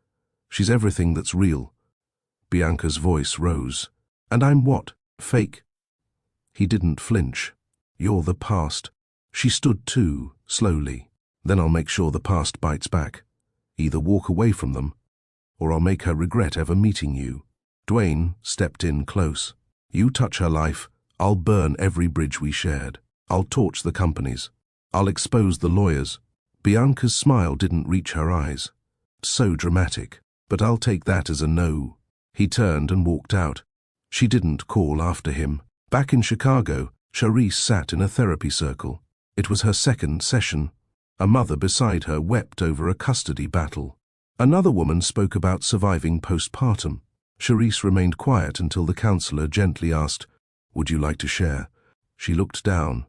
She's everything that's real. Bianca's voice rose. And I'm what? Fake? He didn't flinch. You're the past. She stood too, slowly. Then I'll make sure the past bites back. Either walk away from them, or I'll make her regret ever meeting you. Dwayne stepped in close. You touch her life, I'll burn every bridge we shared. I'll torch the companies. I'll expose the lawyers. Bianca's smile didn't reach her eyes. So dramatic, but I'll take that as a no. He turned and walked out. She didn't call after him. Back in Chicago, Charisse sat in a therapy circle. It was her second session. A mother beside her wept over a custody battle. Another woman spoke about surviving postpartum. Charisse remained quiet until the counselor gently asked, Would you like to share? She looked down.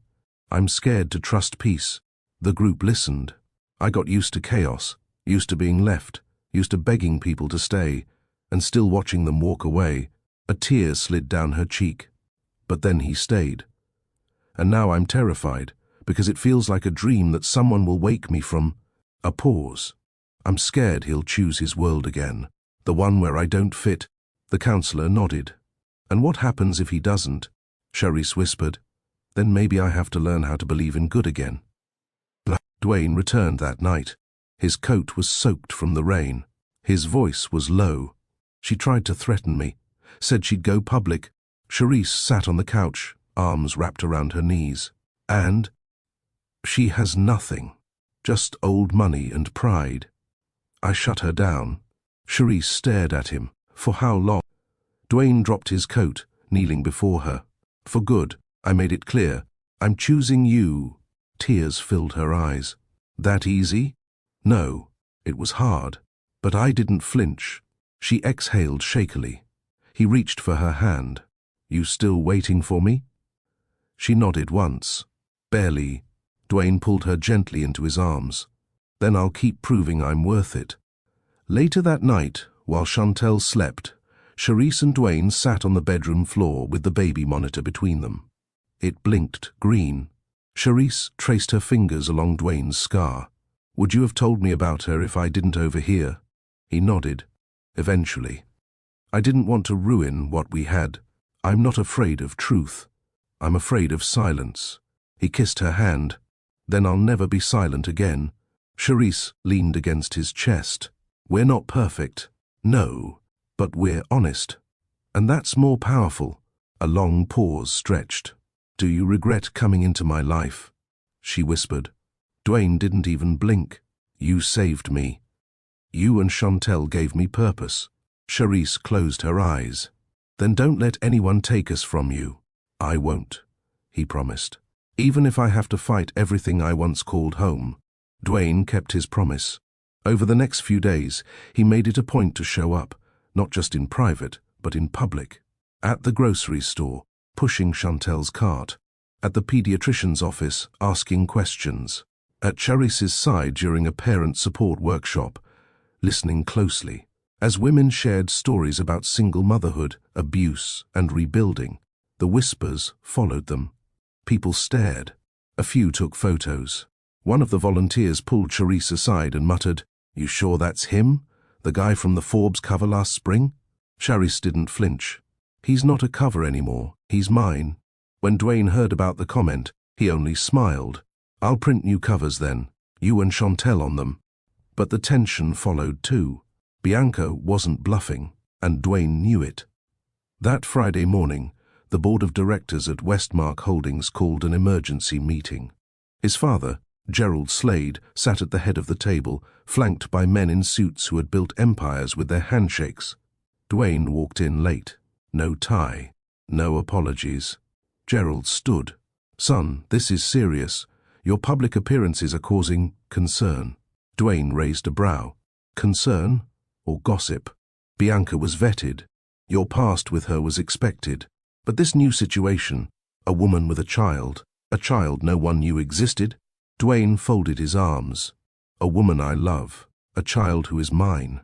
I'm scared to trust peace. The group listened. I got used to chaos, used to being left, used to begging people to stay, and still watching them walk away. A tear slid down her cheek. But then he stayed. And now I'm terrified, because it feels like a dream that someone will wake me from. A pause. I'm scared he'll choose his world again, the one where I don't fit. The counselor nodded. And what happens if he doesn't? Charisse whispered. Then maybe I have to learn how to believe in good again. Dwayne returned that night. His coat was soaked from the rain. His voice was low. She tried to threaten me, said she'd go public. Charisse sat on the couch, arms wrapped around her knees. And she has nothing, just old money and pride. I shut her down. Charisse stared at him. For how long? Dwayne dropped his coat, kneeling before her. For good, I made it clear. I'm choosing you. Tears filled her eyes. That easy? No, it was hard. But I didn't flinch. She exhaled shakily. He reached for her hand. You still waiting for me? She nodded once. Barely. Dwayne pulled her gently into his arms. Then I'll keep proving I'm worth it. Later that night, while Chantel slept, Charisse and Dwayne sat on the bedroom floor with the baby monitor between them. It blinked green. Charisse traced her fingers along Dwayne's scar. Would you have told me about her if I didn't overhear? He nodded. Eventually. I didn't want to ruin what we had. I'm not afraid of truth. I'm afraid of silence. He kissed her hand. Then I'll never be silent again. Charisse leaned against his chest. We're not perfect. No, but we're honest. And that's more powerful. A long pause stretched. Do you regret coming into my life? She whispered. Dwayne didn't even blink. You saved me. You and Chantel gave me purpose. Charisse closed her eyes. Then don't let anyone take us from you. I won't, he promised. Even if I have to fight everything I once called home. Dwayne kept his promise. Over the next few days, he made it a point to show up, not just in private, but in public. At the grocery store, pushing Chantel's cart. At the pediatrician's office, asking questions. At Charisse's side during a parent support workshop, listening closely. As women shared stories about single motherhood, abuse, and rebuilding, the whispers followed them. People stared. A few took photos. One of the volunteers pulled Charisse aside and muttered, You sure that's him? The guy from the Forbes cover last spring? Charisse didn't flinch. He's not a cover anymore. He's mine. When Dwayne heard about the comment, he only smiled. I'll print new covers then. You and Chantel on them. But the tension followed too. Bianca wasn't bluffing, and Dwayne knew it. That Friday morning, the board of directors at Westmark Holdings called an emergency meeting. His father, Gerald Slade, sat at the head of the table, flanked by men in suits who had built empires with their handshakes. Dwayne walked in late. No tie, no apologies. Gerald stood. "Son, this is serious. Your public appearances are causing concern." Dwayne raised a brow. Concern or gossip? Bianca was vetted. Your past with her was expected. But this new situation, a woman with a child no one knew existed. Dwayne folded his arms. "A woman I love, a child who is mine,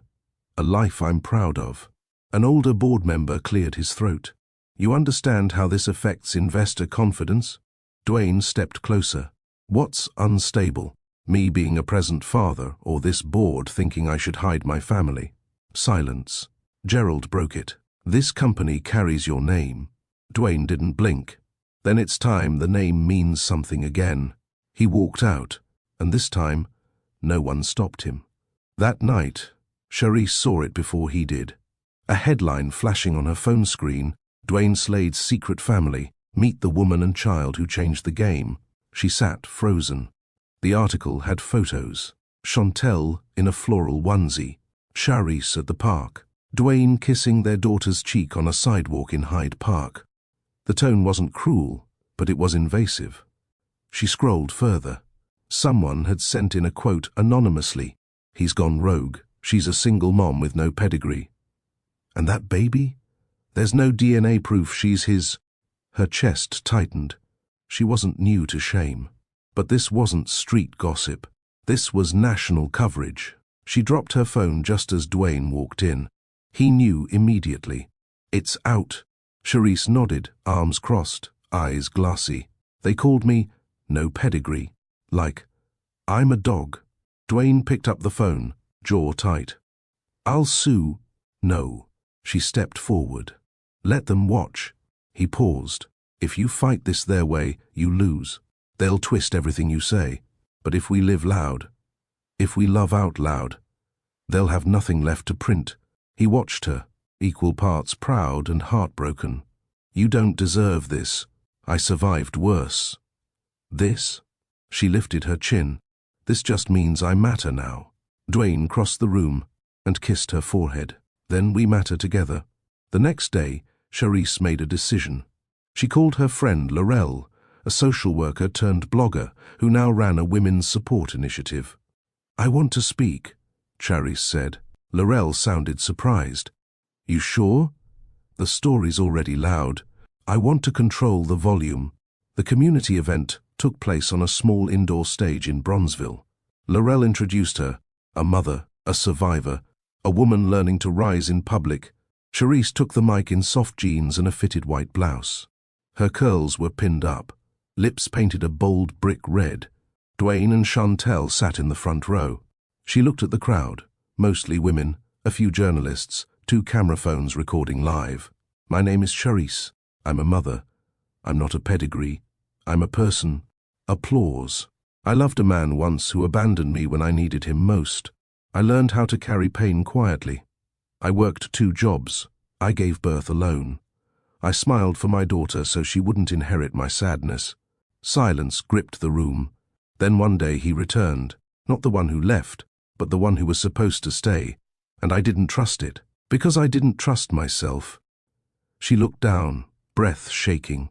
a life I'm proud of." An older board member cleared his throat. "You understand how this affects investor confidence?" Dwayne stepped closer. "What's unstable? Me being a present father, or this board thinking I should hide my family?" Silence. Gerald broke it. "This company carries your name." Dwayne didn't blink. "Then it's time the name means something again." He walked out, and this time, no one stopped him. That night, Charisse saw it before he did. A headline flashing on her phone screen, "Dwayne Slade's secret family, meet the woman and child who changed the game." She sat frozen. The article had photos. Chantel in a floral onesie, Charisse at the park, Dwayne kissing their daughter's cheek on a sidewalk in Hyde Park. The tone wasn't cruel, but it was invasive. She scrolled further. Someone had sent in a quote anonymously. "He's gone rogue. She's a single mom with no pedigree." And that baby? There's no DNA proof she's his. Her chest tightened. She wasn't new to shame. But this wasn't street gossip. This was national coverage. She dropped her phone just as Dwayne walked in. He knew immediately. "It's out." Charisse nodded, arms crossed, eyes glassy. "They called me no pedigree. Like, I'm a dog." Dwayne picked up the phone, jaw tight. "I'll sue." "No." She stepped forward. "Let them watch." He paused. "If you fight this their way, you lose. They'll twist everything you say. But if we live loud, if we love out loud, they'll have nothing left to print." He watched her, equal parts proud and heartbroken. "You don't deserve this. I survived worse." "This?" She lifted her chin. "This just means I matter now." Dwayne crossed the room and kissed her forehead. "Then we matter together." The next day, Charisse made a decision. She called her friend Laurel, a social worker turned blogger who now ran a women's support initiative. "I want to speak," Charisse said. Laurel sounded surprised. "You sure? The story's already loud. I want to control the volume." The community event took place on a small indoor stage in Bronzeville. Laurel introduced her, a mother, a survivor, a woman learning to rise in public. Charisse took the mic in soft jeans and a fitted white blouse. Her curls were pinned up, lips painted a bold brick red. Dwayne and Chantel sat in the front row. She looked at the crowd, mostly women, a few journalists, 2 camera phones recording live. "My name is Charisse. I'm a mother. I'm not a pedigree. I'm a person." Applause. "I loved a man once who abandoned me when I needed him most. I learned how to carry pain quietly. I worked 2 jobs. I gave birth alone. I smiled for my daughter so she wouldn't inherit my sadness." Silence gripped the room. Then one day he returned, not the one who left, but the one who was supposed to stay. And I didn't trust it, because I didn't trust myself. She looked down, breath shaking.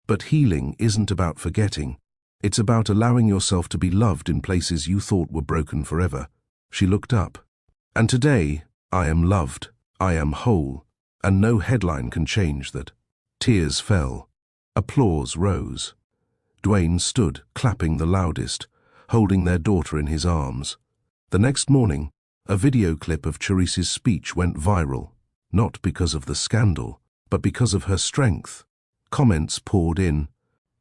But healing isn't about forgetting. It's about allowing yourself to be loved in places you thought were broken forever. She looked up. "And today, I am loved. I am whole. And no headline can change that." Tears fell. Applause rose. Dwayne stood, clapping the loudest, holding their daughter in his arms. The next morning, a video clip of Charisse's speech went viral, not because of the scandal, but because of her strength. Comments poured in.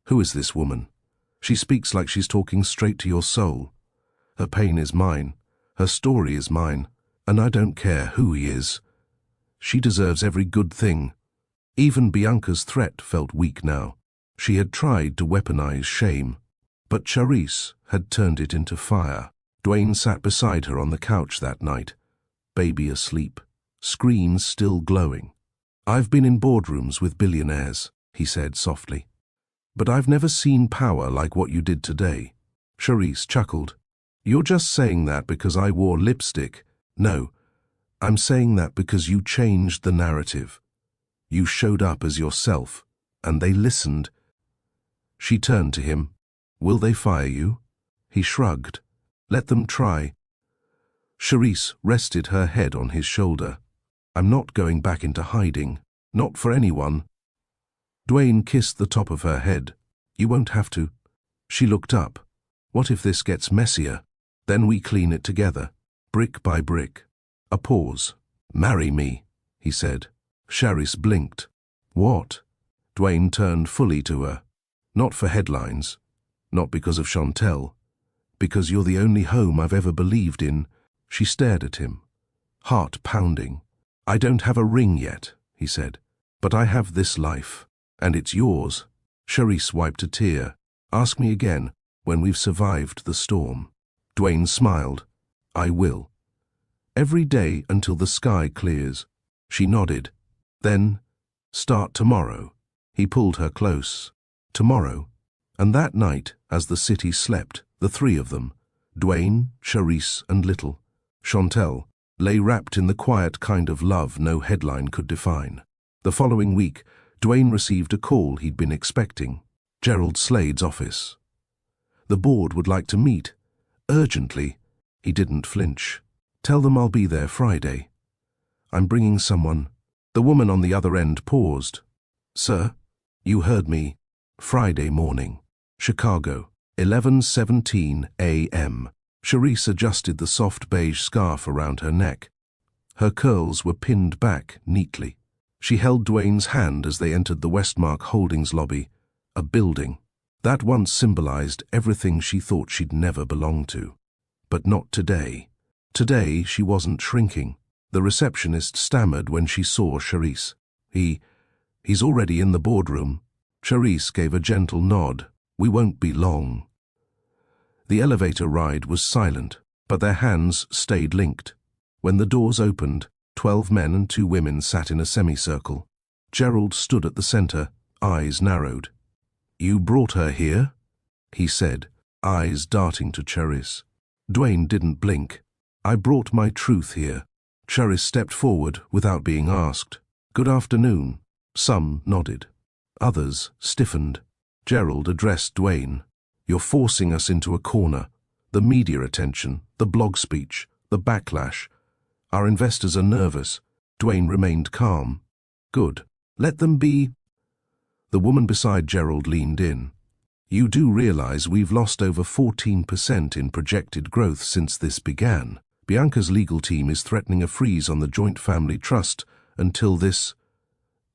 "Who is this woman? She speaks like she's talking straight to your soul. Her pain is mine. Her story is mine. And I don't care who he is. She deserves every good thing." Even Bianca's threat felt weak now. She had tried to weaponize shame, but Charisse had turned it into fire. Dwayne sat beside her on the couch that night. baby asleep, screens still glowing. "I've been in boardrooms with billionaires," he said softly. "But I've never seen power like what you did today." Charisse chuckled. "You're just saying that because I wore lipstick." "No, I'm saying that because you changed the narrative. You showed up as yourself, and they listened." She turned to him. "Will they fire you?" He shrugged. "Let them try." Charisse rested her head on his shoulder. "I'm not going back into hiding. Not for anyone." Dwayne kissed the top of her head. "You won't have to." She looked up. "What if this gets messier? Then we clean it together, brick by brick." A pause. "Marry me," he said. Charisse blinked. "What?" Dwayne turned fully to her. "Not for headlines. Not because of Chantel. Because you're the only home I've ever believed in." She stared at him, heart pounding. "I don't have a ring yet," he said, "but I have this life, and it's yours." Charisse wiped a tear. "Ask me again when we've survived the storm." Dwayne smiled. "I will. Every day until the sky clears." She nodded. "Then, start tomorrow." He pulled her close. "Tomorrow." And that night, as the city slept, the three of them, Dwayne, Charisse, and Little, Chantel, lay wrapped in the quiet kind of love no headline could define. The following week, Dwayne received a call he'd been expecting. Gerald Slade's office. "The board would like to meet. Urgently." He didn't flinch. "Tell them I'll be there Friday. I'm bringing someone." The woman on the other end paused. "Sir, you heard me. Friday morning. Chicago, 11:17 a.m. Charisse adjusted the soft beige scarf around her neck. Her curls were pinned back neatly. She held Dwayne's hand as they entered the Westmark Holdings lobby, a building that once symbolized everything she thought she'd never belong to. But not today. Today she wasn't shrinking. The receptionist stammered when she saw Charisse. He's already in the boardroom." Charisse gave a gentle nod. "We won't be long." The elevator ride was silent, but their hands stayed linked. When the doors opened, 12 men and 2 women sat in a semicircle. Gerald stood at the center, eyes narrowed. "You brought her here?" he said, eyes darting to Charisse. Dwayne didn't blink. "I brought my truth here." Charisse stepped forward without being asked. "Good afternoon." Some nodded. Others stiffened. Gerald addressed Dwayne. "You're forcing us into a corner. The media attention, the blog speech, the backlash. Our investors are nervous." Dwayne remained calm. "Good. Let them be." The woman beside Gerald leaned in. "You do realize we've lost over 14% in projected growth since this began. Bianca's legal team is threatening a freeze on the joint family trust until this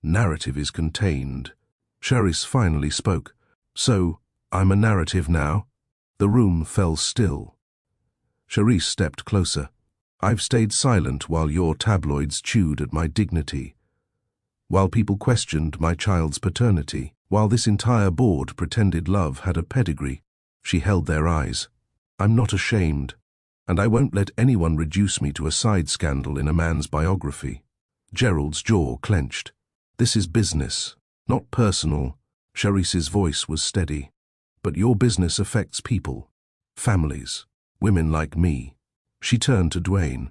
narrative is contained." Charisse finally spoke. "So, I'm a narrative now?" The room fell still. Charisse stepped closer. "I've stayed silent while your tabloids chewed at my dignity, while people questioned my child's paternity, while this entire board pretended love had a pedigree." She held their eyes. "I'm not ashamed, and I won't let anyone reduce me to a side scandal in a man's biography." Gerald's jaw clenched. "This is business, not personal." Charisse's voice was steady. "But your business affects people, families, women like me." She turned to Dwayne.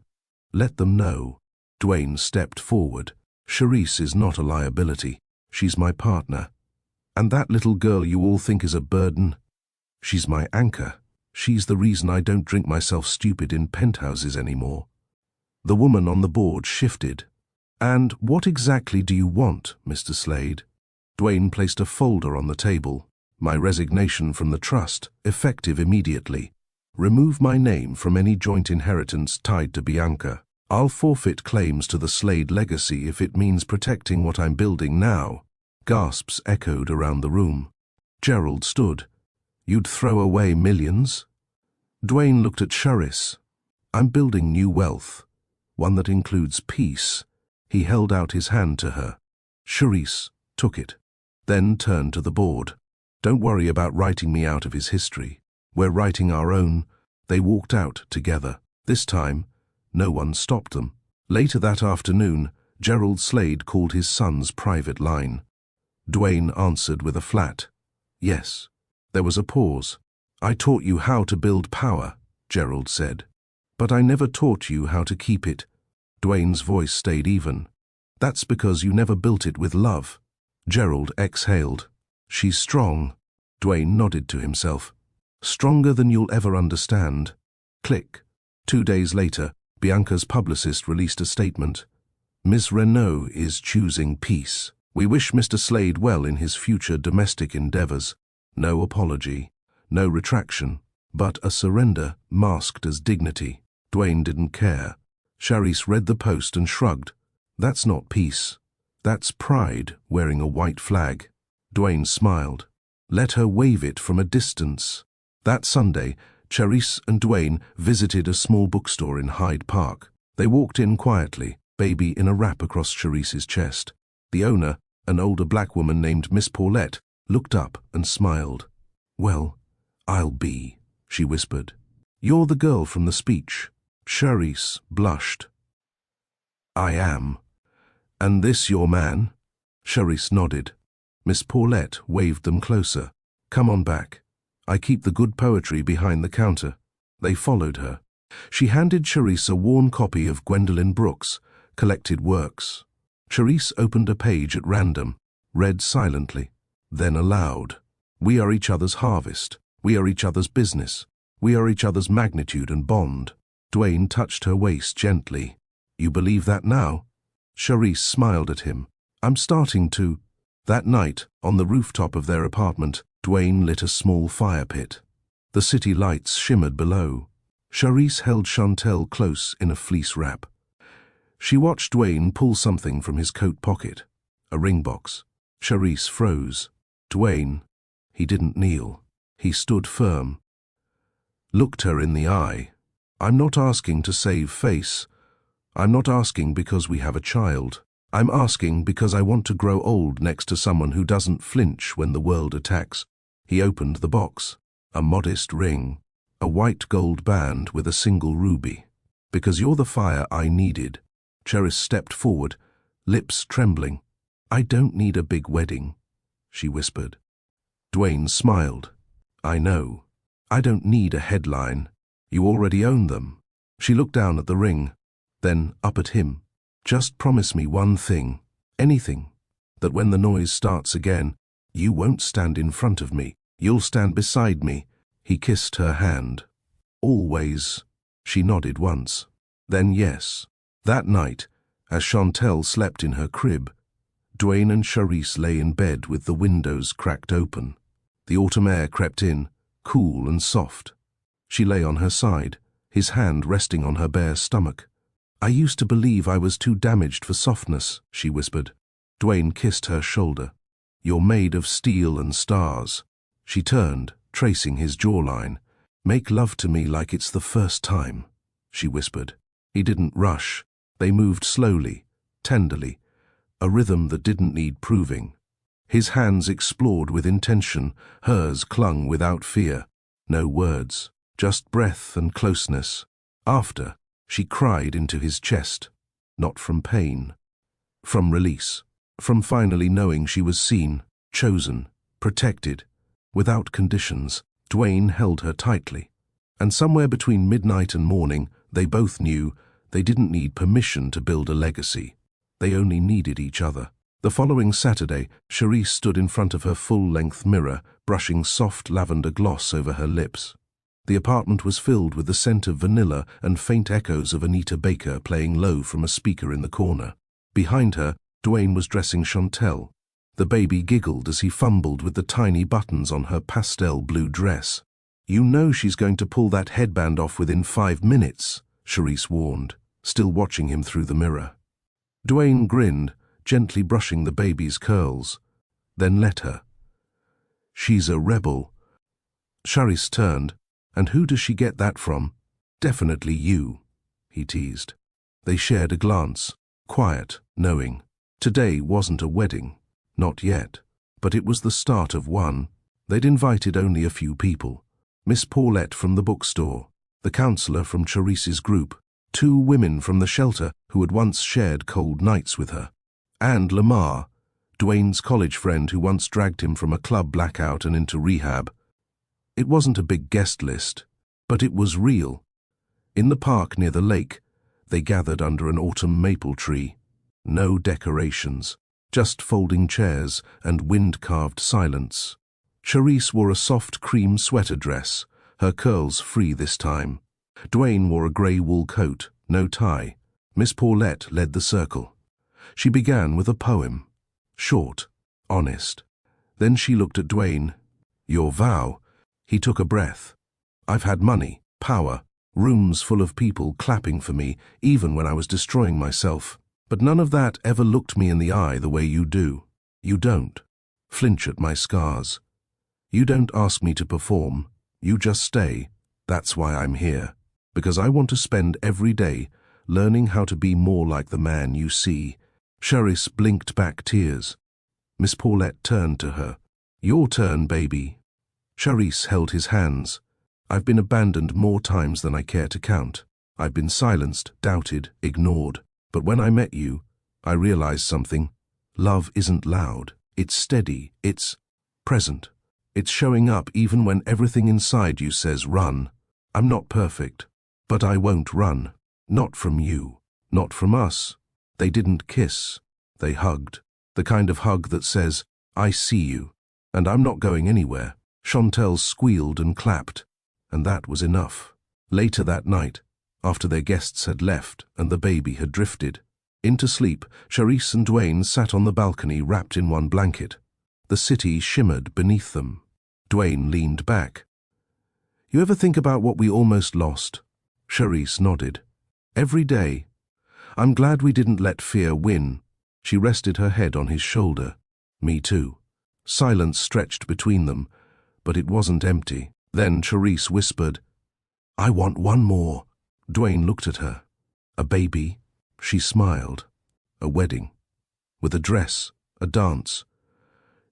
"Let them know." Dwayne stepped forward. "Charisse is not a liability. She's my partner. And that little girl you all think is a burden? She's my anchor. She's the reason I don't drink myself stupid in penthouses anymore." The woman on the board shifted. "And what exactly do you want, Mr. Slade?" Dwayne placed a folder on the table. "My resignation from the trust, effective immediately. Remove my name from any joint inheritance tied to Bianca. I'll forfeit claims to the Slade legacy if it means protecting what I'm building now." Gasps echoed around the room. Gerald stood. "You'd throw away millions?" Dwayne looked at Charisse. "I'm building new wealth, one that includes peace." He held out his hand to her. Charisse took it, then turned to the board. "Don't worry about writing me out of his history. We're writing our own." They walked out together. This time, no one stopped them. Later that afternoon, Gerald Slade called his son's private line. Dwayne answered with a flat yes. There was a pause. "I taught you how to build power," Gerald said. "But I never taught you how to keep it." Dwayne's voice stayed even. "That's because you never built it with love." Gerald exhaled. "She's strong." Dwayne nodded to himself. "Stronger than you'll ever understand." Click. 2 days later, Bianca's publicist released a statement. "Ms. Renault is choosing peace. We wish Mr. Slade well in his future domestic endeavors." No apology, no retraction, but a surrender masked as dignity. Dwayne didn't care. Charisse read the post and shrugged. "That's not peace. That's pride wearing a white flag." Dwayne smiled. "Let her wave it from a distance." That Sunday, Charisse and Dwayne visited a small bookstore in Hyde Park. They walked in quietly, baby in a wrap across Charisse's chest. The owner, an older black woman named Miss Paulette, looked up and smiled. "Well, I'll be," she whispered. "You're the girl from the speech." Charisse blushed. "I am." "And this your man?" Charisse nodded. Miss Paulette waved them closer. "Come on back. I keep the good poetry behind the counter." They followed her. She handed Charisse a worn copy of Gwendolyn Brooks' collected works. Charisse opened a page at random, read silently, then aloud. "We are each other's harvest. We are each other's business. We are each other's magnitude and bond." Dwayne touched her waist gently. "You believe that now?" Charisse smiled at him. "I'm starting to." That night, on the rooftop of their apartment, Dwayne lit a small fire pit. The city lights shimmered below. Charisse held Chantel close in a fleece wrap. She watched Dwayne pull something from his coat pocket, a ring box. Charisse froze. Dwayne, he didn't kneel. He stood firm. Looked her in the eye. "I'm not asking to save face. I'm not asking because we have a child. I'm asking because I want to grow old next to someone who doesn't flinch when the world attacks." He opened the box. A modest ring. A white gold band with a single ruby. "Because you're the fire I needed." Charisse stepped forward, lips trembling. "I don't need a big wedding," she whispered. Dwayne smiled. "I know. I don't need a headline. You already own them." She looked down at the ring, then up at him. "Just promise me one thing, anything, that when the noise starts again, you won't stand in front of me. You'll stand beside me." He kissed her hand. "Always." She nodded once. Then yes. That night, as Chantel slept in her crib, Dwayne and Charisse lay in bed with the windows cracked open. The autumn air crept in, cool and soft. She lay on her side, his hand resting on her bare stomach. "I used to believe I was too damaged for softness," she whispered. Dwayne kissed her shoulder. "You're made of steel and stars." She turned, tracing his jawline. "Make love to me like it's the first time," she whispered. He didn't rush. They moved slowly, tenderly, a rhythm that didn't need proving. His hands explored with intention, hers clung without fear. No words, just breath and closeness. After, she cried into his chest, not from pain, from release, from finally knowing she was seen, chosen, protected, without conditions. Dwayne held her tightly. And somewhere between midnight and morning, they both knew they didn't need permission to build a legacy. They only needed each other. The following Saturday, Charisse stood in front of her full-length mirror, brushing soft lavender gloss over her lips. The apartment was filled with the scent of vanilla and faint echoes of Anita Baker playing low from a speaker in the corner. Behind her, Dwayne was dressing Chantel. The baby giggled as he fumbled with the tiny buttons on her pastel blue dress. "You know she's going to pull that headband off within 5 minutes, Charisse warned, still watching him through the mirror. Dwayne grinned, gently brushing the baby's curls, then let her. "She's a rebel." Charisse turned. "And who does she get that from?" "Definitely you," he teased. They shared a glance, quiet, knowing. Today wasn't a wedding. Not yet. But it was the start of one. They'd invited only a few people. Miss Paulette from the bookstore, the counselor from Charisse's group, 2 women from the shelter who had once shared cold nights with her. And Lamar, Dwayne's college friend who once dragged him from a club blackout and into rehab. It wasn't a big guest list, but it was real. In the park near the lake, they gathered under an autumn maple tree. No decorations, just folding chairs and wind-carved silence. Charisse wore a soft cream sweater dress, her curls free this time. Dwayne wore a grey wool coat, no tie. Miss Paulette led the circle. She began with a poem. Short, honest. Then she looked at Dwayne. Your vow. He took a breath. I've had money, power, rooms full of people clapping for me, even when I was destroying myself. But none of that ever looked me in the eye the way you do. You don't flinch at my scars. You don't ask me to perform. You just stay. That's why I'm here. Because I want to spend every day learning how to be more like the man you see. Charisse blinked back tears. Miss Paulette turned to her. Your turn, baby. Charisse held his hands. I've been abandoned more times than I care to count. I've been silenced, doubted, ignored. But when I met you, I realized something. Love isn't loud. It's steady. It's present. It's showing up even when everything inside you says run. I'm not perfect, but I won't run. Not from you. Not from us. They didn't kiss. They hugged. The kind of hug that says, I see you, and I'm not going anywhere. Chantel squealed and clapped, and that was enough. Later that night, after their guests had left and the baby had drifted into sleep, Charisse and Dwayne sat on the balcony wrapped in one blanket. The city shimmered beneath them. Dwayne leaned back. You ever think about what we almost lost? Charisse nodded. Every day. I'm glad we didn't let fear win. She rested her head on his shoulder. Me too. Silence stretched between them, but it wasn't empty. Then Charisse whispered, I want one more. Dwayne looked at her. A baby? She smiled. A wedding. With a dress, a dance.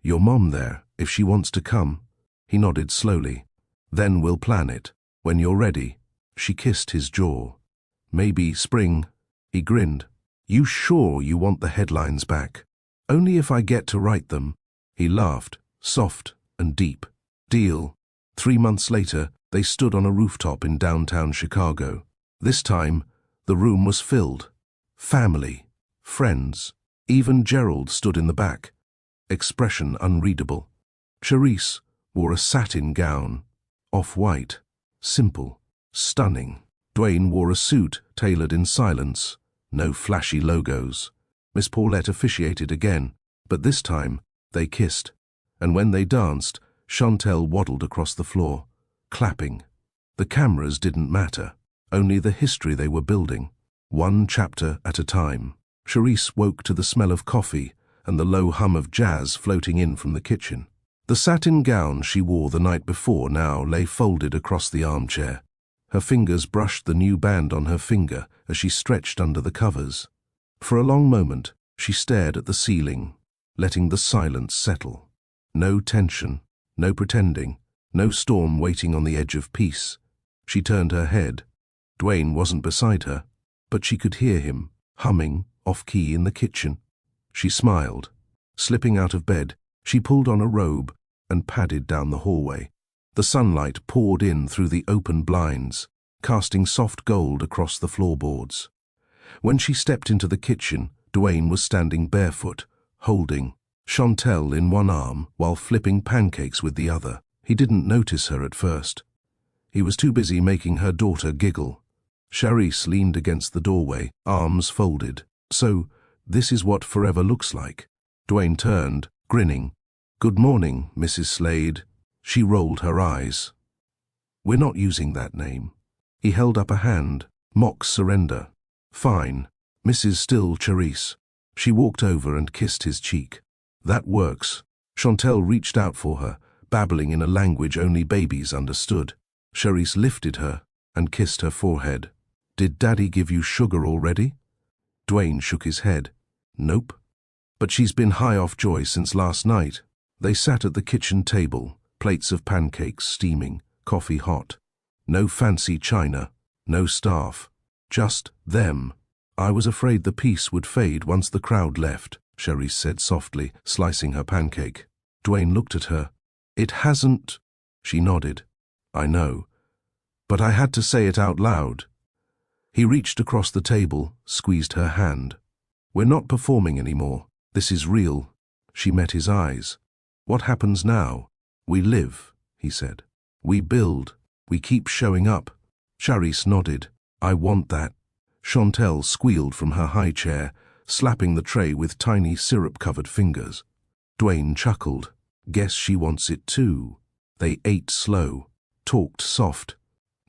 Your mom there, if she wants to come. He nodded slowly. Then we'll plan it. When you're ready. She kissed his jaw. Maybe spring. He grinned. You sure you want the headlines back? Only if I get to write them. He laughed, soft and deep. Deal. 3 months later, they stood on a rooftop in downtown Chicago. This time, the room was filled. Family, friends, even Gerald stood in the back. Expression unreadable. Charisse wore a satin gown, off-white, simple, stunning. Dwayne wore a suit tailored in silence, no flashy logos. Miss Paulette officiated again, but this time they kissed, and when they danced, Chantel waddled across the floor, clapping. The cameras didn't matter, only the history they were building, one chapter at a time. Charisse woke to the smell of coffee and the low hum of jazz floating in from the kitchen. The satin gown she wore the night before now lay folded across the armchair. Her fingers brushed the new band on her finger as she stretched under the covers. For a long moment, she stared at the ceiling, letting the silence settle. No tension, no pretending, no storm waiting on the edge of peace. She turned her head. Dwayne wasn't beside her, but she could hear him, humming, off-key in the kitchen. She smiled. Slipping out of bed, she pulled on a robe and padded down the hallway. The sunlight poured in through the open blinds, casting soft gold across the floorboards. When she stepped into the kitchen, Dwayne was standing barefoot, holding Chantel in one arm while flipping pancakes with the other. He didn't notice her at first. He was too busy making her daughter giggle. Charisse leaned against the doorway, arms folded. So, this is what forever looks like. Dwayne turned, grinning. Good morning, Mrs. Slade. She rolled her eyes. We're not using that name. He held up a hand, mock surrender. Fine. Mrs. Still Charisse. She walked over and kissed his cheek. That works. Chantel reached out for her, babbling in a language only babies understood. Charisse lifted her and kissed her forehead. Did Daddy give you sugar already? Dwayne shook his head. Nope. But she's been high off joy since last night. They sat at the kitchen table, plates of pancakes steaming, coffee hot. No fancy china, no staff. Just them. I was afraid the peace would fade once the crowd left, Charisse said softly, slicing her pancake. Dwayne looked at her. It hasn't. She nodded. I know. But I had to say it out loud. He reached across the table, squeezed her hand. We're not performing anymore. This is real. She met his eyes. What happens now? We live, he said. We build. We keep showing up. Charisse nodded. I want that. Chantel squealed from her high chair, slapping the tray with tiny syrup-covered fingers. Dwayne chuckled. Guess she wants it too. They ate slow, talked soft.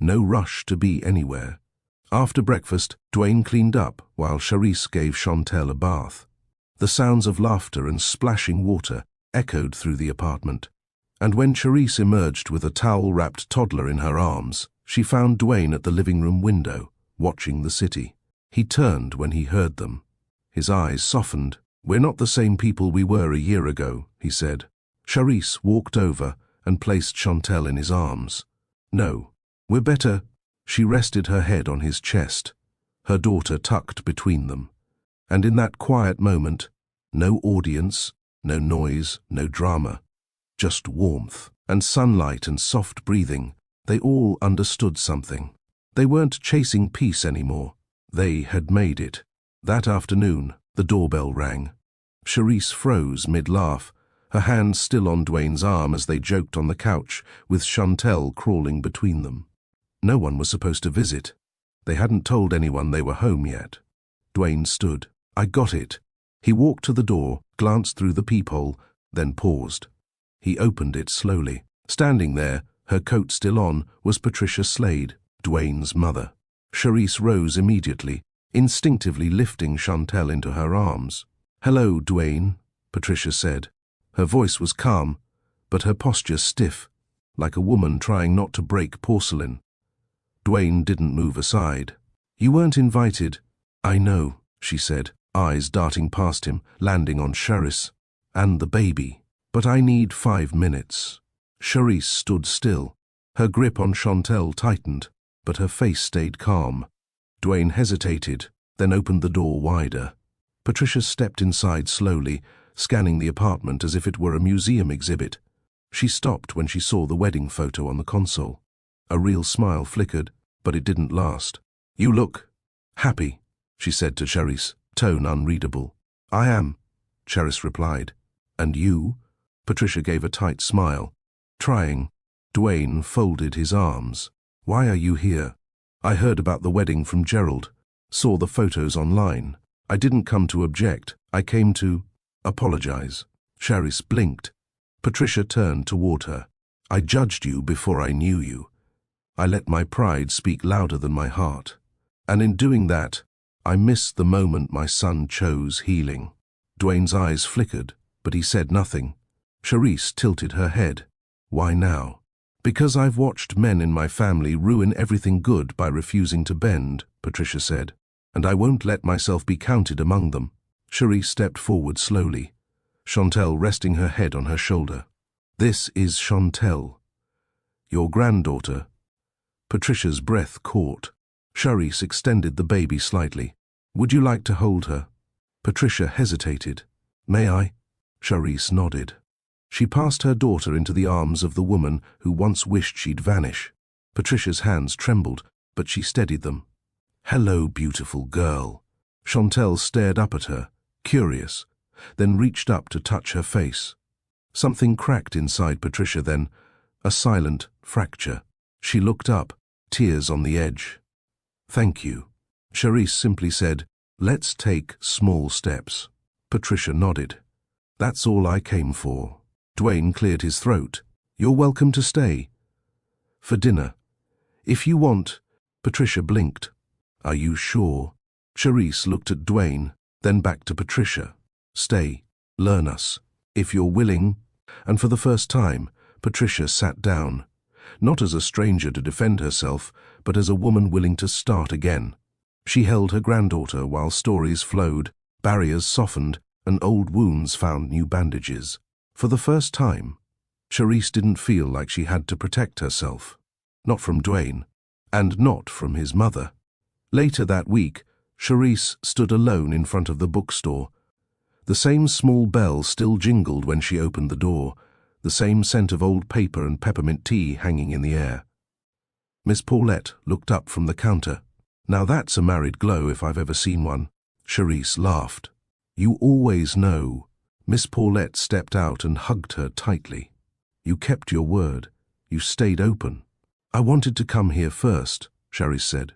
No rush to be anywhere. After breakfast, Dwayne cleaned up while Charisse gave Chantel a bath. The sounds of laughter and splashing water echoed through the apartment. And when Charisse emerged with a towel-wrapped toddler in her arms, she found Dwayne at the living room window, watching the city. He turned when he heard them. His eyes softened. We're not the same people we were a year ago, he said. Charisse walked over and placed Chantel in his arms. No, we're better. She rested her head on his chest, her daughter tucked between them. And in that quiet moment, no audience, no noise, no drama, just warmth and sunlight and soft breathing. They all understood something. They weren't chasing peace anymore. They had made it. That afternoon, the doorbell rang. Charisse froze mid-laugh, her hand still on Dwayne's arm as they joked on the couch, with Chantel crawling between them. No one was supposed to visit. They hadn't told anyone they were home yet. Dwayne stood. I got it. He walked to the door, glanced through the peephole, then paused. He opened it slowly. Standing there, her coat still on, was Patricia Slade, Dwayne's mother. Charisse rose immediately, instinctively lifting Chantel into her arms. Hello, Dwayne, Patricia said. Her voice was calm, but her posture stiff, like a woman trying not to break porcelain. Dwayne didn't move aside. You weren't invited. I know, she said, eyes darting past him, landing on Charisse. And the baby. But I need 5 minutes. Charisse stood still. Her grip on Chantel tightened, but her face stayed calm. Dwayne hesitated, then opened the door wider. Patricia stepped inside slowly, scanning the apartment as if it were a museum exhibit. She stopped when she saw the wedding photo on the console. A real smile flickered, but it didn't last. You look happy, she said to Charisse, tone unreadable. I am, Charisse replied. And you? Patricia gave a tight smile. Trying. Dwayne folded his arms. Why are you here? I heard about the wedding from Gerald. Saw the photos online. I didn't come to object. I came to apologize. Charisse blinked. Patricia turned toward her. I judged you before I knew you. I let my pride speak louder than my heart. And in doing that, I missed the moment my son chose healing. Dwayne's eyes flickered, but he said nothing. Charisse tilted her head. Why now? Because I've watched men in my family ruin everything good by refusing to bend, Patricia said. And I won't let myself be counted among them. Charisse stepped forward slowly, Chantel resting her head on her shoulder. This is Chantel. Your granddaughter. Patricia's breath caught. Charisse extended the baby slightly. Would you like to hold her? Patricia hesitated. May I? Charisse nodded. She passed her daughter into the arms of the woman who once wished she'd vanish. Patricia's hands trembled, but she steadied them. Hello, beautiful girl. Chantel stared up at her, curious, then reached up to touch her face. Something cracked inside Patricia then, a silent fracture. She looked up, tears on the edge. Thank you. Charisse simply said, let's take small steps. Patricia nodded. That's all I came for. Dwayne cleared his throat. You're welcome to stay. For dinner. If you want. Patricia blinked. Are you sure? Charisse looked at Dwayne, then back to Patricia. Stay. Learn us. If you're willing. And for the first time, Patricia sat down. Not as a stranger to defend herself, but as a woman willing to start again. She held her granddaughter while stories flowed, barriers softened, and old wounds found new bandages. For the first time, Charisse didn't feel like she had to protect herself. Not from Dwayne, and not from his mother. Later that week, Charisse stood alone in front of the bookstore. The same small bell still jingled when she opened the door, the same scent of old paper and peppermint tea hanging in the air. Miss Paulette looked up from the counter. "Now that's a married glow if I've ever seen one." Charisse laughed. "You always know." Miss Paulette stepped out and hugged her tightly. "You kept your word. You stayed open." "I wanted to come here first," Charisse said.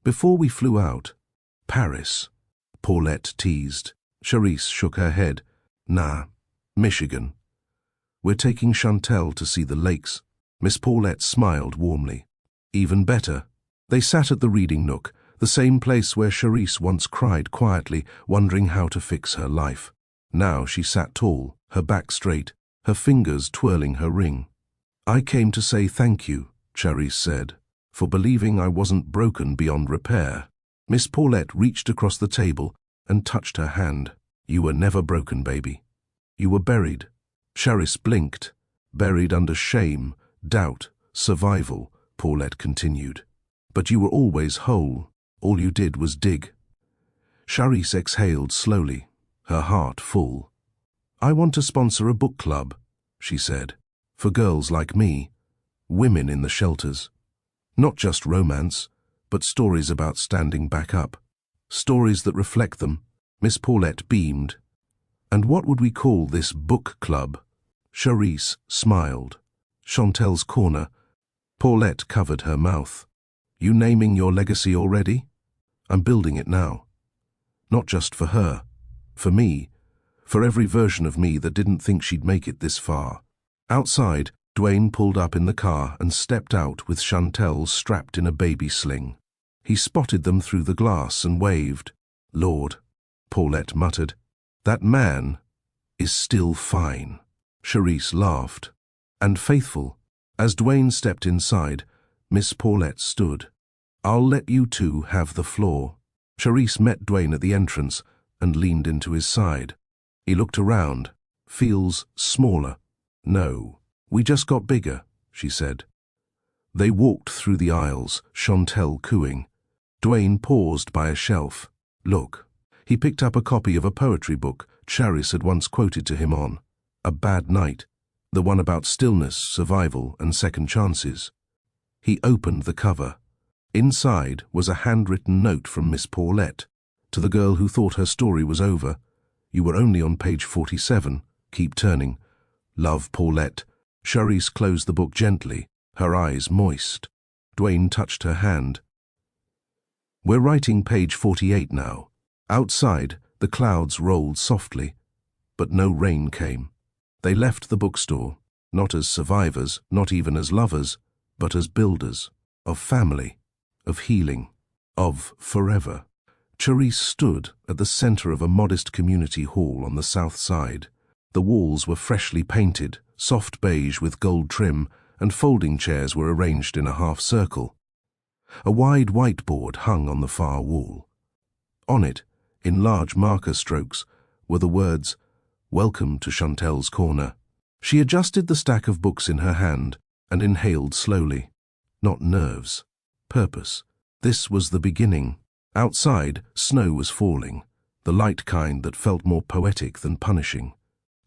"Before we flew out." "Paris," Paulette teased. Charisse shook her head. "Nah, Michigan. We're taking Chantel to see the lakes." Miss Paulette smiled warmly. "Even better." They sat at the reading nook, the same place where Charisse once cried quietly, wondering how to fix her life. Now she sat tall, her back straight, her fingers twirling her ring. "I came to say thank you," Charisse said, "for believing I wasn't broken beyond repair." Miss Paulette reached across the table and touched her hand. "You were never broken, baby. You were buried." Charisse blinked. "Buried under shame, doubt, survival," Paulette continued. "But you were always whole. All you did was dig." Charisse exhaled slowly, her heart full. "I want to sponsor a book club," she said, "for girls like me, women in the shelters. Not just romance, but stories about standing back up. Stories that reflect them." Miss Paulette beamed. "And what would we call this book club?" Charisse smiled. "Chantel's Corner." Paulette covered her mouth. "You naming your legacy already?" "I'm building it now. Not just for her. For me. For every version of me that didn't think she'd make it this far." Outside, Dwayne pulled up in the car and stepped out with Chantel strapped in a baby sling. He spotted them through the glass and waved. "Lord," Paulette muttered, "that man is still fine." Charisse laughed. "And faithful." As Dwayne stepped inside, Miss Paulette stood. "I'll let you two have the floor." Charisse met Dwayne at the entrance and leaned into his side. He looked around. "Feels smaller." "No, we just got bigger," she said. They walked through the aisles, Chantel cooing. Dwayne paused by a shelf. "Look." He picked up a copy of a poetry book Charisse had once quoted to him on A Bad Night, the one about stillness, survival, and second chances. He opened the cover. Inside was a handwritten note from Miss Paulette. To the girl who thought her story was over. "You were only on page 47. Keep turning. Love, Paulette." Charisse closed the book gently, her eyes moist. Dwayne touched her hand. "We're writing page 48 now." Outside, the clouds rolled softly, but no rain came. They left the bookstore, not as survivors, not even as lovers, but as builders, of family, of healing, of forever. Charisse stood at the center of a modest community hall on the south side. The walls were freshly painted, soft beige with gold trim, and folding chairs were arranged in a half circle. A wide whiteboard hung on the far wall. On it, in large marker strokes, were the words, "Welcome to Chantel's Corner." She adjusted the stack of books in her hand and inhaled slowly. Not nerves, purpose. This was the beginning. Outside, snow was falling, the light kind that felt more poetic than punishing.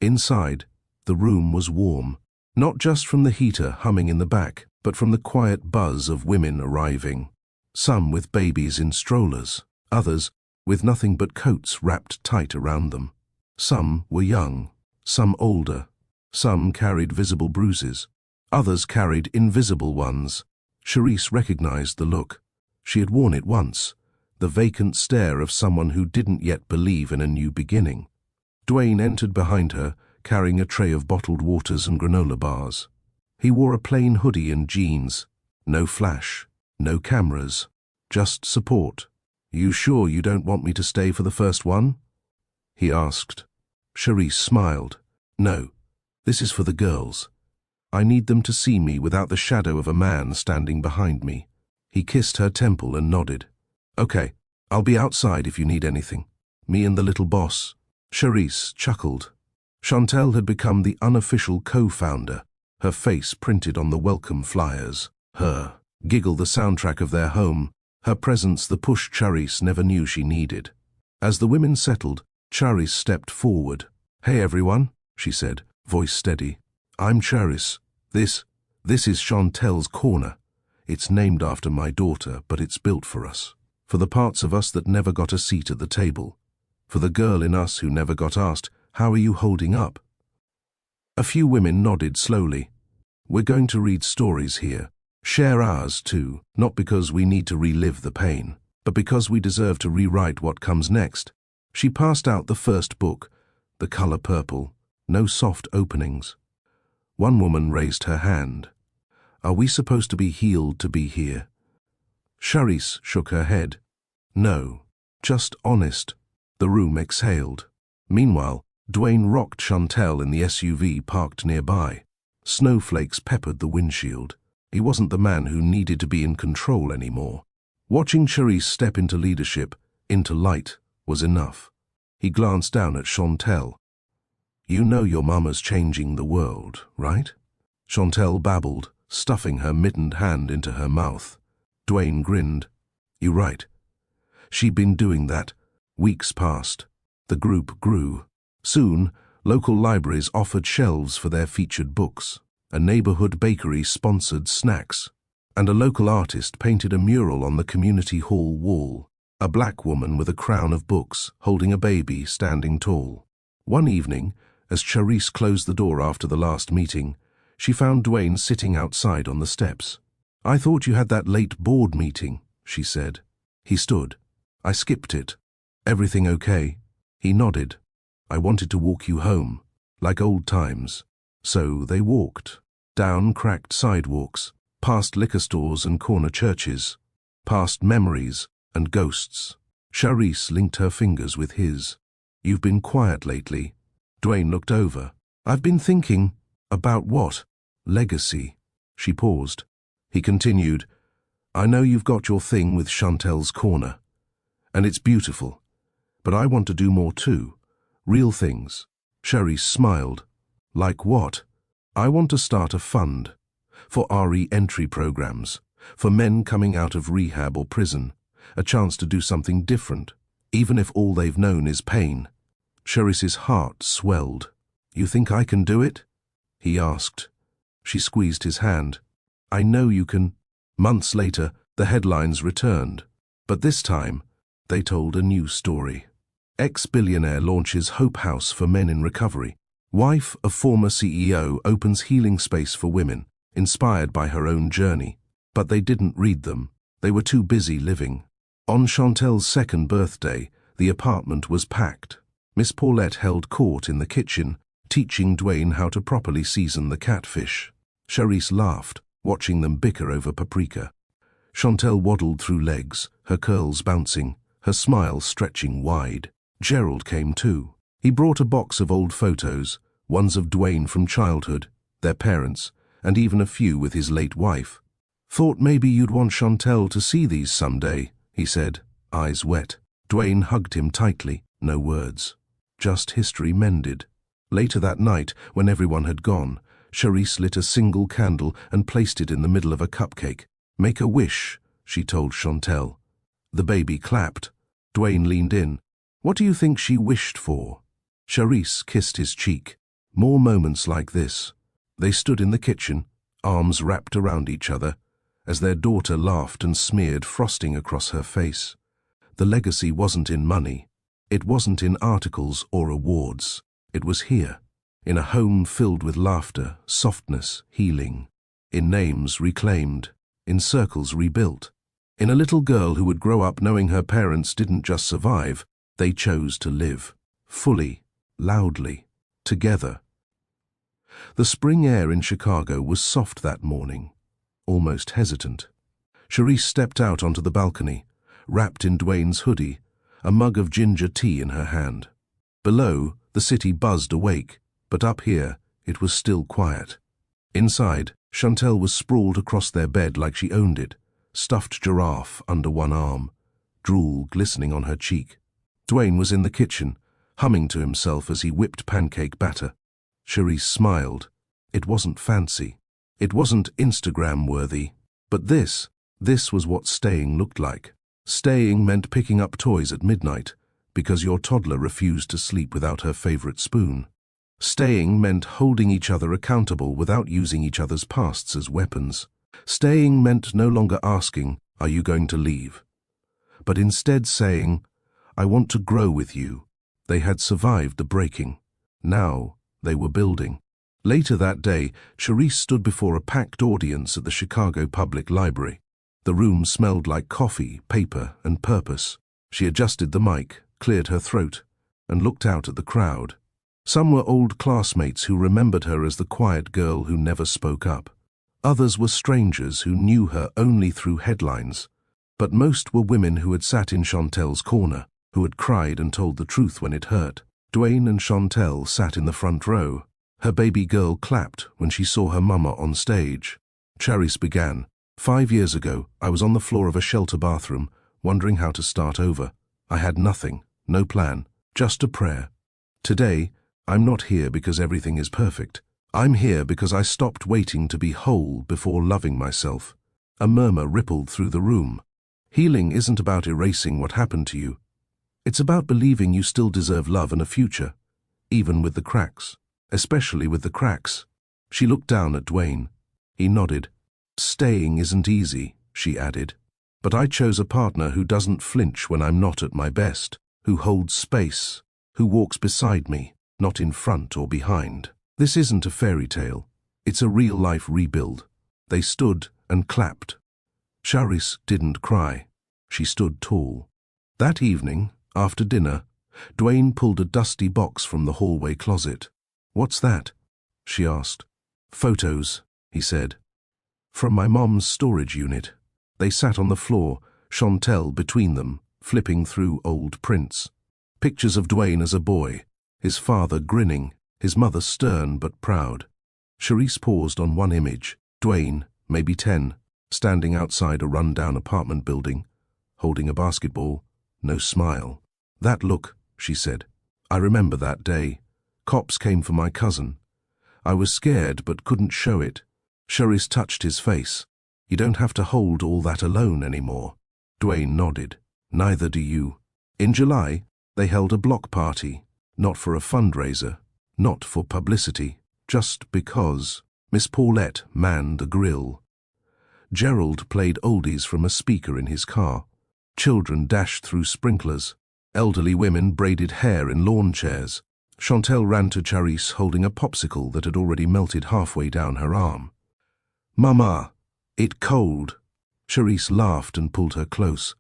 Inside, the room was warm, not just from the heater humming in the back, but from the quiet buzz of women arriving. Some with babies in strollers, others with nothing but coats wrapped tight around them. Some were young, some older, some carried visible bruises, others carried invisible ones. Charisse recognized the look. She had worn it once, the vacant stare of someone who didn't yet believe in a new beginning. Dwayne entered behind her, carrying a tray of bottled waters and granola bars. He wore a plain hoodie and jeans. No flash, no cameras, just support. "You sure you don't want me to stay for the first one?" he asked. Charisse smiled. "No, this is for the girls. I need them to see me without the shadow of a man standing behind me." He kissed her temple and nodded. "Okay, I'll be outside if you need anything. Me and the little boss." Charisse chuckled. Chantel had become the unofficial co-founder, her face printed on the welcome flyers. Her giggle, the soundtrack of their home, Her presence the push Charisse never knew she needed. As the women settled, Charisse stepped forward. "Hey everyone," she said, voice steady. "I'm Charisse. This is Chantel's Corner. It's named after my daughter, but it's built for us. For the parts of us that never got a seat at the table. For the girl in us who never got asked, 'How are you holding up?'" A few women nodded slowly. "We're going to read stories here. Share ours too, not because we need to relive the pain, but because we deserve to rewrite what comes next." She passed out the first book, The Color Purple. No soft openings. One woman raised her hand. "Are we supposed to be healed to be here?" Charisse shook her head. "No, just honest." The room exhaled. Meanwhile, Dwayne rocked Chantel in the SUV parked nearby. Snowflakes peppered the windshield. He wasn't the man who needed to be in control anymore. Watching Charisse step into leadership, into light, was enough. He glanced down at Chantel. "You know your mama's changing the world, right?" Chantel babbled, stuffing her mittened hand into her mouth. Dwayne grinned. "You're right. She'd been doing that." Weeks passed. The group grew. Soon, local libraries offered shelves for their featured books. A neighborhood bakery sponsored snacks. And a local artist painted a mural on the community hall wall. A black woman with a crown of books, holding a baby standing tall. One evening, as Charisse closed the door after the last meeting, she found Dwayne sitting outside on the steps. "I thought you had that late board meeting," she said. He stood. "I skipped it. Everything okay?" He nodded. "I wanted to walk you home, like old times." So they walked, down cracked sidewalks, past liquor stores and corner churches, past memories and ghosts. Charisse linked her fingers with his. "You've been quiet lately." Dwayne looked over. "I've been thinking." "About what?" "Legacy." She paused. He continued, "I know you've got your thing with Chantel's Corner, and it's beautiful, but I want to do more too. Real things." Charisse smiled. "Like what?" "I want to start a fund for re-entry programs, for men coming out of rehab or prison, a chance to do something different, even if all they've known is pain." Charisse's heart swelled. "You think I can do it?" he asked. She squeezed his hand. "I know you can." Months later, the headlines returned. But this time, they told a new story. Ex-billionaire launches Hope House for men in recovery. Wife of former CEO opens healing space for women, inspired by her own journey. But they didn't read them. They were too busy living. On Chantel's second birthday, the apartment was packed. Miss Paulette held court in the kitchen, teaching Dwayne how to properly season the catfish. Charisse laughed, watching them bicker over paprika. Chantel waddled through legs, her curls bouncing, her smile stretching wide. Gerald came too. He brought a box of old photos, ones of Dwayne from childhood, their parents, and even a few with his late wife. "Thought maybe you'd want Chantel to see these someday," he said, eyes wet. Dwayne hugged him tightly, no words. Just history mended. Later that night, when everyone had gone, Charisse lit a single candle and placed it in the middle of a cupcake. "Make a wish," she told Chantel. The baby clapped. Dwayne leaned in. "What do you think she wished for?" Charisse kissed his cheek. More moments like this. They stood in the kitchen, arms wrapped around each other, as their daughter laughed and smeared frosting across her face. The legacy wasn't in money. It wasn't in articles or awards. It was here, in a home filled with laughter, softness, healing, in names reclaimed, in circles rebuilt, in a little girl who would grow up knowing her parents didn't just survive, they chose to live, fully, loudly, together. The spring air in Chicago was soft that morning, almost hesitant. Charisse stepped out onto the balcony, wrapped in Dwayne's hoodie, a mug of ginger tea in her hand. Below, the city buzzed awake, but up here, it was still quiet. Inside, Chantel was sprawled across their bed like she owned it, stuffed giraffe under one arm, drool glistening on her cheek. Dwayne was in the kitchen, humming to himself as he whipped pancake batter. Charisse smiled. It wasn't fancy. It wasn't Instagram-worthy. But this This was what staying looked like. Staying meant picking up toys at midnight because your toddler refused to sleep without her favorite spoon. Staying meant holding each other accountable without using each other's pasts as weapons. Staying meant no longer asking, "Are you going to leave?" but instead saying, "I want to grow with you." They had survived the breaking. Now they were building. Later that day, Charisse stood before a packed audience at the Chicago Public Library. The room smelled like coffee, paper, and purpose. She adjusted the mic, cleared her throat, and looked out at the crowd. Some were old classmates who remembered her as the quiet girl who never spoke up. Others were strangers who knew her only through headlines. But most were women who had sat in Chantel's corner, who had cried and told the truth when it hurt. Dwayne and Chantel sat in the front row. Her baby girl clapped when she saw her mama on stage. Charisse began. 5 years ago, I was on the floor of a shelter bathroom, wondering how to start over. I had nothing, no plan, just a prayer. Today, I'm not here because everything is perfect. I'm here because I stopped waiting to be whole before loving myself. A murmur rippled through the room. Healing isn't about erasing what happened to you. It's about believing you still deserve love and a future, even with the cracks, especially with the cracks. She looked down at Dwayne. He nodded. Staying isn't easy, she added, but I chose a partner who doesn't flinch when I'm not at my best, who holds space, who walks beside me, not in front or behind. This isn't a fairy tale. It's a real-life rebuild. They stood and clapped. Charisse didn't cry. She stood tall. That evening, after dinner, Dwayne pulled a dusty box from the hallway closet. "What's that?" she asked. "Photos," he said. "From my mom's storage unit." They sat on the floor, Chantel between them, flipping through old prints. Pictures of Dwayne as a boy, his father grinning, his mother stern but proud. Charisse paused on one image. Dwayne, maybe 10, standing outside a run-down apartment building, holding a basketball, no smile. "That look," she said. "I remember that day. Cops came for my cousin. I was scared but couldn't show it." Charisse touched his face. "You don't have to hold all that alone anymore." Dwayne nodded. "Neither do you." In July, they held a block party, not for a fundraiser, not for publicity, just because. Miss Paulette manned the grill. Gerald played oldies from a speaker in his car. Children dashed through sprinklers. Elderly women braided hair in lawn chairs. Chantel ran to Charisse holding a popsicle that had already melted halfway down her arm. "Mama, it cold." Charisse laughed and pulled her close.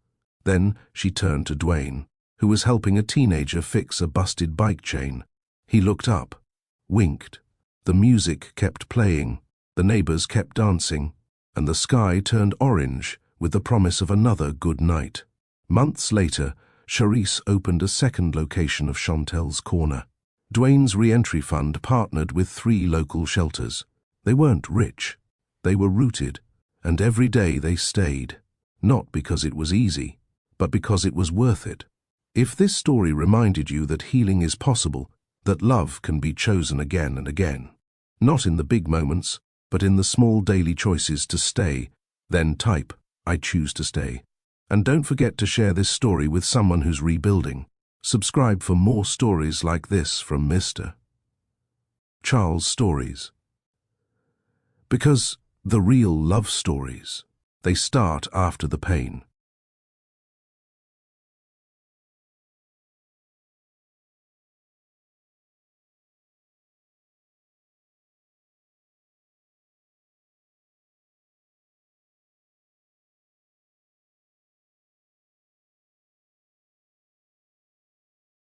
Then she turned to Dwayne, who was helping a teenager fix a busted bike chain. He looked up, winked. The music kept playing, the neighbors kept dancing, and the sky turned orange with the promise of another good night. Months later, Charisse opened a second location of Chantel's corner. Dwayne's re-entry fund partnered with 3 local shelters. They weren't rich. They were rooted, and every day they stayed, not because it was easy, but because it was worth it. If this story reminded you that healing is possible, that love can be chosen again and again, not in the big moments, but in the small daily choices to stay, then type, "I choose to stay." And don't forget to share this story with someone who's rebuilding. Subscribe for more stories like this from Mr. Charles Stories. Because the real love stories, they start after the pain.